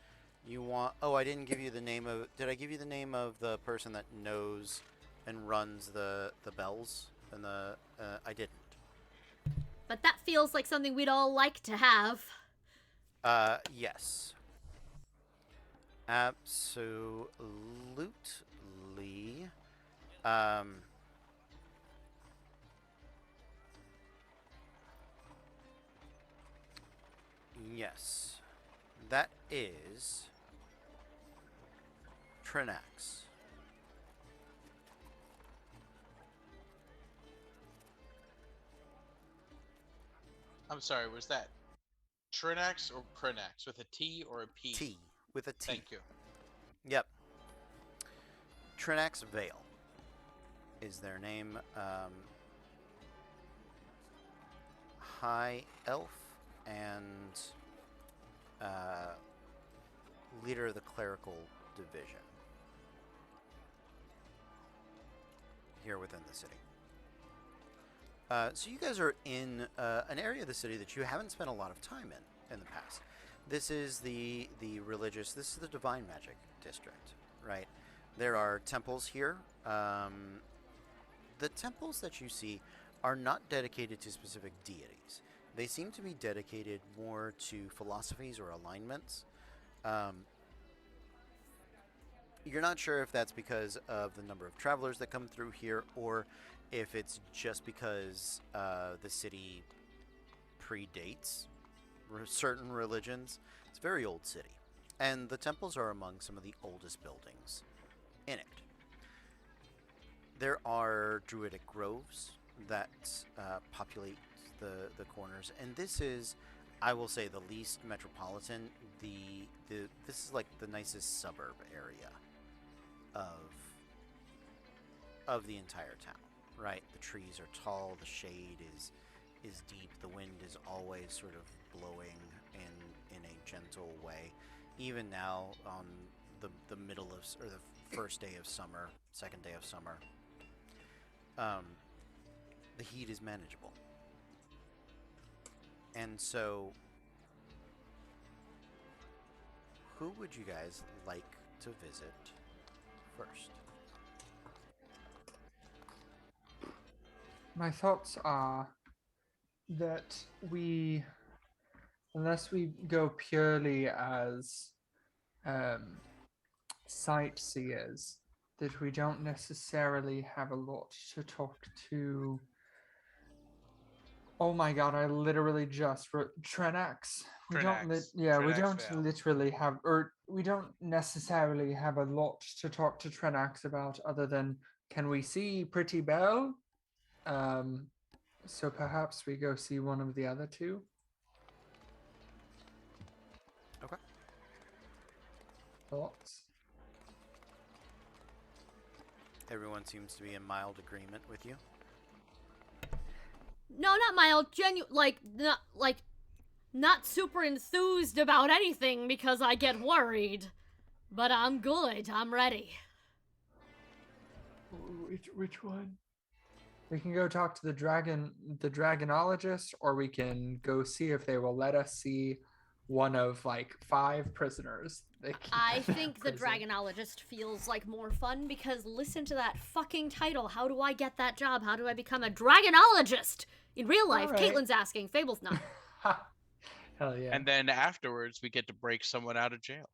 Speaker 6: You want? Oh, I didn't give you the name of. Did I give you the name of the person that knows and runs the bells and the? I didn't.
Speaker 1: But that feels like something we'd all like to have.
Speaker 6: Yes. Absolutely. Yes. That is Trinax.
Speaker 4: I'm sorry, was that Trinax or Prinax with a T or a P?
Speaker 6: T with a T.
Speaker 4: Thank you.
Speaker 6: Yep. Trinax Vale is their name. High Elf and leader of the clerical division here within the city. So you guys are in an area of the city that you haven't spent a lot of time in the past. This is the religious. This is the divine magic district, right? There are temples here. The temples that you see are not dedicated to specific deities. They seem to be dedicated more to philosophies or alignments. You're not sure if that's because of the number of travelers that come through here, or if it's just because the city predates certain religions. It's a very old city, and the temples are among some of the oldest buildings in it. There are druidic groves that populate the corners, and this is, I will say, the least metropolitan. This is like the nicest suburb area of the entire town, right? The trees are tall, the shade is deep, the wind is always sort of blowing in a gentle way. Even now, on the middle of, or the first day of summer, second day of summer, the heat is manageable. And so, who would you guys like to visit first?
Speaker 2: My thoughts are that unless we go purely as sightseers, that we don't necessarily have a lot to talk to. Oh my god, I literally just wrote Trenax. We don't
Speaker 7: Trenax Vale.
Speaker 2: literally have, or we don't necessarily have a lot to talk to Trenax about other than, can we see Pretty Belle? So perhaps we go see one of the other two.
Speaker 6: Okay.
Speaker 2: Thoughts?
Speaker 6: Everyone seems to be in mild agreement with you.
Speaker 1: No, not mild. Not super enthused about anything because I get worried. But I'm good. I'm ready.
Speaker 2: Which one? We can go talk to the dragonologist, or we can go see if they will let us see one of like 5 prisoners.
Speaker 1: I think the dragonologist feels like more fun because listen to that fucking title. How do I get that job? How do I become a dragonologist? In real life,
Speaker 2: All right.
Speaker 1: Caitlin's asking, Fable's not.
Speaker 2: Hell yeah.
Speaker 4: And then afterwards, we get to break someone out of jail.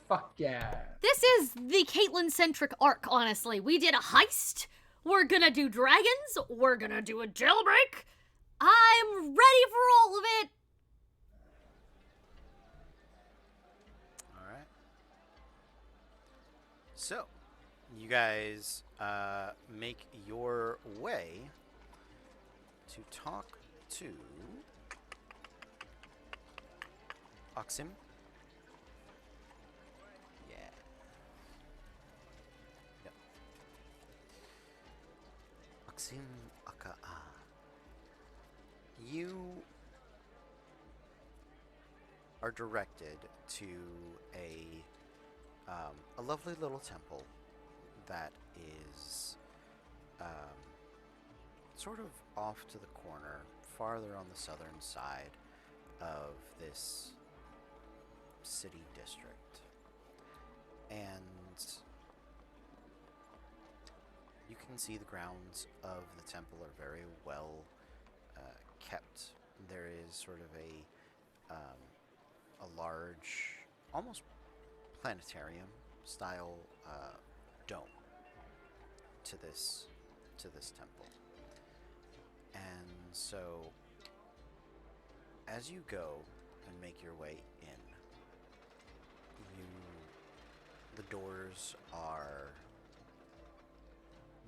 Speaker 2: Fuck yeah.
Speaker 1: This is the Caitlyn-centric arc, honestly. We did a heist. We're gonna do dragons. We're gonna do a jailbreak. I'm ready for all of it.
Speaker 6: All right. So, you guys make your way to talk to Oxim. Yeah. Yep. Oxim Aka'a. You are directed to a lovely little temple that is sort of off to the corner, farther on the southern side of this city district. And you can see the grounds of the temple are very well kept. There is sort of a large, almost planetarium style dome to this temple. And so as you go and make your way in, the doors are,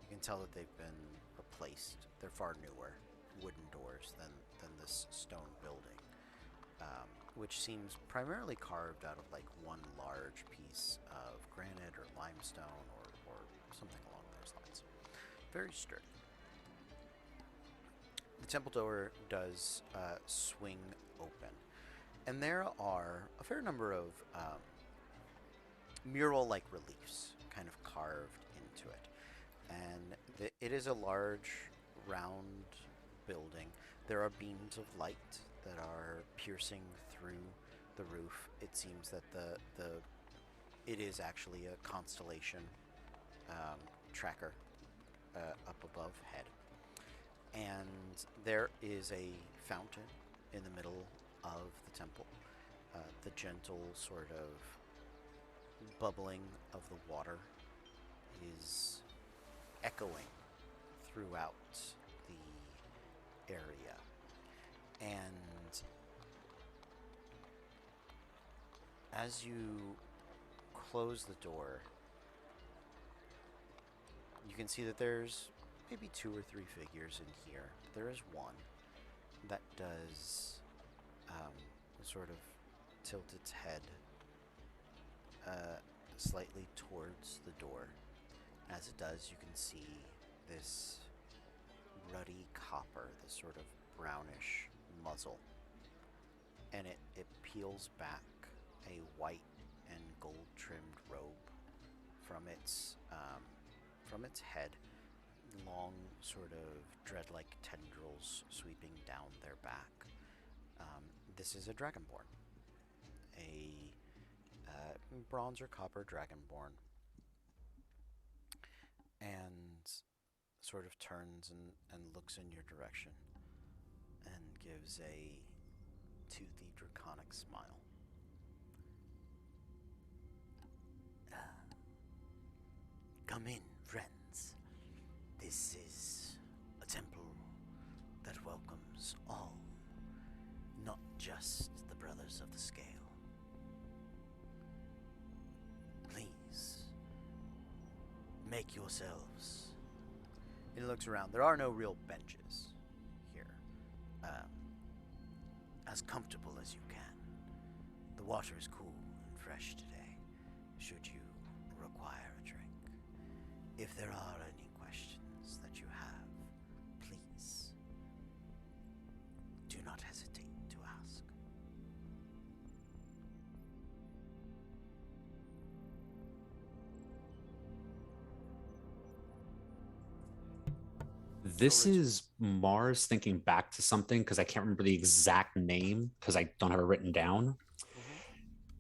Speaker 6: you can tell that they've been replaced. They're far newer wooden doors than this stone building, which seems primarily carved out of like one large piece of granite or limestone or something along those lines. Very sturdy. The temple door does swing open, and there are a fair number of mural-like reliefs kind of carved into it. And it is a large, round building. There are beams of light that are piercing through the roof. It seems that it is actually a constellation tracker up above head. And there is a fountain in the middle of the temple. The gentle sort of bubbling of the water is echoing throughout the area. And as you close the door, you can see that there's maybe 2 or 3 figures in here. There is one that does sort of tilt its head slightly towards the door. As it does, you can see this ruddy copper, this sort of brownish muzzle, and it peels back a white and gold-trimmed robe from its head. Long sort of dread-like tendrils sweeping down their back. This is a dragonborn, a bronze or copper dragonborn, and sort of turns and looks in your direction and gives a toothy draconic smile. Come in, friends. This is a temple that welcomes all, not just the Brothers of the Scale. Please, make yourselves. He looks around. There are no real benches here. As comfortable as you can. The water is cool and fresh today, should you require a drink. If there are any questions that you have, please do not hesitate to ask.
Speaker 5: This is Mars thinking back to something because I can't remember the exact name because I don't have it written down.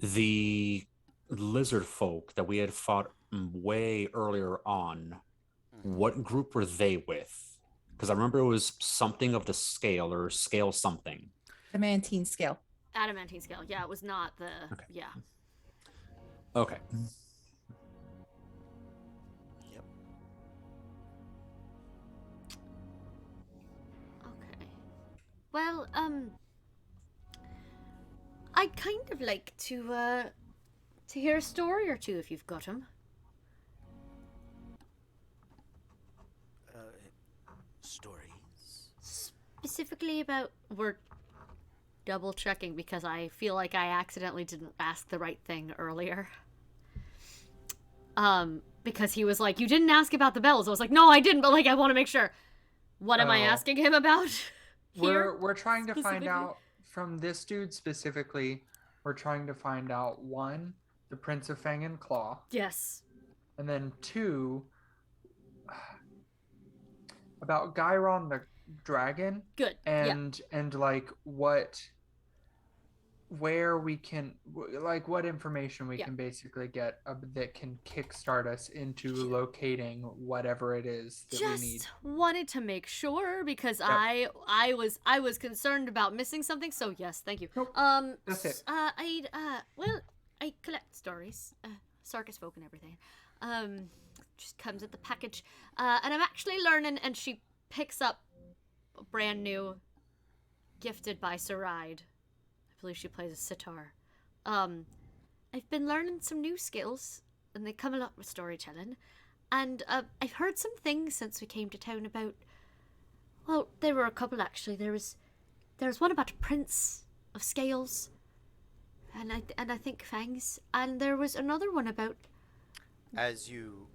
Speaker 5: The lizard folk that we had fought way earlier on, what group were they with? Because I remember it was something of the scale or scale something.
Speaker 3: Adamantine scale.
Speaker 1: Adamantine scale. Yeah, it was not the.
Speaker 5: Okay.
Speaker 1: Yeah.
Speaker 5: Okay.
Speaker 6: Yep.
Speaker 1: Okay. Well, I'd kind of like to hear a story or two if you've got them.
Speaker 6: Stories.
Speaker 1: Specifically about. We're double checking because I feel like I accidentally didn't ask the right thing earlier. Because he was like, "You didn't ask about the bells." I was like, "No, I didn't," but like I want to make sure. What am I asking him about? Here?
Speaker 2: We're trying to find
Speaker 1: specifically?
Speaker 2: out from this dude specifically. We're trying to find out 1, the Prince of Fang and Claw,
Speaker 1: Yes.
Speaker 2: and then 2, about Gyron the dragon,
Speaker 1: Good.
Speaker 2: and like where we can like what information we
Speaker 1: Yeah.
Speaker 2: can basically get that can kickstart us into locating whatever it is that
Speaker 1: Just
Speaker 2: we need.
Speaker 1: wanted to make sure because
Speaker 2: Yep.
Speaker 1: I was concerned about missing something. So yes, thank you.
Speaker 2: Nope, that's it.
Speaker 1: I collect stories, circus folk and everything. Just comes with the package. And I'm actually learning. And she picks up a brand new, gifted by Saride. I believe she plays a sitar. I've been learning some new skills, and they come a lot with storytelling. And I've heard some things since we came to town about. Well, there were a couple actually. There was one about a prince of scales, And I think fangs. And there was another one about.
Speaker 6: As you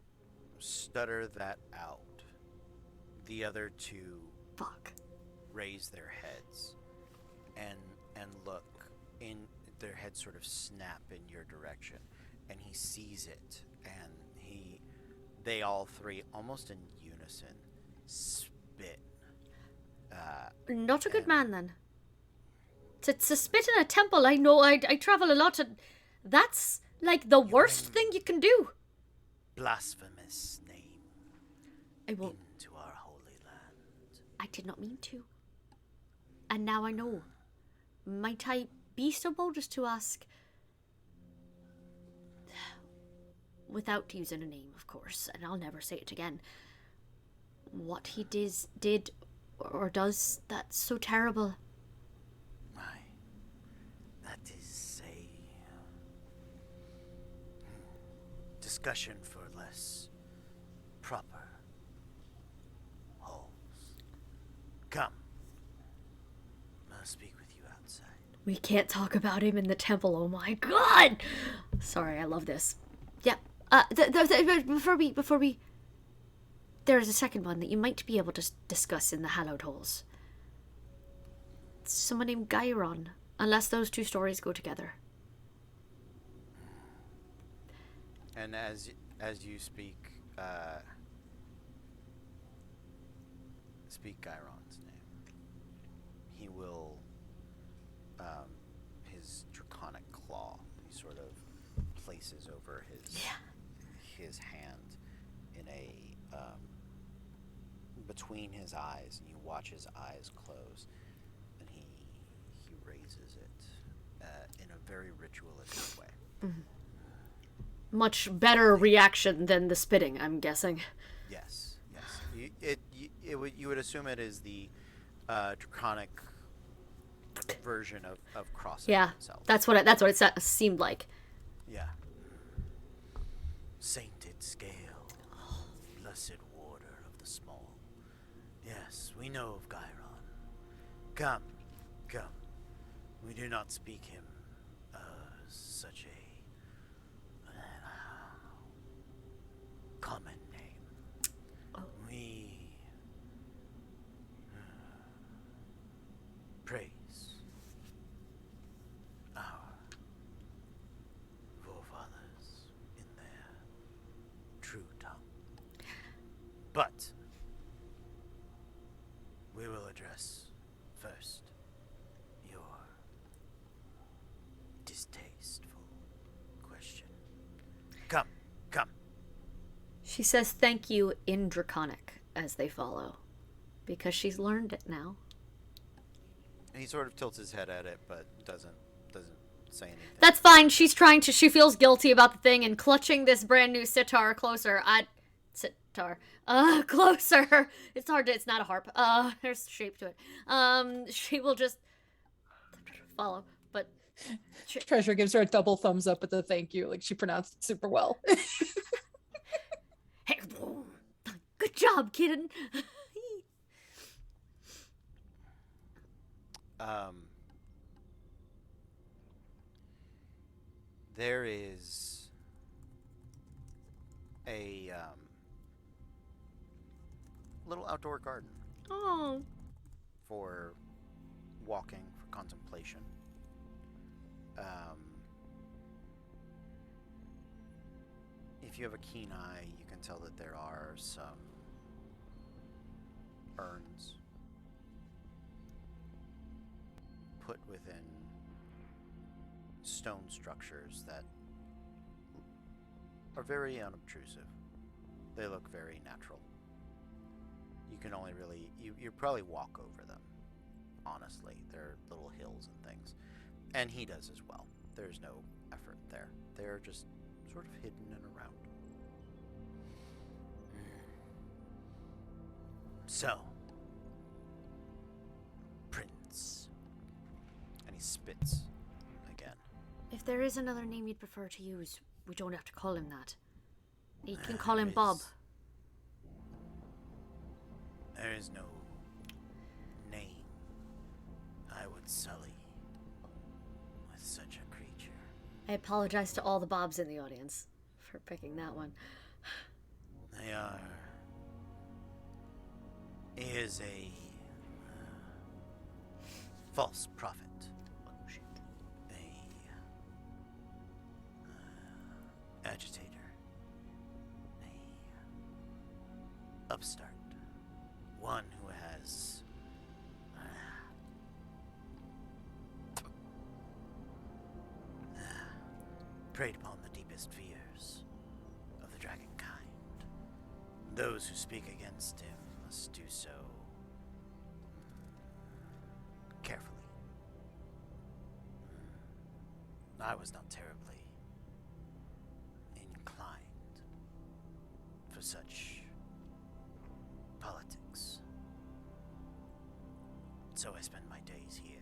Speaker 6: stutter that out, the other two
Speaker 1: Fuck.
Speaker 6: raise their heads and look in. Their heads sort of snap in your direction, and he sees it, and they all three, almost in unison, spit.
Speaker 1: Not a good
Speaker 6: and-
Speaker 1: man then. To spit in a temple, I know. I travel a lot, and that's like the worst thing you can do.
Speaker 6: Blasphemous name
Speaker 1: I won't.
Speaker 6: into our holy land.
Speaker 1: I did not mean to. And now I know. Might I be so bold as to ask, without using a name, of course, and I'll never say it again, what he did or does that's so terrible?
Speaker 6: My, that is a discussion for less proper holes. Come. I'll speak with you outside.
Speaker 1: We can't talk about him in the temple. Oh my god! Sorry, I love this. Yeah. Before we, there's a second one that you might be able to discuss in the hallowed halls. Someone named Gyron, unless those two stories go together.
Speaker 6: And as you speak Gyron's name, he will his draconic claw, he sort of places over his hand in a between his eyes, and you watch his eyes close, and he raises it in a very ritualistic way.
Speaker 1: Mm-hmm. Much better reaction than the spitting, I'm guessing.
Speaker 6: Yes. You would assume it is the draconic version of crossing
Speaker 1: Yeah,
Speaker 6: itself.
Speaker 1: that's what it seemed like.
Speaker 6: Yeah. Sainted scale, blessed warder of the small. Yes, we know of Gyron. Come. We do not speak him such a common name. We praise our forefathers in their true tongue. But we will address first your distasteful question. Come.
Speaker 1: She says thank you in Draconic as they follow, because she's learned it now.
Speaker 6: He sort of tilts his head at it, but doesn't say anything.
Speaker 1: That's fine. She feels guilty about the thing, and clutching this brand new sitar closer. Closer. It's hard to, it's not a harp. There's shape to it. She will just follow, but
Speaker 3: Treasure gives her a double thumbs up at the thank you. Like, she pronounced it super well.
Speaker 1: hey, good job, kitten.
Speaker 6: There is a little outdoor garden
Speaker 1: Oh.
Speaker 6: for walking, for contemplation. If you have a keen eye, you can tell that there are some urns put within stone structures that are very unobtrusive. They look very natural. You can only really, you probably walk over them, honestly. They're little hills and things. And he does as well. There's no effort there. They're just sort of hidden and around. So, Prince. And he spits again.
Speaker 1: If there is another name you'd prefer to use, we don't have to call him that. You can call him Bob.
Speaker 6: There is no name I would sully with such a creature.
Speaker 1: I apologize to all the Bobs in the audience for picking that one.
Speaker 6: They are. He is a false prophet.
Speaker 1: Oh, shit.
Speaker 6: A agitator. A upstart. One who has preyed upon the deepest fears of the dragon kind. Those who speak against him must do so carefully. I was not terribly inclined for such politics. So I spend my days here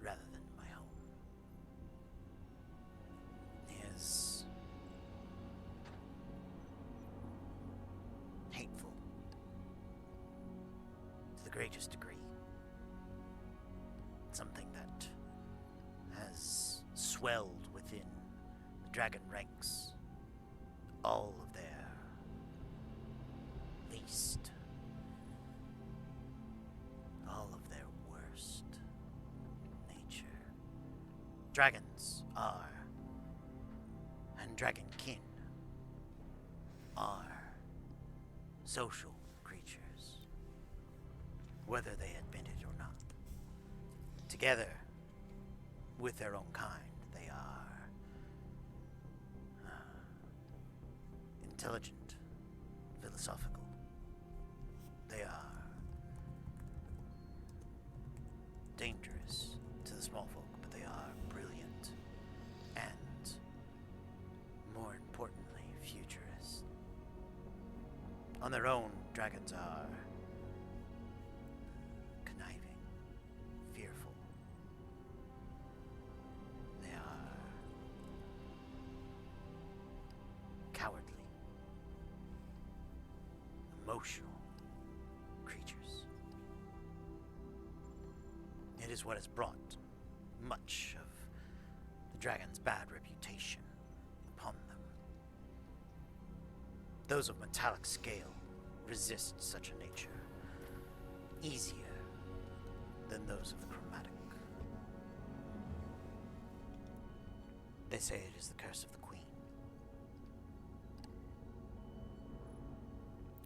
Speaker 6: rather than my home. He is hateful to the greatest degree. Something that has swelled within the dragon ranks. All of their least, all of their worst nature. Dragons are, and dragonkin are, social creatures, whether they admit it or not. Together, with their own kind, they are intelligent, philosophical. They are dangerous to the small folk, but they are brilliant and, more importantly, futurist. On their own, dragons are conniving, fearful. They are cowardly, emotional creatures. It is what has brought much of the dragon's bad reputation upon them. Those of metallic scale resist such a nature easier than those of the chromatic. They say it is the curse of the queen.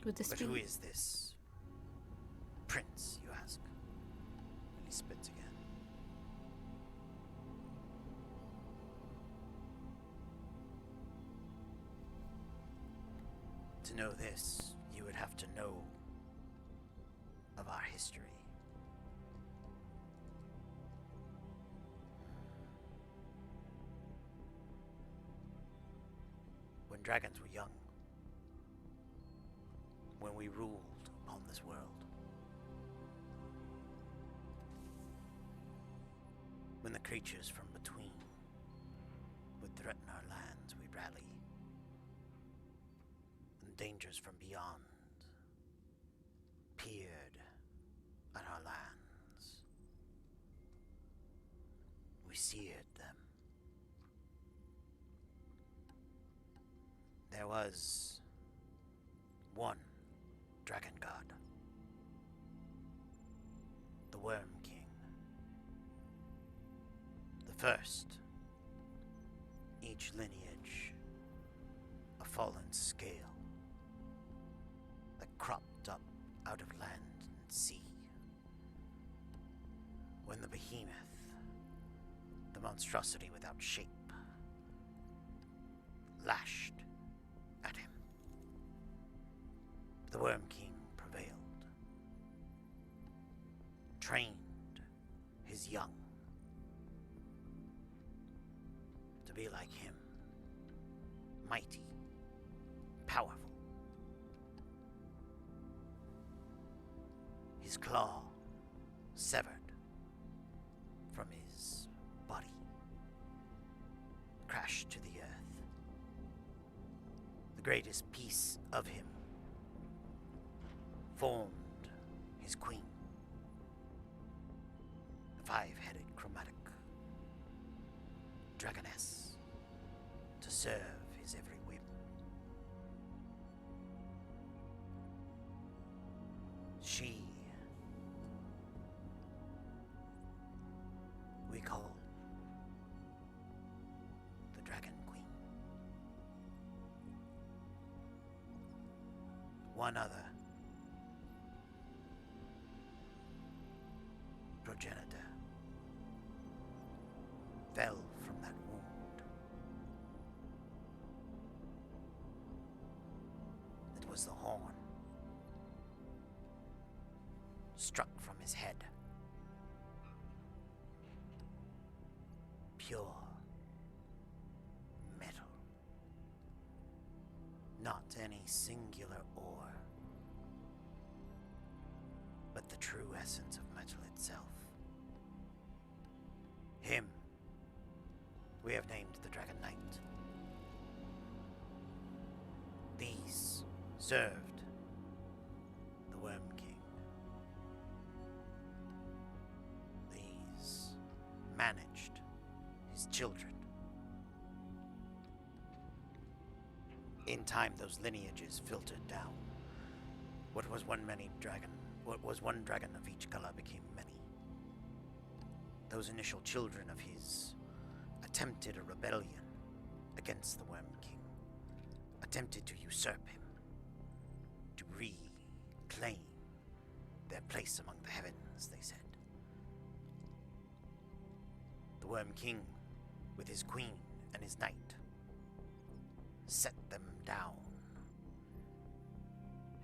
Speaker 1: Would this
Speaker 6: But
Speaker 1: be...
Speaker 6: who is this prince, you ask? And he spits again. To know this, you would have to know of our history. When dragons were young, when we ruled upon this world, when the creatures from between would threaten our lands, we'd rally, and dangers from beyond peered at our lands. We seared them. There was one dragon god, the Worm King, the first, each lineage a fallen scale that cropped up out of land and sea. When the behemoth, the monstrosity without shape, lashed at him, the Worm King prevailed, trained his young to be like him, mighty, powerful. His claw severed from his body, crashed to the earth. The greatest piece of him formed his queen, the five-headed chromatic dragoness. serve his every whim. She we call the Dragon Queen. One other progenitor fell from that wound. It was the horn struck from his head. Pure metal. Not any singular ore, but the true essence of metal itself. Him we have named the Dragon Knight. These served the Worm King. These managed his children. In time, those lineages filtered down. What was one dragon of each color became many. Those initial children of his attempted a rebellion against the Worm King, attempted to usurp him, to reclaim their place among the heavens, they said. The Worm King, with his queen and his knight, set them down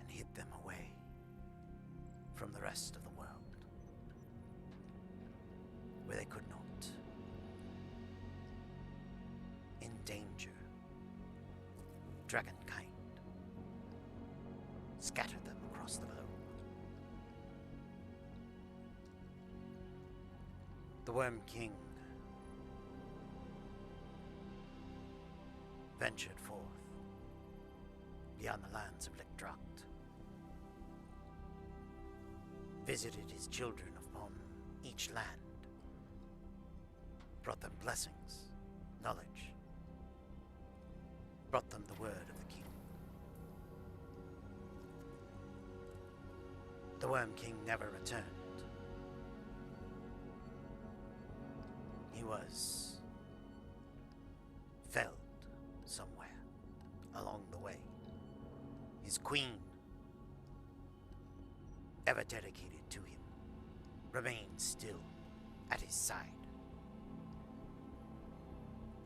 Speaker 6: and hid them away from the rest of the world, where they could not endanger dragonkind, scatter them across the globe. The Worm King ventured forth beyond the lands of Lickdracht, visited his children upon each land, brought them blessings, knowledge, brought them the word of the king. The Worm King never returned. He was felled somewhere along the way. His queen, ever dedicated to him, remained still at his side.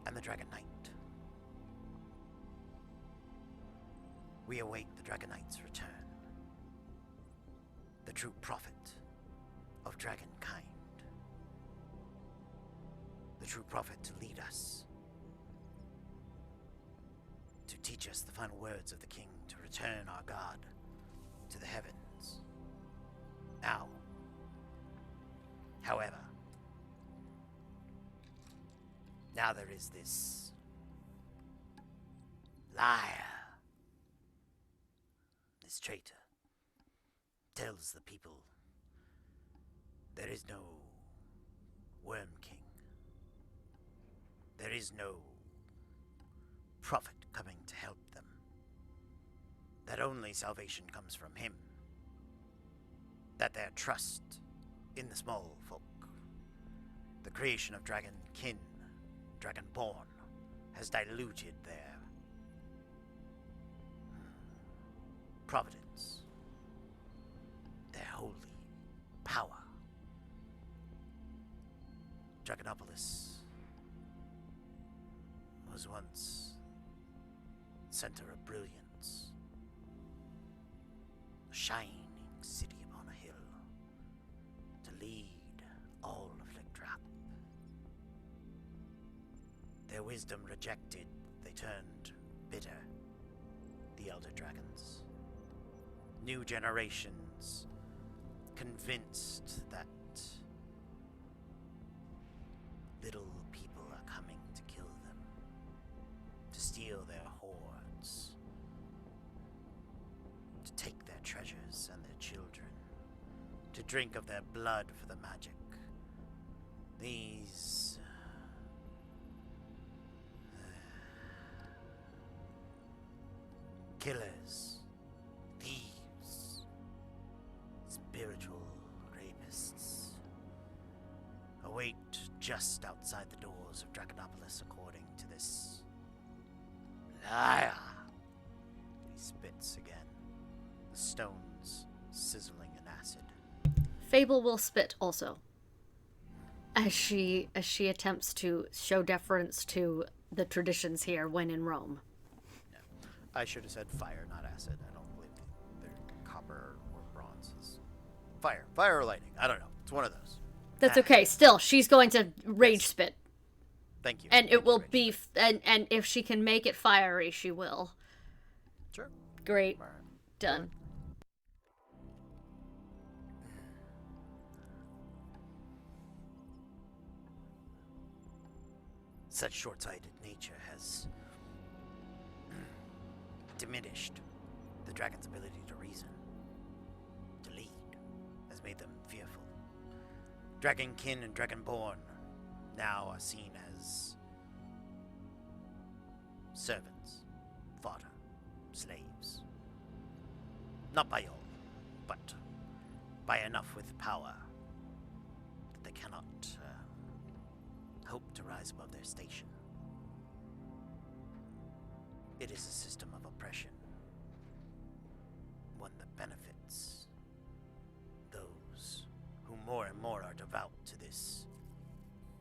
Speaker 6: And the Dragon Knight. We await the Dragon Knight's return. The true prophet of dragonkind. The true prophet to lead us, to teach us the final words of the king, to return our God to the heavens. Now, however, now there is this liar, this traitor, tells the people there is no Worm King. There is no prophet coming to help them. That only salvation comes from him. That their trust in the small folk, the creation of dragonkin, dragonborn, has diluted their providence, their holy power. Dragonopolis was once center of brilliance, a shining city upon a hill, to lead all of Lickdracht. Their wisdom rejected, they turned bitter, the elder dragons. New generations convinced that little people are coming to kill them, to steal their hoards, to take their treasures and their children, to drink of their blood for the magic. These killers, thieves, spiritual rapists await just outside the doors of Draconopolis, according to this liar. He spits again, the stones sizzling in acid.
Speaker 1: Fable will spit also. As she attempts to show deference to the traditions here when in Rome.
Speaker 6: I should have said fire, not acid. I don't believe they're copper or bronze. Is fire or lightning. I don't know. It's one of those.
Speaker 1: That's okay. Still, she's going to rage spit.
Speaker 6: Thank you.
Speaker 1: And
Speaker 6: Thank
Speaker 1: it
Speaker 6: you,
Speaker 1: will
Speaker 6: Rachel.
Speaker 1: be and if she can make it fiery, she will.
Speaker 6: Sure.
Speaker 1: Great.
Speaker 6: All right.
Speaker 1: Done.
Speaker 6: Such short-sighted nature has diminished the dragon's ability to reason, to lead, has made them fearful. Dragonkin and Dragonborn now are seen as servants, fodder, slaves. Not by all, but by enough with power that they cannot hope to rise above their station. It is a system of oppression, one that benefits those who more and more are devout to this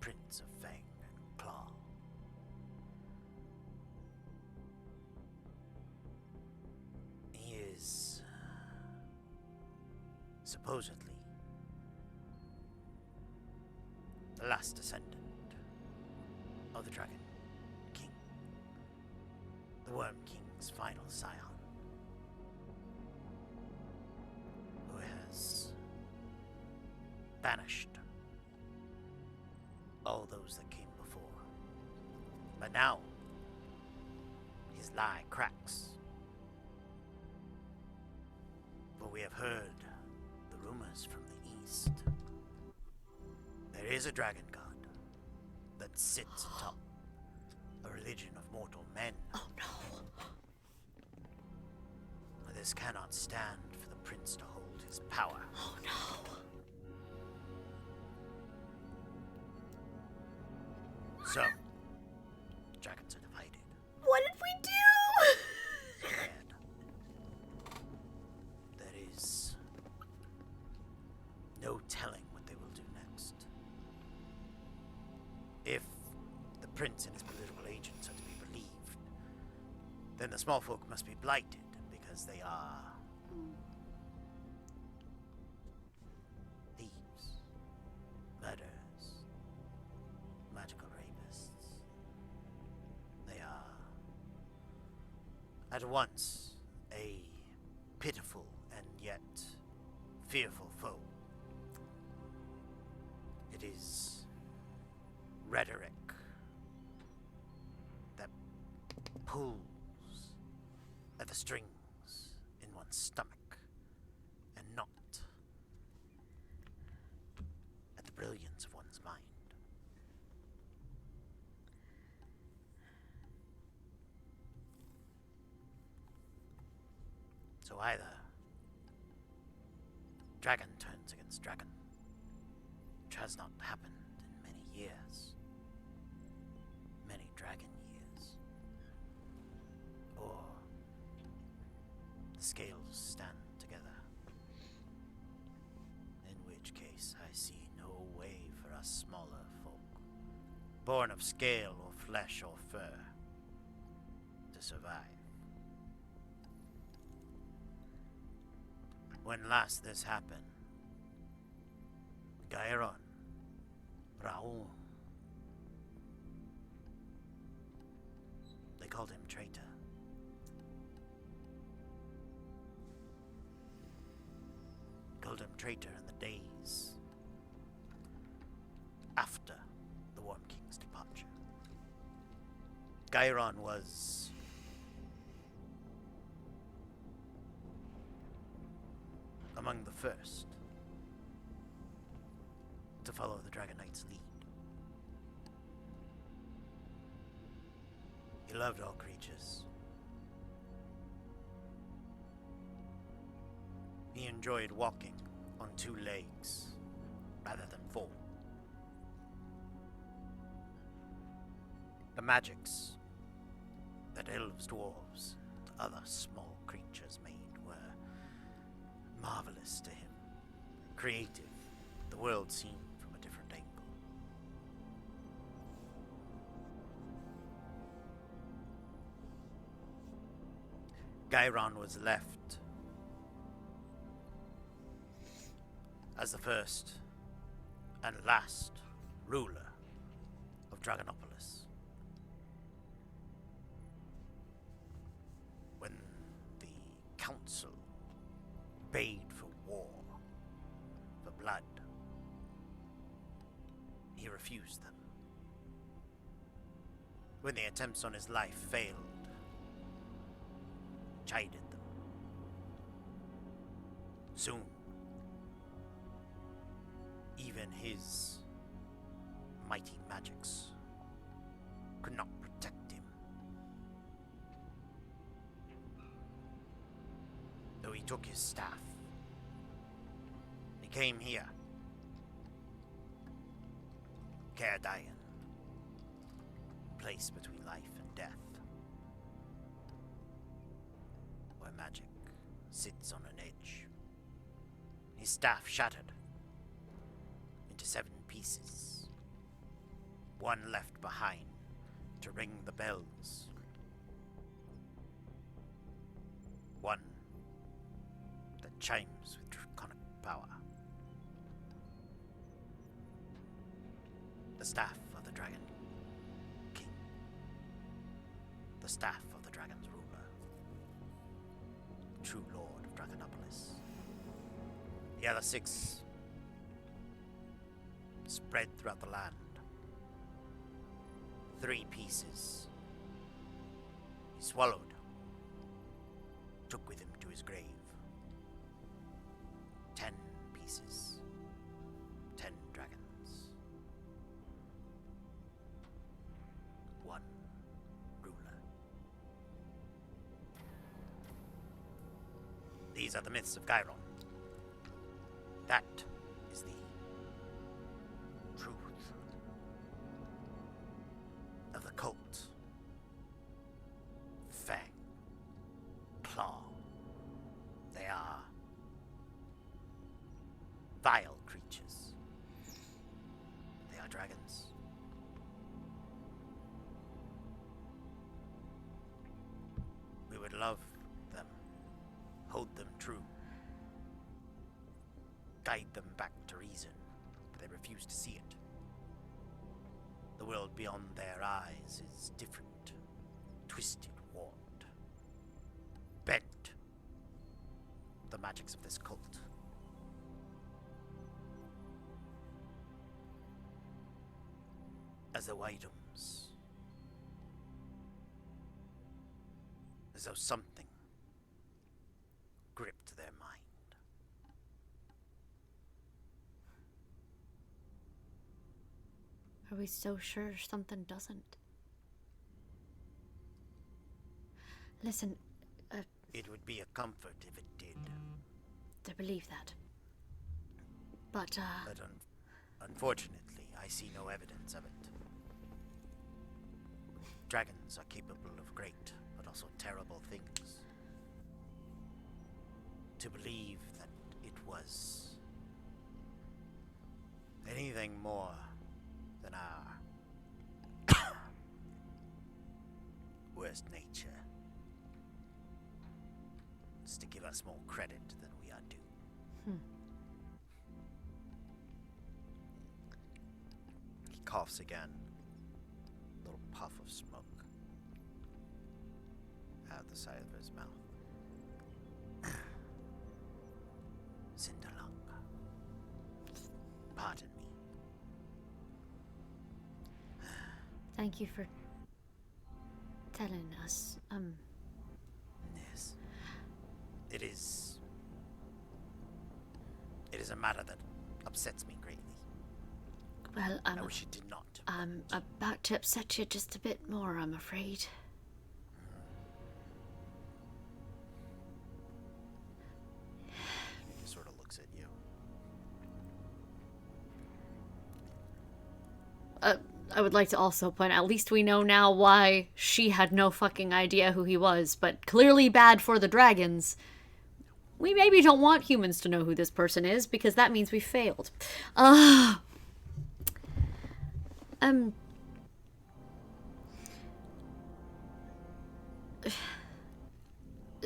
Speaker 6: Prince of Fang and Claw. He is supposedly the last descendant of the Dragon King, the Worm King's final scion, who has banished all those that came before. But now, his lie cracks. For we have heard the rumors from the east. There is a dragon god that sits atop a religion of mortal men.
Speaker 1: Oh no.
Speaker 6: This cannot stand for the prince to hold his power.
Speaker 1: Oh no.
Speaker 6: So, dragons are divided.
Speaker 1: What did we do?
Speaker 6: Scared. There is no telling what they will do next. If the prince and his political agents are to be believed, then the small folk must be blighted because they are thieves, murderers, magical rapists. They are at once a pitiful and yet fearful foe. It is rhetoric that pulls at the strings in one's stomach and not at the brilliance of one's mind. So either dragon turns against dragon, which has not happened in many years, many dragon years, or the scales stand together, in which case I see no way for us smaller folk, born of scale or flesh or fur, to survive. When last this happened, Gairon, Raoul, they called him traitor. Called him traitor in the days after the Worm King's departure. Gairon was among the first to follow the Dragon Knight's lead. He loved all creatures, He enjoyed walking on 2 legs rather than 4. The magics that elves, dwarves, and other small creatures made were marvelous to him. Creative, the world seen from a different angle. Gyron was left as the first and last ruler of Dragonopolis. When the council bade for war, for blood, he refused them. When the attempts on his life failed, chided them. Soon, even his mighty magics could not protect him. Though he took his staff, he came here, Caerdion, place between life and death, where magic sits on an edge. His staff shattered into 7 pieces, one left behind to ring the bells, one that chimes with draconic power. The staff of the Dragon King, the staff of the Dragon's ruler, the true lord of Dragonopolis. The other 6 spread throughout the land. 3 pieces he swallowed, took with him to his grave. 10 pieces, 10 dragons. 1 ruler. These are the myths of Gyron. That is the truth of the cult. Fang, claw. They are vile creatures. They are dragons. We would love them, hold them true, guide them back to reason, but they refuse to see it. The world beyond their eyes is different, twisted, warped, bent. The magics of this cult. As though items, as though something gripped their mind.
Speaker 1: Are we so sure something doesn't? Listen,
Speaker 6: It would be a comfort if it did,
Speaker 1: to believe that. But,
Speaker 6: but unfortunately, I see no evidence of it. Dragons are capable of great, but also terrible things. To believe that it was anything more than our worst nature is to give us more credit than we are due. He coughs again. A little puff of smoke out the side of his mouth. Cinderlung. Pardon me.
Speaker 1: thank you for telling us.
Speaker 6: Yes. It is a matter that upsets me greatly.
Speaker 1: Well,
Speaker 6: I wish it did not.
Speaker 1: I'm about to upset you just a bit more, I'm afraid. I would like to also point out, at least we know now why she had no fucking idea who he was, but clearly bad for the dragons. We maybe don't want humans to know who this person is, because that means we failed.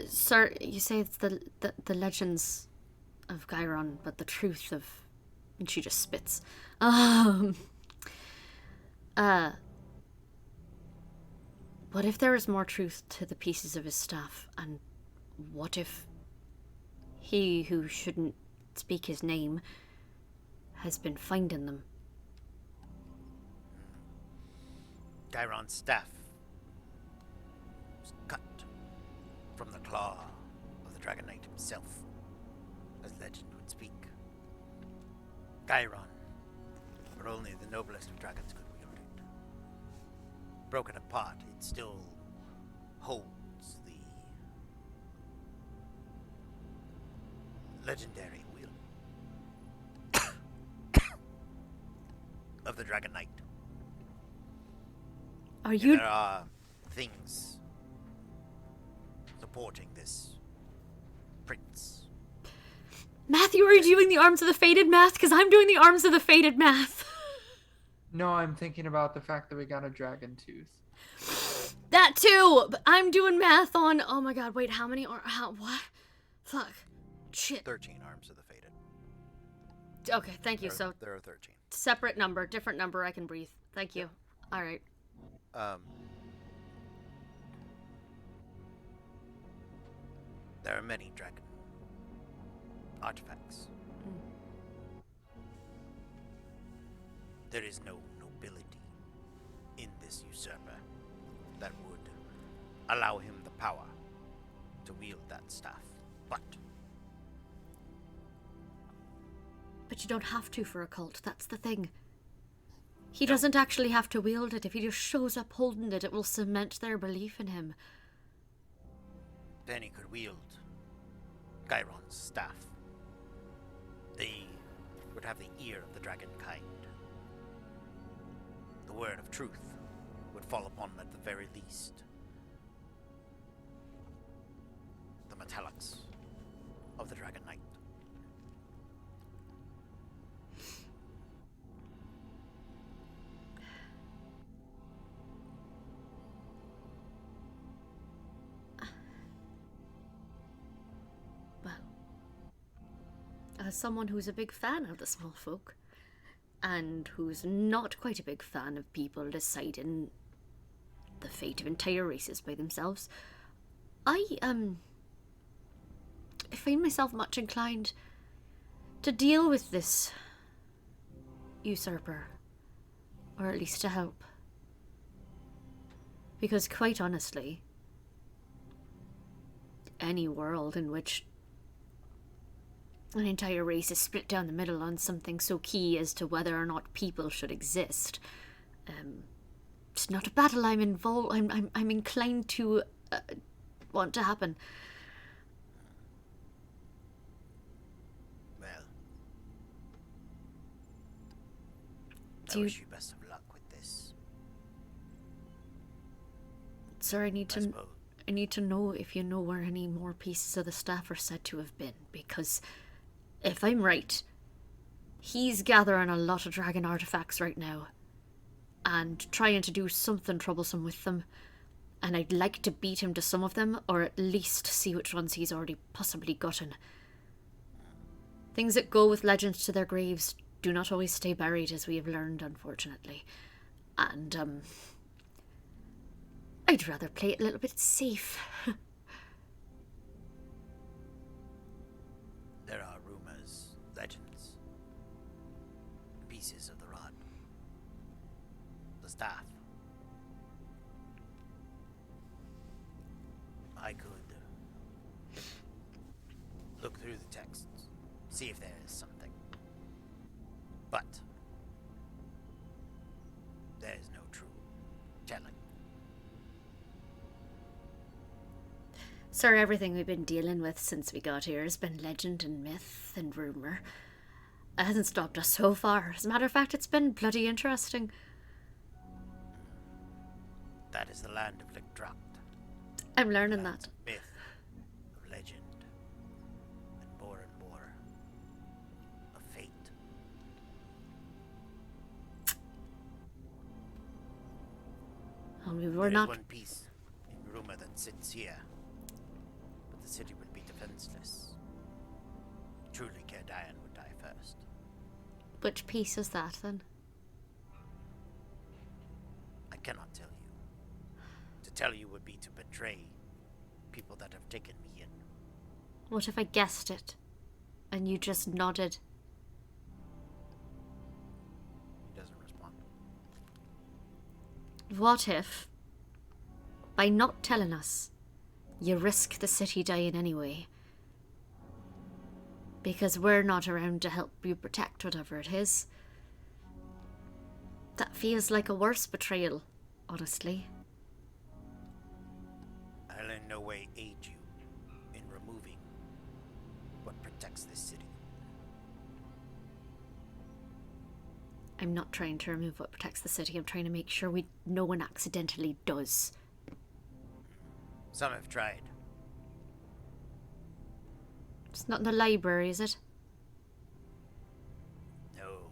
Speaker 1: Sir, you say it's the legends of Gyron, but the truth of... And she just spits. What if there is more truth to the pieces of his staff? And what if he who shouldn't speak his name has been finding them?
Speaker 6: Gyron's staff was cut from the claw of the Dragon Knight himself, as legend would speak. Gyron, but only the noblest of dragons could wield it. Broken apart, it still holds the legendary wheel of the Dragon Knight.
Speaker 1: Are you...
Speaker 6: There are things supporting this prince.
Speaker 1: Matthew, are you doing the Arms of the Fated math? Because I'm doing the Arms of the Fated math.
Speaker 2: No, I'm thinking about the fact that we got a dragon tooth.
Speaker 1: That too! But I'm doing math on... Oh my god, wait, how many... what? Fuck. Shit.
Speaker 6: 13 arms of the fated.
Speaker 1: Okay, thank you. So,
Speaker 6: There are 13.
Speaker 1: separate number, different number, I can breathe. Thank you. Alright.
Speaker 6: There are many dragon artifacts. There is no nobility in this usurper that would allow him the power to wield that staff.
Speaker 1: But you don't have to for a cult, that's the thing. He doesn't actually have to wield it. If he just shows up holding it, it will cement their belief in him.
Speaker 6: Then he could wield Gyron's staff. They would have the ear of the dragon kind. The word of truth would fall upon them at the very least. The metallics of the Dragon Knight.
Speaker 1: As someone who's a big fan of the small folk, and who's not quite a big fan of people deciding the fate of entire races by themselves, I find myself much inclined to deal with this usurper, or at least to help. Because quite honestly, any world in which an entire race is split down the middle on something so key as to whether or not people should exist, it's not a battle I'm inclined to want to happen.
Speaker 6: Well, I wish you best of luck with this.
Speaker 1: Sir, I need
Speaker 6: I
Speaker 1: to
Speaker 6: suppose.
Speaker 1: know if you know where any more pieces of the staff are said to have been, because if I'm right, he's gathering a lot of dragon artifacts right now and trying to do something troublesome with them, and I'd like to beat him to some of them, or at least see which ones he's already possibly gotten. Things that go with legends to their graves do not always stay buried, as we have learned, unfortunately. And, I'd rather play it a little bit safe.
Speaker 6: There are rumors, legends, pieces of the rod, the staff. I could look through the texts, see if there is something. But there is no true telling.
Speaker 1: Sir, everything we've been dealing with since we got here has been legend and myth and rumour. It hasn't stopped us so far. As a matter of fact, it's been bloody interesting.
Speaker 6: That is the land of Lickdracht.
Speaker 1: I'm learning
Speaker 6: Lands
Speaker 1: that.
Speaker 6: of myth, of legend, and more of fate.
Speaker 1: Only
Speaker 6: There
Speaker 1: we're
Speaker 6: is
Speaker 1: not.
Speaker 6: one piece in rumor that sits here, but the city would be defenseless. Truly, Kerdian would die first.
Speaker 1: Which piece is that then?
Speaker 6: I cannot tell you. To tell you would be to betray people that have taken me in.
Speaker 1: What if I guessed it and you just nodded?
Speaker 6: He doesn't respond.
Speaker 1: What if, by not telling us, you risk the city dying anyway? Because we're not around to help you protect whatever it is. That feels like a worse betrayal, honestly.
Speaker 6: I'll in no way aid you in removing what protects this city.
Speaker 1: I'm not trying to remove what protects the city. I'm trying to make sure no one accidentally does.
Speaker 6: Some have tried.
Speaker 1: It's not in the library, is it?
Speaker 6: No.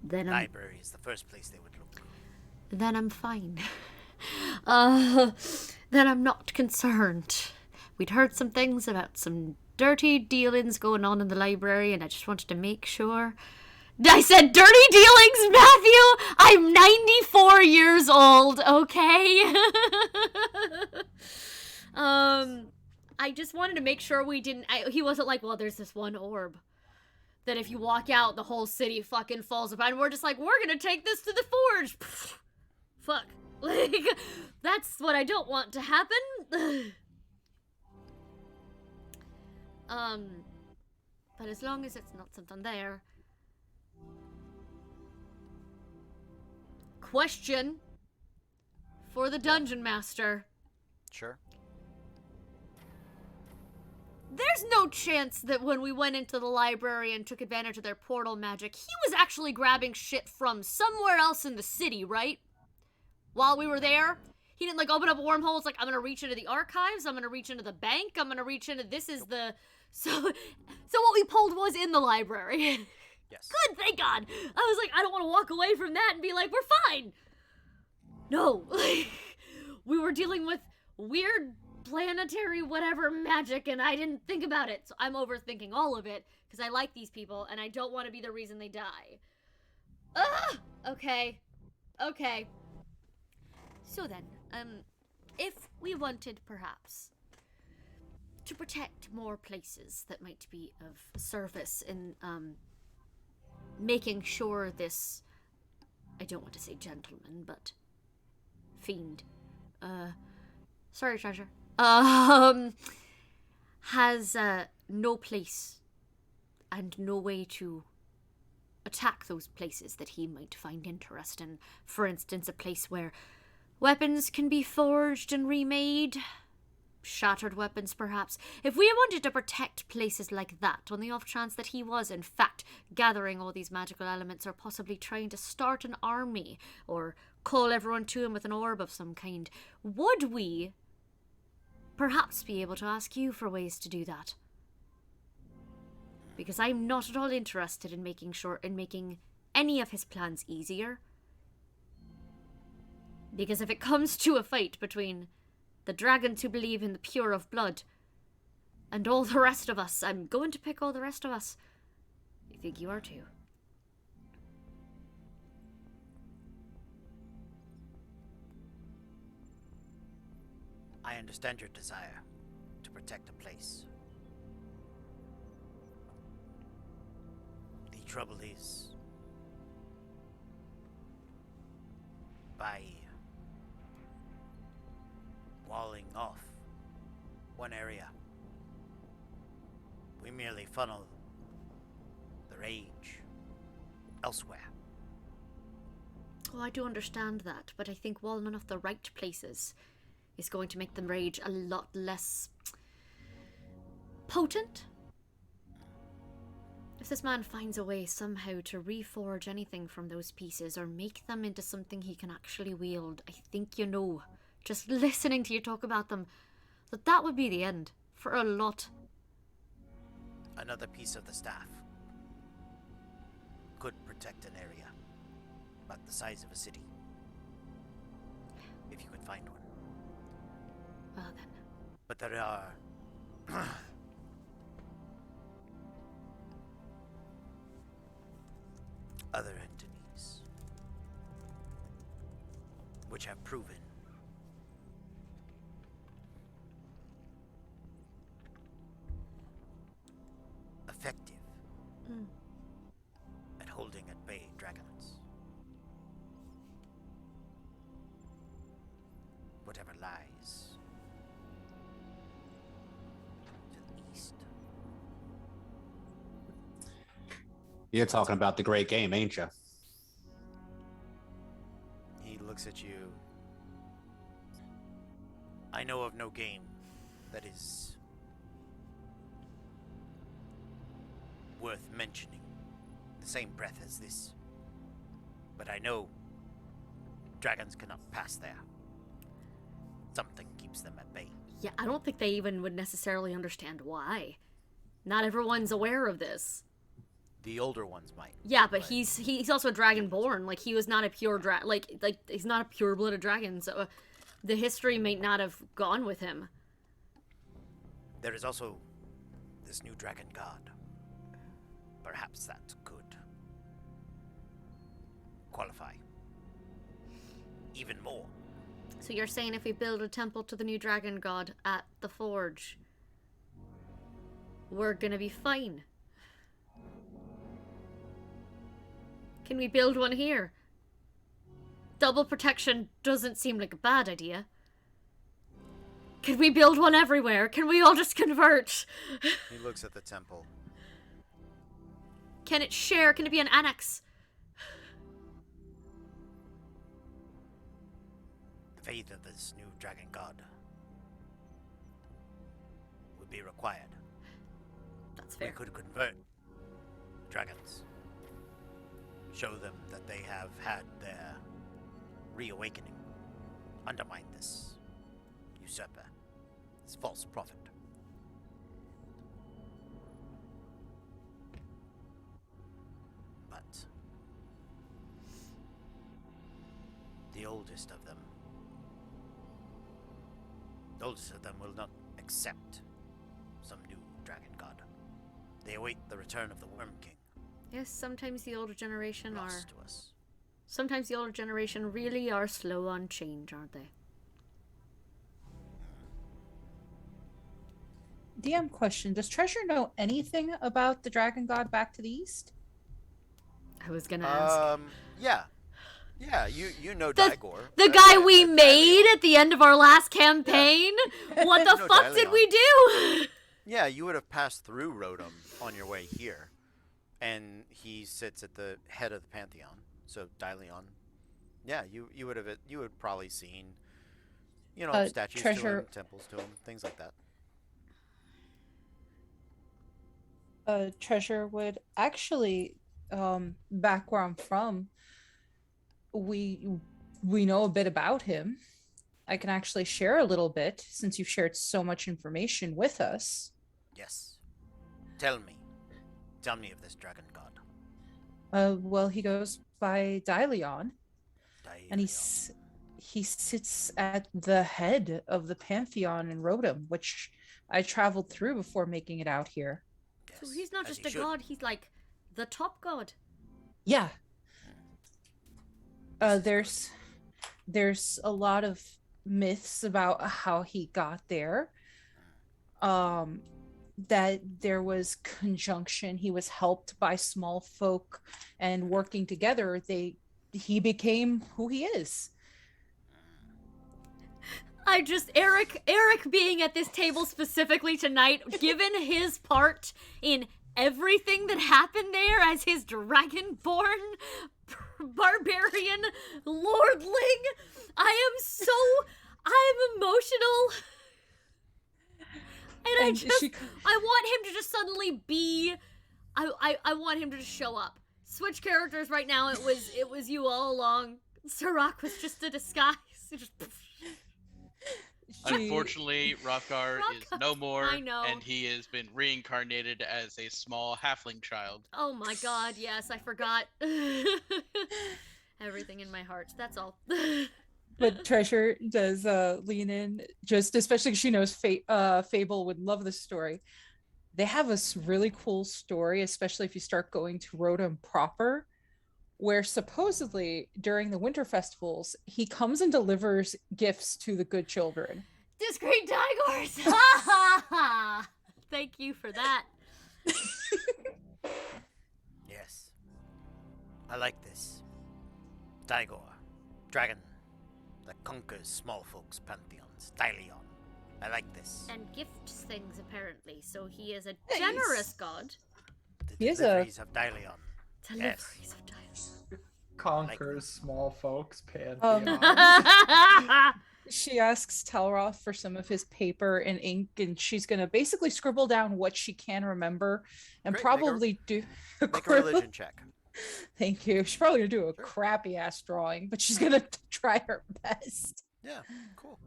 Speaker 1: Then
Speaker 6: Library is the first place they would look.
Speaker 1: Then I'm fine. Then I'm not concerned. We'd heard some things about some dirty dealings going on in the library, and I just wanted to make sure. I said dirty dealings, Matthew! I'm 94 years old, okay? I just wanted to make sure we didn't... he wasn't like, well, there's this one orb that if you walk out, the whole city fucking falls apart, and we're just like, we're gonna take this to the forge. Fuck. Like, that's what I don't want to happen. But as long as it's not something there. Question for the dungeon master.
Speaker 6: Sure.
Speaker 1: There's no chance that when we went into the library and took advantage of their portal magic, he was actually grabbing shit from somewhere else in the city, right? While we were there? He didn't, like, open up a wormhole. It's like, I'm gonna reach into the archives, I'm gonna reach into the bank, I'm gonna reach into... This is the... So what we pulled was in the library.
Speaker 6: Yes.
Speaker 1: Good, thank God. I was like, I don't want to walk away from that and be like, we're fine. No. We were dealing with weird planetary whatever magic, and I didn't think about it. So I'm overthinking all of it, because I like these people, and I don't want to be the reason they die. Okay. Okay. So then, if we wanted, perhaps, to protect more places that might be of service in, making sure this, I don't want to say gentleman, but fiend, sorry, treasure, has, no place and no way to attack those places that he might find interesting. For instance, a place where weapons can be forged and remade. Shattered weapons, perhaps. If we wanted to protect places like that, on the off chance that he was, in fact, gathering all these magical elements, or possibly trying to start an army, or call everyone to him with an orb of some kind, would we perhaps be able to ask you for ways to do that? Because I'm not at all interested in making any of his plans easier. Because if it comes to a fight between the dragons who believe in the pure of blood and all the rest of us, I'm going to pick all the rest of us. I think you are too.
Speaker 6: I understand your desire to protect a place. The trouble is, by walling off one area, we merely funnel the rage elsewhere.
Speaker 1: Oh, I do understand that, but I think walling off the right places is going to make the rage a lot less potent. this man finds a way somehow to reforge anything from those pieces or make them into something he can actually wield, I think you know, just listening to you talk about them, that would be the end. For a lot.
Speaker 6: Another piece of the staff could protect an area about the size of a city. If you could find one.
Speaker 1: Well then.
Speaker 6: But there are other entities which have proven effective at holding at bay dragons. Whatever lies to the east.
Speaker 5: You're talking about the great game, ain't you?
Speaker 6: He looks at you. I know of no game that is worth mentioning in the same breath as this. But I know dragons cannot pass there. Something keeps them at bay.
Speaker 1: Yeah, I don't think they even would necessarily understand why. Not everyone's aware of this.
Speaker 6: The older ones might.
Speaker 1: Yeah, but he's also dragonborn. Like, he was not a pure like he's not a pure-blooded dragon, so the history may not have gone with him.
Speaker 6: There is also this new dragon god. Perhaps that could qualify even more.
Speaker 1: So you're saying if we build a temple to the new dragon god at the forge, we're gonna be fine? Can we build one here? Double protection doesn't seem like a bad idea. Can we build one everywhere? Can we all just convert?
Speaker 6: He looks at the temple.
Speaker 1: Can it share? Can it be an annex?
Speaker 6: The faith of this new dragon god would be required.
Speaker 1: That's
Speaker 6: We
Speaker 1: fair.
Speaker 6: could convert dragons. Show them that they have had their reawakening. Undermine this usurper, this false prophet. But the oldest of them will not accept some new dragon god. They await the return of the Worm King.
Speaker 1: Yes, sometimes the older generation are...
Speaker 6: Lost to us.
Speaker 1: Sometimes the older generation really are slow on change, aren't they?
Speaker 3: DM question: does Treasure know anything about the dragon god back to the east?
Speaker 1: I was gonna ask.
Speaker 6: Yeah. Yeah, you know
Speaker 1: The-
Speaker 6: Daigor.
Speaker 1: The guy we made at the end of our last campaign? What the
Speaker 6: No,
Speaker 1: fuck did
Speaker 6: Dalion.
Speaker 1: we do?
Speaker 6: Yeah, you would have passed through Rotom on your way here. And he sits at the head of the Pantheon. So Dalion. Yeah, you would probably seen statues to
Speaker 3: Treasure-
Speaker 6: him, temples to him, things like that.
Speaker 3: Treasure would actually, back where I'm from, we know a bit about him. I can actually share a little bit since you've shared so much information with us.
Speaker 6: Yes. Tell me of this dragon god.
Speaker 3: Well, he goes by Dalion, and
Speaker 6: Dailion.
Speaker 3: he sits at the head of the Pantheon in Rotom, which I traveled through before making it out here.
Speaker 1: So
Speaker 6: Yes,
Speaker 1: he's not
Speaker 6: as
Speaker 1: just
Speaker 6: he
Speaker 1: a
Speaker 6: should.
Speaker 1: god, he's like the top god.
Speaker 3: Yeah. There's a lot of myths about how he got there. That there was conjunction. He was helped by small folk, and working together, he became who he is.
Speaker 1: Eric being at this table specifically tonight, given his part in everything that happened there as his dragonborn barbarian lordling, I'm emotional. And
Speaker 3: she-
Speaker 1: I want him to just suddenly be I want him to just show up. Switch characters right now. It was you all along. Sirach was just a disguise. It just
Speaker 4: Unfortunately, Rothgar is no more,
Speaker 1: I know.
Speaker 4: and he has been reincarnated as a small halfling child.
Speaker 1: Oh my god, yes, I forgot. Everything in my heart. That's all.
Speaker 3: But Treasure does lean in, just especially 'cause she knows Fable would love this story. They have a really cool story, especially if you start going to Rotom proper, where supposedly during the winter festivals, he comes and delivers gifts to the good children.
Speaker 1: Discreet Tigers! Thank you for that.
Speaker 6: Yes. I like this. Daigor. Dragon. That conquers small folks' pantheons. Dylion. I like this.
Speaker 1: And gifts things, apparently, so he is a
Speaker 3: Nice.
Speaker 1: generous god.
Speaker 6: The
Speaker 3: He is a-
Speaker 6: deliveries of Dylion.
Speaker 1: Deliveries of dice.
Speaker 2: Conquers small folks
Speaker 3: Um,
Speaker 2: pantheon.
Speaker 3: She asks Talroth for some of his paper and ink, and she's going to basically scribble down what she can remember and
Speaker 6: Great,
Speaker 3: probably do a
Speaker 6: Make a religion check.
Speaker 3: Thank you. She's probably going to do a
Speaker 6: Sure.
Speaker 3: crappy ass drawing, but she's going to try her best.
Speaker 6: Yeah, cool.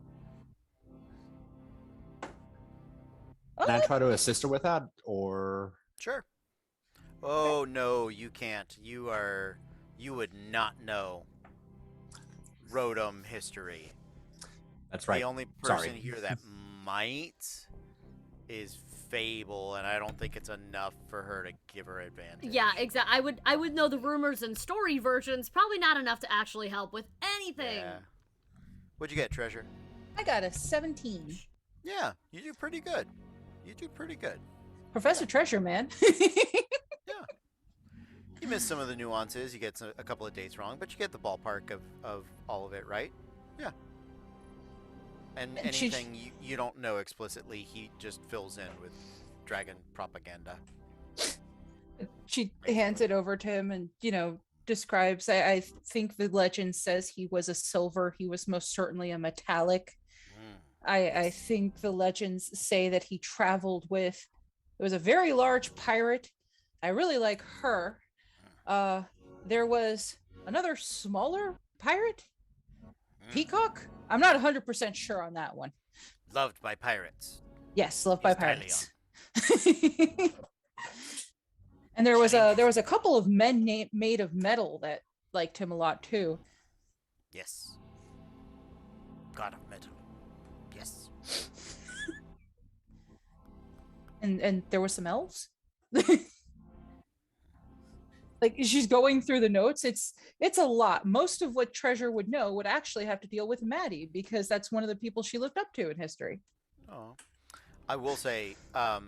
Speaker 5: Can I try to assist her with that, or
Speaker 6: Sure. Oh no, you can't. You would not know Rotom history.
Speaker 5: that's right?
Speaker 6: The only
Speaker 5: Sorry.
Speaker 6: person here that might is Fable, and I don't think it's enough for her to give her advantage.
Speaker 1: Yeah, exactly. I would know the rumors and story versions. Probably not enough to actually help with anything.
Speaker 6: Yeah. What'd you get, Treasure?
Speaker 3: I got a 17.
Speaker 6: Yeah, you do pretty good. You do pretty good.
Speaker 3: Professor Treasure, man.
Speaker 6: You miss some of the nuances. You get a couple of dates wrong, but you get the ballpark of all of it right. Yeah. And
Speaker 3: And she-
Speaker 6: anything you don't know explicitly, he just fills in with dragon propaganda.
Speaker 3: She hands it over to him and, describes. I think the legend says he was a silver. He was most certainly a metallic.
Speaker 6: Mm.
Speaker 3: I think the legends say that he traveled with, it was a very large pirate. I really like her. There was another smaller pirate, Peacock. I'm not 100% sure on that one.
Speaker 6: Loved by pirates.
Speaker 3: Yes, loved by
Speaker 6: He's
Speaker 3: pirates. And there was a couple of men made of metal that liked him a lot too.
Speaker 6: Yes. God of metal. Yes.
Speaker 3: And there were some elves. Like, she's going through the notes. It's a lot. Most of what Treasure would know would actually have to deal with Maddie, because that's one of the people she looked up to in history.
Speaker 6: Oh. I will say, the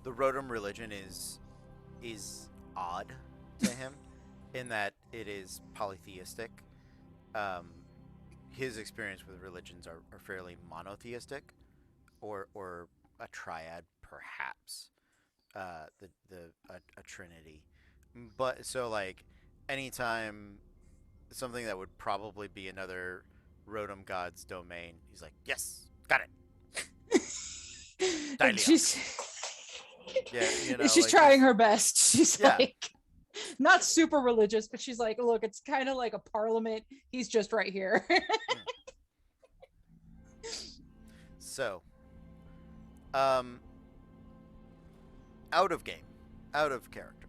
Speaker 6: Rotom religion is odd to him in that it is polytheistic. His experience with religions are fairly monotheistic, or a triad perhaps, a trinity. But so like anytime something that would probably be another Rotom god's domain, he's like, yes, got it.
Speaker 3: And she's
Speaker 6: Yeah,
Speaker 3: she's
Speaker 6: like
Speaker 3: trying
Speaker 6: he's-
Speaker 3: her best. She's
Speaker 6: Yeah.
Speaker 3: like not super religious, but she's like, look, it's kind of like a parliament. He's just right here.
Speaker 6: So, out of game, out of character.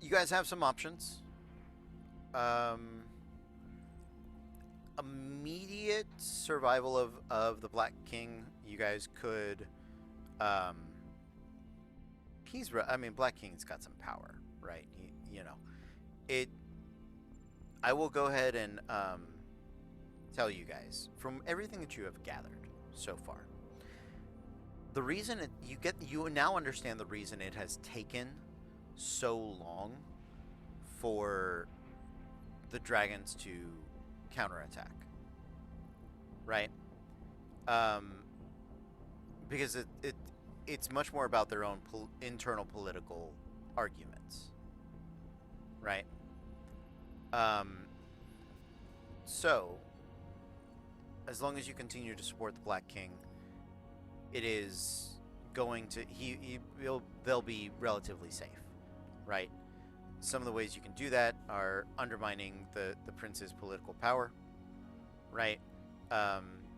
Speaker 6: You guys have some options. Immediate survival of the Black King. You guys could. Black King's got some power, right? It. I will go ahead and tell you guys from everything that you have gathered so far. The reason you now understand the reason it has taken so long for the dragons to counterattack, right? Because it's much more about their own internal political arguments, right? So as long as you continue to support the Black King, it is going to they'll be relatively safe, right? Some of the ways you can do that are undermining the prince's political power, right?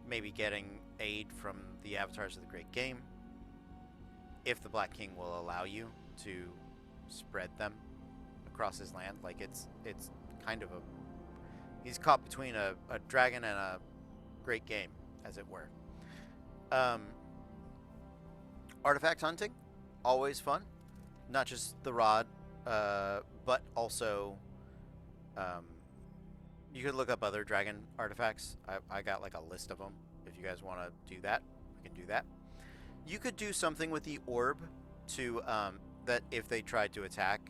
Speaker 6: Maybe getting aid from the avatars of the Great Game, if the Black King will allow you to spread them across his land. Like it's kind of he's caught between a dragon and a Great Game, as it were. Artifact hunting, always fun. Not just the rod, but also you could look up other dragon artifacts. I got like a list of them. If you guys want to do that, we can do that. You could do something with the orb to that if they tried to attack,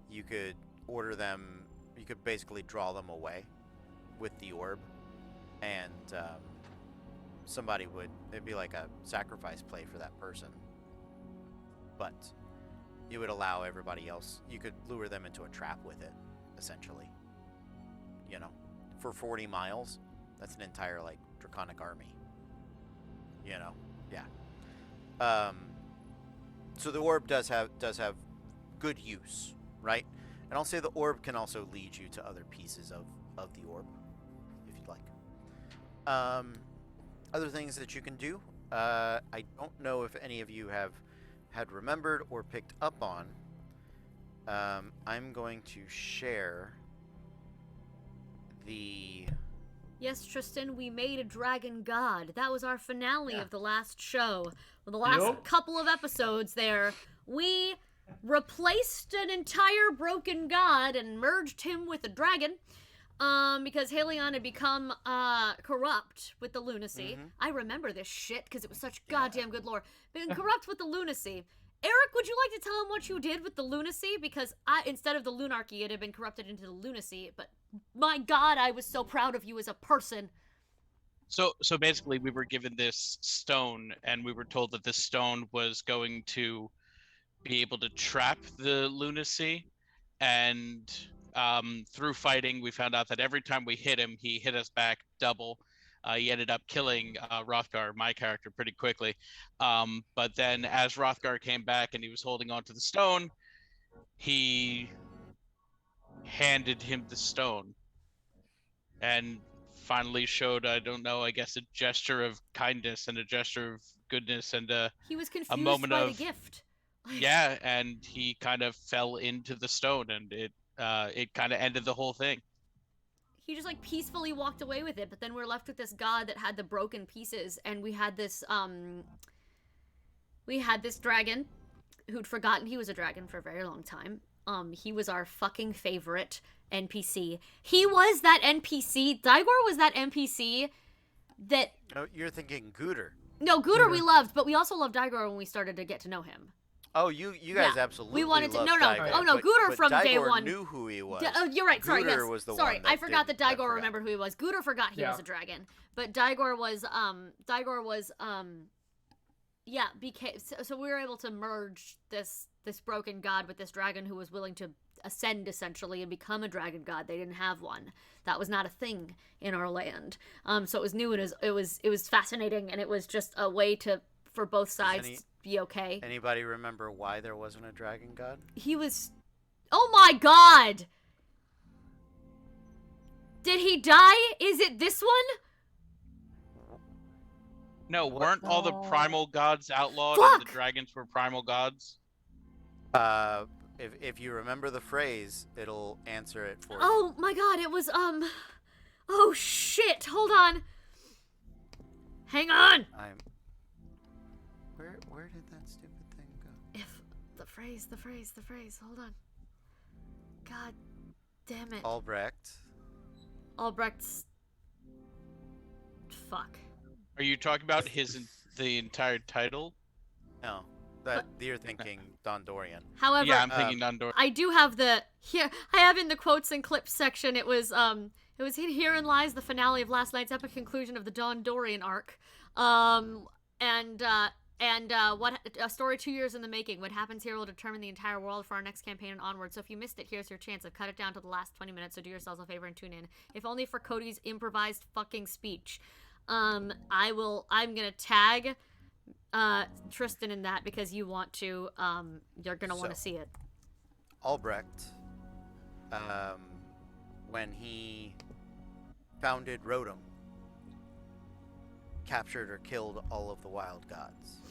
Speaker 6: you could order them. You could basically draw them away with the orb, and it'd be like a sacrifice play for that person. But you would allow everybody else. You could lure them into a trap with it, essentially. You know, for 40 miles, that's an entire like draconic army. You know, yeah. So the orb does have good use, right? And I'll say the orb can also lead you to other pieces of the orb, if you'd like. Other things that you can do. I don't know if any of you had remembered or picked up on. I'm going to share the...
Speaker 1: Yes, Tristan, we made a dragon god. That was our finale
Speaker 2: Yeah.
Speaker 1: of the last show. Well, the last couple of episodes there, we replaced an entire broken god and merged him with a dragon. Because Halion had become corrupt with the lunacy.
Speaker 6: Mhm.
Speaker 1: I remember this shit because it was such goddamn good lore. Been corrupt with the lunacy. Eric, would you like to tell him what you did with the lunacy? Because instead of the lunarchy, it had been corrupted into the lunacy. But my God, I was so proud of you as a person.
Speaker 4: So basically, we were given this stone, and we were told that this stone was going to be able to trap the lunacy. And through fighting, we found out that every time we hit him, he hit us back double. He ended up killing Rothgar, my character, pretty quickly. But then as Rothgar came back and he was holding onto the stone, he handed him the stone and finally showed, I don't know, I guess a gesture of kindness and a gesture of goodness and
Speaker 1: He was confused
Speaker 4: moment
Speaker 1: by
Speaker 4: of-
Speaker 1: the gift.
Speaker 4: yeah, and he kind of fell into the stone, and it kind of ended the whole thing.
Speaker 1: He just like peacefully walked away with it, but then we're left with this god that had the broken pieces, and we had this dragon who'd forgotten he was a dragon for a very long time. He was our fucking favorite NPC. He was that NPC. Daigor was that NPC that...
Speaker 6: Oh, you're thinking Gooter.
Speaker 1: No, Gooter we loved, but we also loved Daigor when we started to get to know him.
Speaker 6: Oh, you guys
Speaker 1: Yeah.
Speaker 6: absolutely
Speaker 1: We wanted to...
Speaker 6: loved
Speaker 1: No.
Speaker 6: Daigor,
Speaker 1: Oh, no,
Speaker 6: but
Speaker 1: Gooter from day
Speaker 6: Daigor
Speaker 1: one.
Speaker 6: knew who he was.
Speaker 1: Oh, you're right. Sorry,
Speaker 6: Gooter
Speaker 1: yes.
Speaker 6: was the
Speaker 1: Sorry,
Speaker 6: one that
Speaker 1: I forgot that
Speaker 6: didn't-
Speaker 1: Daigor remembered who he was. Gooter forgot he was
Speaker 2: Yeah.
Speaker 1: a dragon, but Daigor was yeah, became so we were able to merge this broken god with this dragon who was willing to ascend essentially and become a dragon god. They didn't have one. That was not a thing in our land. So it was new and it was fascinating, and it was just a way for both sides to be okay.
Speaker 6: Anybody remember why there wasn't a dragon god?
Speaker 1: He was... Oh my god! Did he die? Is it this one?
Speaker 4: No,
Speaker 6: What?
Speaker 4: weren't all the primal gods outlawed and the
Speaker 1: Fuck!
Speaker 4: dragons were primal gods?
Speaker 6: If you remember the phrase, it'll answer it for you.
Speaker 1: Oh my god, it was, Oh shit, hold on. Hang on!
Speaker 6: Where did that stupid thing go?
Speaker 1: If... The phrase, hold on. God damn it.
Speaker 6: Albrecht.
Speaker 1: Albrecht's... Fuck.
Speaker 4: Are you talking about the entire title?
Speaker 6: No, you're thinking Dondorian.
Speaker 1: However...
Speaker 4: Yeah, I'm thinking Nondor.
Speaker 1: I do have here I have in the quotes and clips section, it was herein lies the finale of last night's epic conclusion of the Dondorian arc. What a story 2 years in the making. What happens here will determine the entire world for our next campaign and onward. So if you missed it, here's your chance. I've cut it down to the last 20 minutes, so do yourselves a favor and tune in. If only for Cody's improvised fucking speech. I'm gonna tag Tristan in that because you want to. You're gonna want to
Speaker 6: So.
Speaker 1: see it.
Speaker 6: Albrecht, when he founded Rotom, captured or killed all of the wild gods.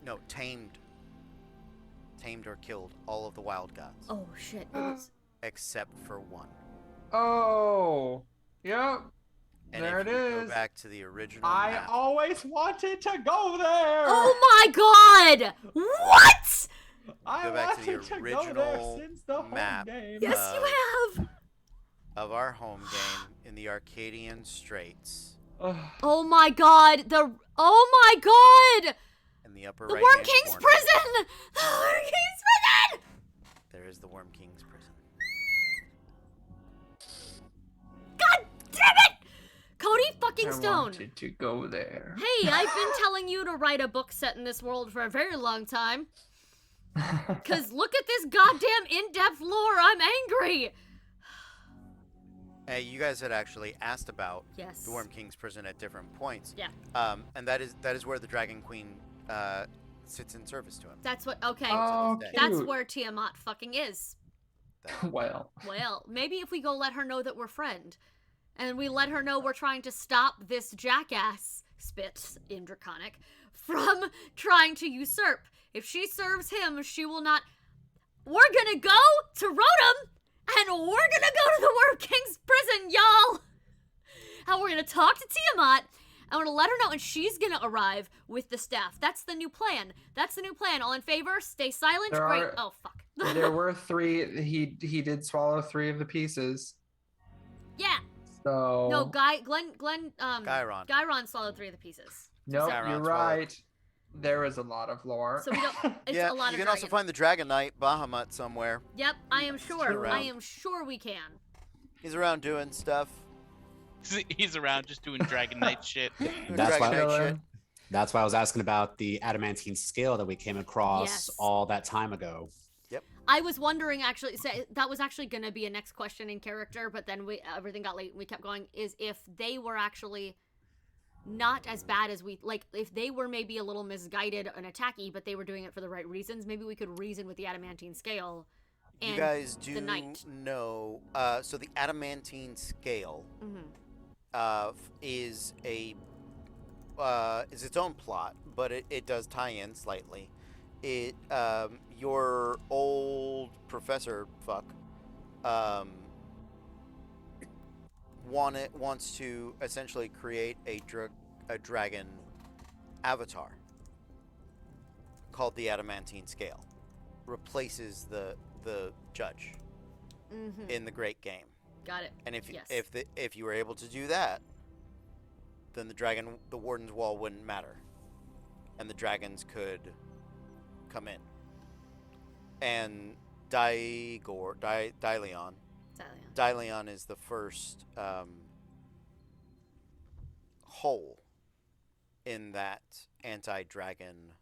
Speaker 6: No, tamed or killed all of the wild gods,
Speaker 1: Oh shit! It was.
Speaker 6: except for one.
Speaker 2: Oh, yep.
Speaker 6: And
Speaker 2: There
Speaker 6: if
Speaker 2: it
Speaker 6: you
Speaker 2: is.
Speaker 6: go back to the original
Speaker 2: I
Speaker 6: map,
Speaker 2: always wanted to go there.
Speaker 1: Oh my god! What?
Speaker 2: I
Speaker 6: go back to the
Speaker 2: wanted to go there
Speaker 6: original
Speaker 2: since the
Speaker 6: map.
Speaker 2: home game.
Speaker 1: Yes, you have.
Speaker 6: of our home game in the Arcadian Straits,
Speaker 2: Ugh.
Speaker 1: Oh my god! Oh my god!
Speaker 6: in the upper
Speaker 1: The
Speaker 6: right
Speaker 1: Worm King's
Speaker 6: corner,
Speaker 1: prison! The Worm King's prison!
Speaker 6: there is the Worm King's prison.
Speaker 1: God damn it! Cody fucking
Speaker 2: I
Speaker 1: Stone.
Speaker 2: wanted to go there.
Speaker 1: Hey, I've been telling you to write a book set in this world for a very long time. Cause look at this goddamn in-depth lore. I'm angry.
Speaker 6: Hey, you guys had actually asked about
Speaker 1: Yes.
Speaker 6: the Worm King's prison at different points.
Speaker 1: Yeah.
Speaker 6: And that is where the Dragon Queen sits in service to him.
Speaker 1: That's what. Okay.
Speaker 2: Oh,
Speaker 6: That's
Speaker 1: That's
Speaker 2: cute.
Speaker 1: where Tiamat fucking is.
Speaker 2: Well,
Speaker 1: Well, maybe if we go let her know that we're friend, and we let her know we're trying to stop this jackass spits in Draconic from trying to usurp. If she serves him, she will not. We're gonna go to Rotom, and we're gonna go to the Worm King's prison, y'all. And we're gonna talk to Tiamat. I'm gonna let her know, and she's gonna arrive with the staff. That's the new plan. That's the new plan. All in favor? Stay silent.
Speaker 2: There
Speaker 1: Great.
Speaker 2: are-
Speaker 1: Oh fuck.
Speaker 2: there were 3. He did swallow 3 of the pieces.
Speaker 1: Yeah.
Speaker 2: So
Speaker 1: No, Glenn,
Speaker 6: Gyron.
Speaker 1: swallowed 3 of the pieces.
Speaker 2: Nope,
Speaker 6: Gyron
Speaker 2: you're
Speaker 6: swallowed.
Speaker 2: right. There is a lot of lore.
Speaker 1: So we don't. It's
Speaker 6: Yeah,
Speaker 1: a lot
Speaker 6: you
Speaker 1: of
Speaker 6: can also
Speaker 1: dragons.
Speaker 6: find the Dragon Knight Bahamut somewhere.
Speaker 1: Yep, I am sure.
Speaker 2: true.
Speaker 1: I am sure we can.
Speaker 6: He's around doing stuff.
Speaker 4: He's around just doing Dragon Knight shit.
Speaker 6: Doing
Speaker 5: That's
Speaker 6: Dragon
Speaker 5: why-
Speaker 6: Knight shit.
Speaker 2: Chilling.
Speaker 5: That's why I was asking about the adamantine scale that we came across
Speaker 1: Yes.
Speaker 5: all that time ago.
Speaker 1: I was wondering actually. So that was actually going to be a next question in character, but then everything got late and we kept going. Is if they were actually not as bad as we like, if they were maybe a little misguided and attacky, but they were doing it for the right reasons. Maybe we could reason with the adamantine scale. And
Speaker 6: You guys do
Speaker 1: the knight.
Speaker 6: know. So the adamantine scale
Speaker 1: Mhm.
Speaker 6: is its own plot, but it does tie in slightly. It your old professor wants to essentially create a dragon avatar called the adamantine scale. Replaces the judge
Speaker 1: Mhm.
Speaker 6: in the great game.
Speaker 1: Got it.
Speaker 6: And
Speaker 1: Yes.
Speaker 6: if you were able to do that, then the warden's wall wouldn't matter, and the dragons could come in. And Dyleon is the first hole in that anti-dragon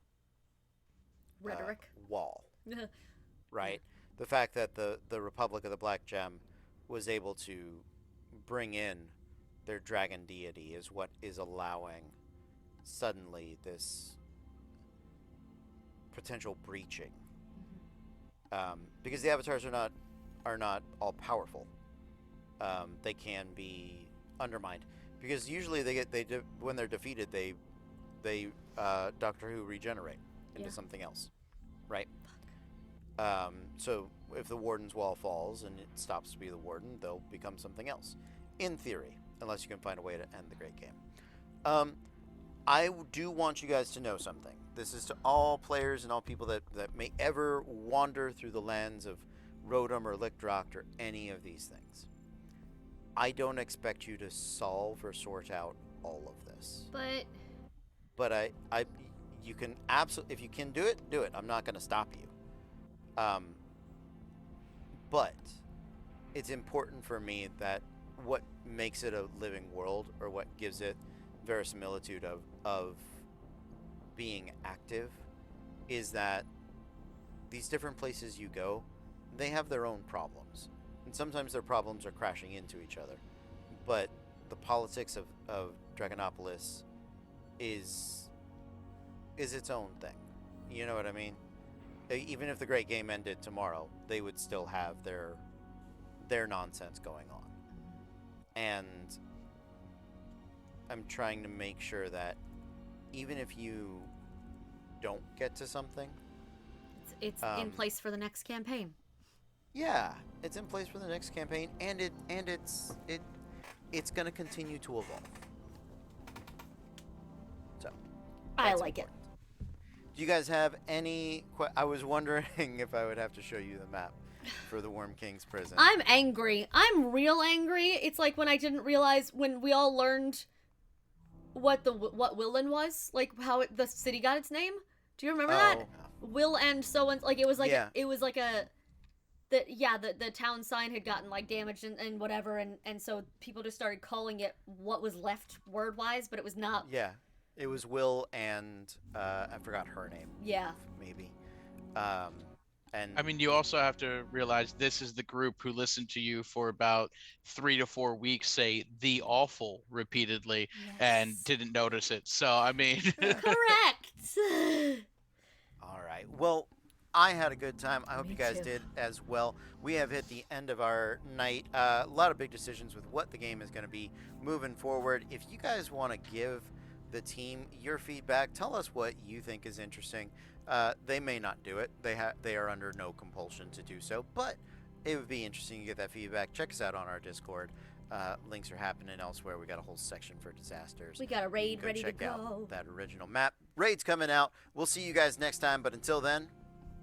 Speaker 1: Rhetoric.
Speaker 6: wall, right? The fact that the Republic of the Black Gem was able to bring in their dragon deity is what is allowing suddenly this potential breaching, because the avatars are not all powerful. They can be undermined because usually when they're defeated they Doctor Who regenerate into
Speaker 1: Yeah.
Speaker 6: something else, right? So if the warden's wall falls and it stops to be the warden, they'll become something else, in theory, unless you can find a way to end the great game. I do want you guys to know something. This is to all players and all people that may ever wander through the lands of Rotom or Lickdrocht or any of these things. I don't expect you to solve or sort out all of this.
Speaker 1: But
Speaker 6: You can absolutely, if you can do it, do it. I'm not going to stop you. But it's important for me that what makes it a living world, or what gives it verisimilitude of being active, is that these different places you go, they have their own problems. And sometimes their problems are crashing into each other. But the politics of Dragonopolis is is its own thing. You know what I mean? Even if the Great Game ended tomorrow, they would still have their nonsense going on. And I'm trying to make sure that even if you don't get to something,
Speaker 1: It's in place for the next campaign.
Speaker 6: yeah, it's in place for the next campaign, and it's going to continue to evolve. So
Speaker 1: I
Speaker 6: that's
Speaker 1: like it.
Speaker 6: important. Do you guys have any? I was wondering if I would have to show you the map for the Worm King's prison.
Speaker 1: I'm angry. I'm real angry. It's like when I didn't realize when we all learned what Willen was, like how the city got its name. Do you remember that? Will and so on. Like it was like
Speaker 6: Yeah.
Speaker 1: it was like the town sign had gotten like damaged and whatever, and so people just started calling it what was left word wise, but it was not.
Speaker 6: Yeah, it was Will and I forgot her name.
Speaker 1: Yeah.
Speaker 6: Maybe. And
Speaker 4: I mean, you also have to realize this is the group who listened to you for about 3 to 4 weeks say "the awful" repeatedly and
Speaker 1: Yes.
Speaker 4: didn't notice it. So I mean,
Speaker 1: Correct.
Speaker 6: all right. Well, I had a good time. I hope
Speaker 1: Me
Speaker 6: you guys
Speaker 1: too.
Speaker 6: did as well. We have hit the end of our night. A lot of big decisions with what the game is going to be moving forward. If you guys want to give the team your feedback, tell us what you think is interesting. They may not do it. They are under no compulsion to do so, but it would be interesting to get that feedback. Check us out on our Discord. Links are happening elsewhere. We got a whole section for disasters.
Speaker 1: We got a raid
Speaker 6: Go
Speaker 1: ready to
Speaker 6: check
Speaker 1: go.
Speaker 6: out that original map. Raid's coming out. We'll see you guys next time, but until then,